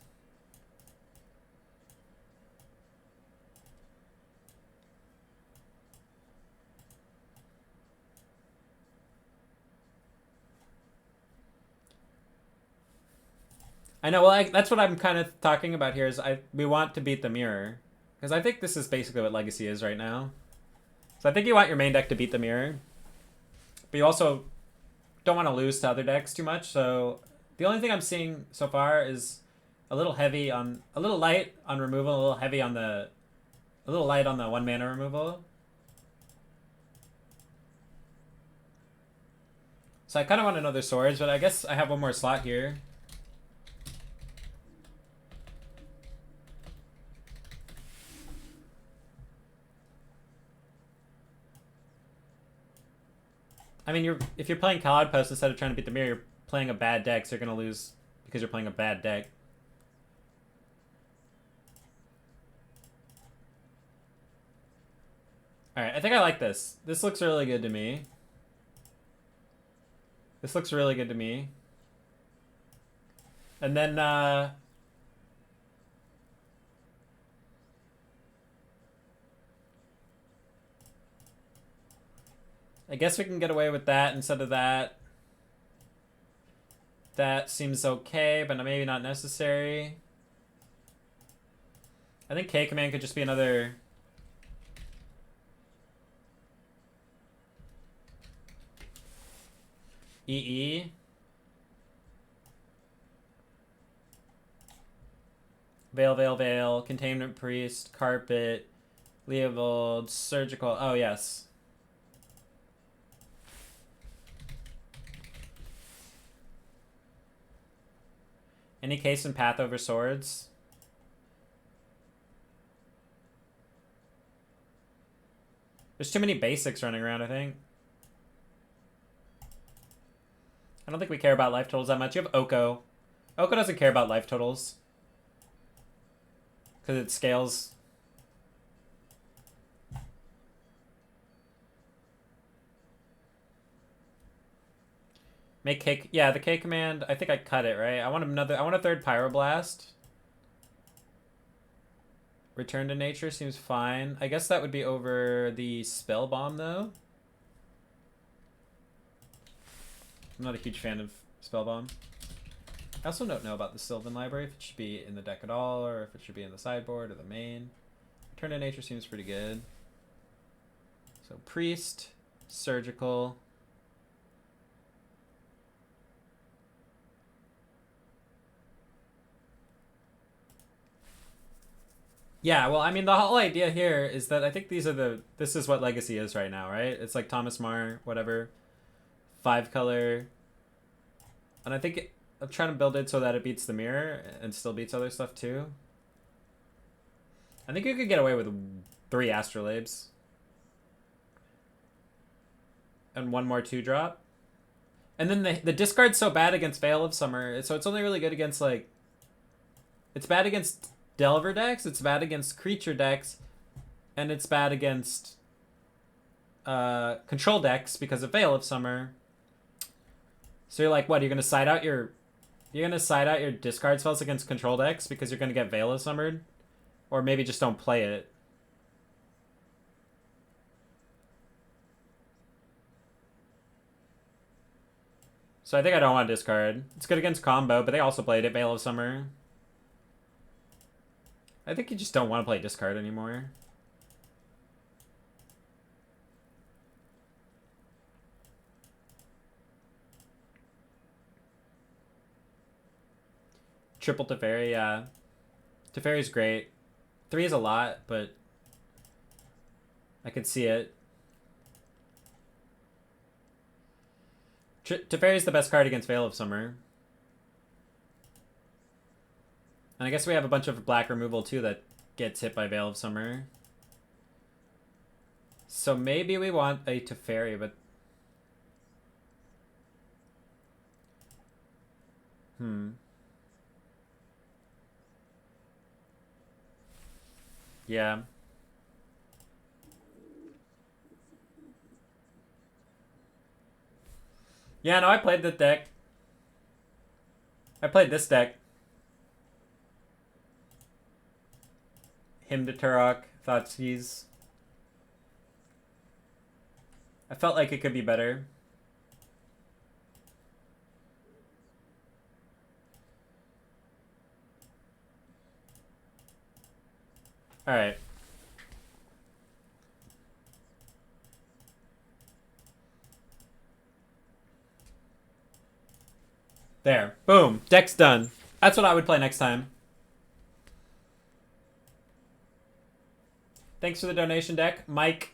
I know, well, that's what I'm kind of talking about here, is we want to beat the mirror. Because I think this is basically what Legacy is right now. So I think you want your main deck to beat the mirror. But you also don't want to lose to other decks too much, so the only thing I'm seeing so far is a little light on removal, a little light on the 1 mana removal. So I kind of want another Swords, but I guess I have 1 more slot here. I mean, if you're playing Cloud Post instead of trying to beat the mirror, you're playing a bad deck, so you're going to lose because you're playing a bad deck. Alright, I think I like this. This looks really good to me. This looks really good to me. And then, I guess we can get away with that instead of that. That seems okay, but maybe not necessary. I think K command could just be another... EE. Veil, Veil, Veil, Containment Priest, Carpet, Leovold, Surgical. Oh, yes. Any case in Path over Swords? There's too many basics running around, I think. I don't think we care about life totals that much. You have Oko. Oko doesn't care about life totals. Because it scales. Make K... Yeah, the K command, I think I cut it, right? I want a third Pyroblast. Return to Nature seems fine. I guess that would be over the Spell Bomb, though. I'm not a huge fan of Spell Bomb. I also don't know about the Sylvan Library, if it should be in the deck at all, or if it should be in the sideboard or the main. Return to Nature seems pretty good. So Priest, Surgical. Yeah, well, I mean, the whole idea here is that I think this is what Legacy is right now, right? It's like Thomas Marr, whatever, 5-color. And I think I'm trying to build it so that it beats the mirror and still beats other stuff too. I think you could get away with 3 Astrolabes. And 1 more 2-drop. And then the discard's so bad against Veil of Summer, so it's only really good against, like... It's bad against Delver decks, it's bad against creature decks, and it's bad against control decks because of Veil of Summer. So you're like, what, you're gonna side out your discard spells against control decks because you're gonna get Veil of Summered? Or maybe just don't play it. So I think I don't want to discard. It's good against combo, but they also played it, Veil of Summer. I think you just don't want to play discard anymore. Triple Teferi, yeah. Teferi's great. 3 is a lot, but I could see it. Teferi's the best card against Veil of Summer. And I guess we have a bunch of black removal too that gets hit by Veil of Summer. So maybe we want a Teferi, but... Yeah. Yeah, no, I played the deck. I played this deck. Hymn to Turok, Thoughtseize. I felt like it could be better. Alright. There. Boom. Deck's done. That's what I would play next time. Thanks for the donation, deck. Mike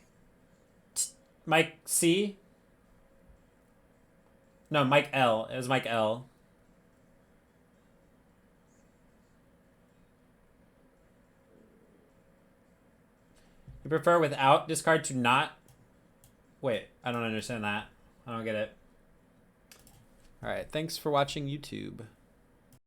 C? No, Mike L. It was Mike L. You prefer without discard to not? Wait, I don't understand that. I don't get it. Alright, thanks for watching YouTube.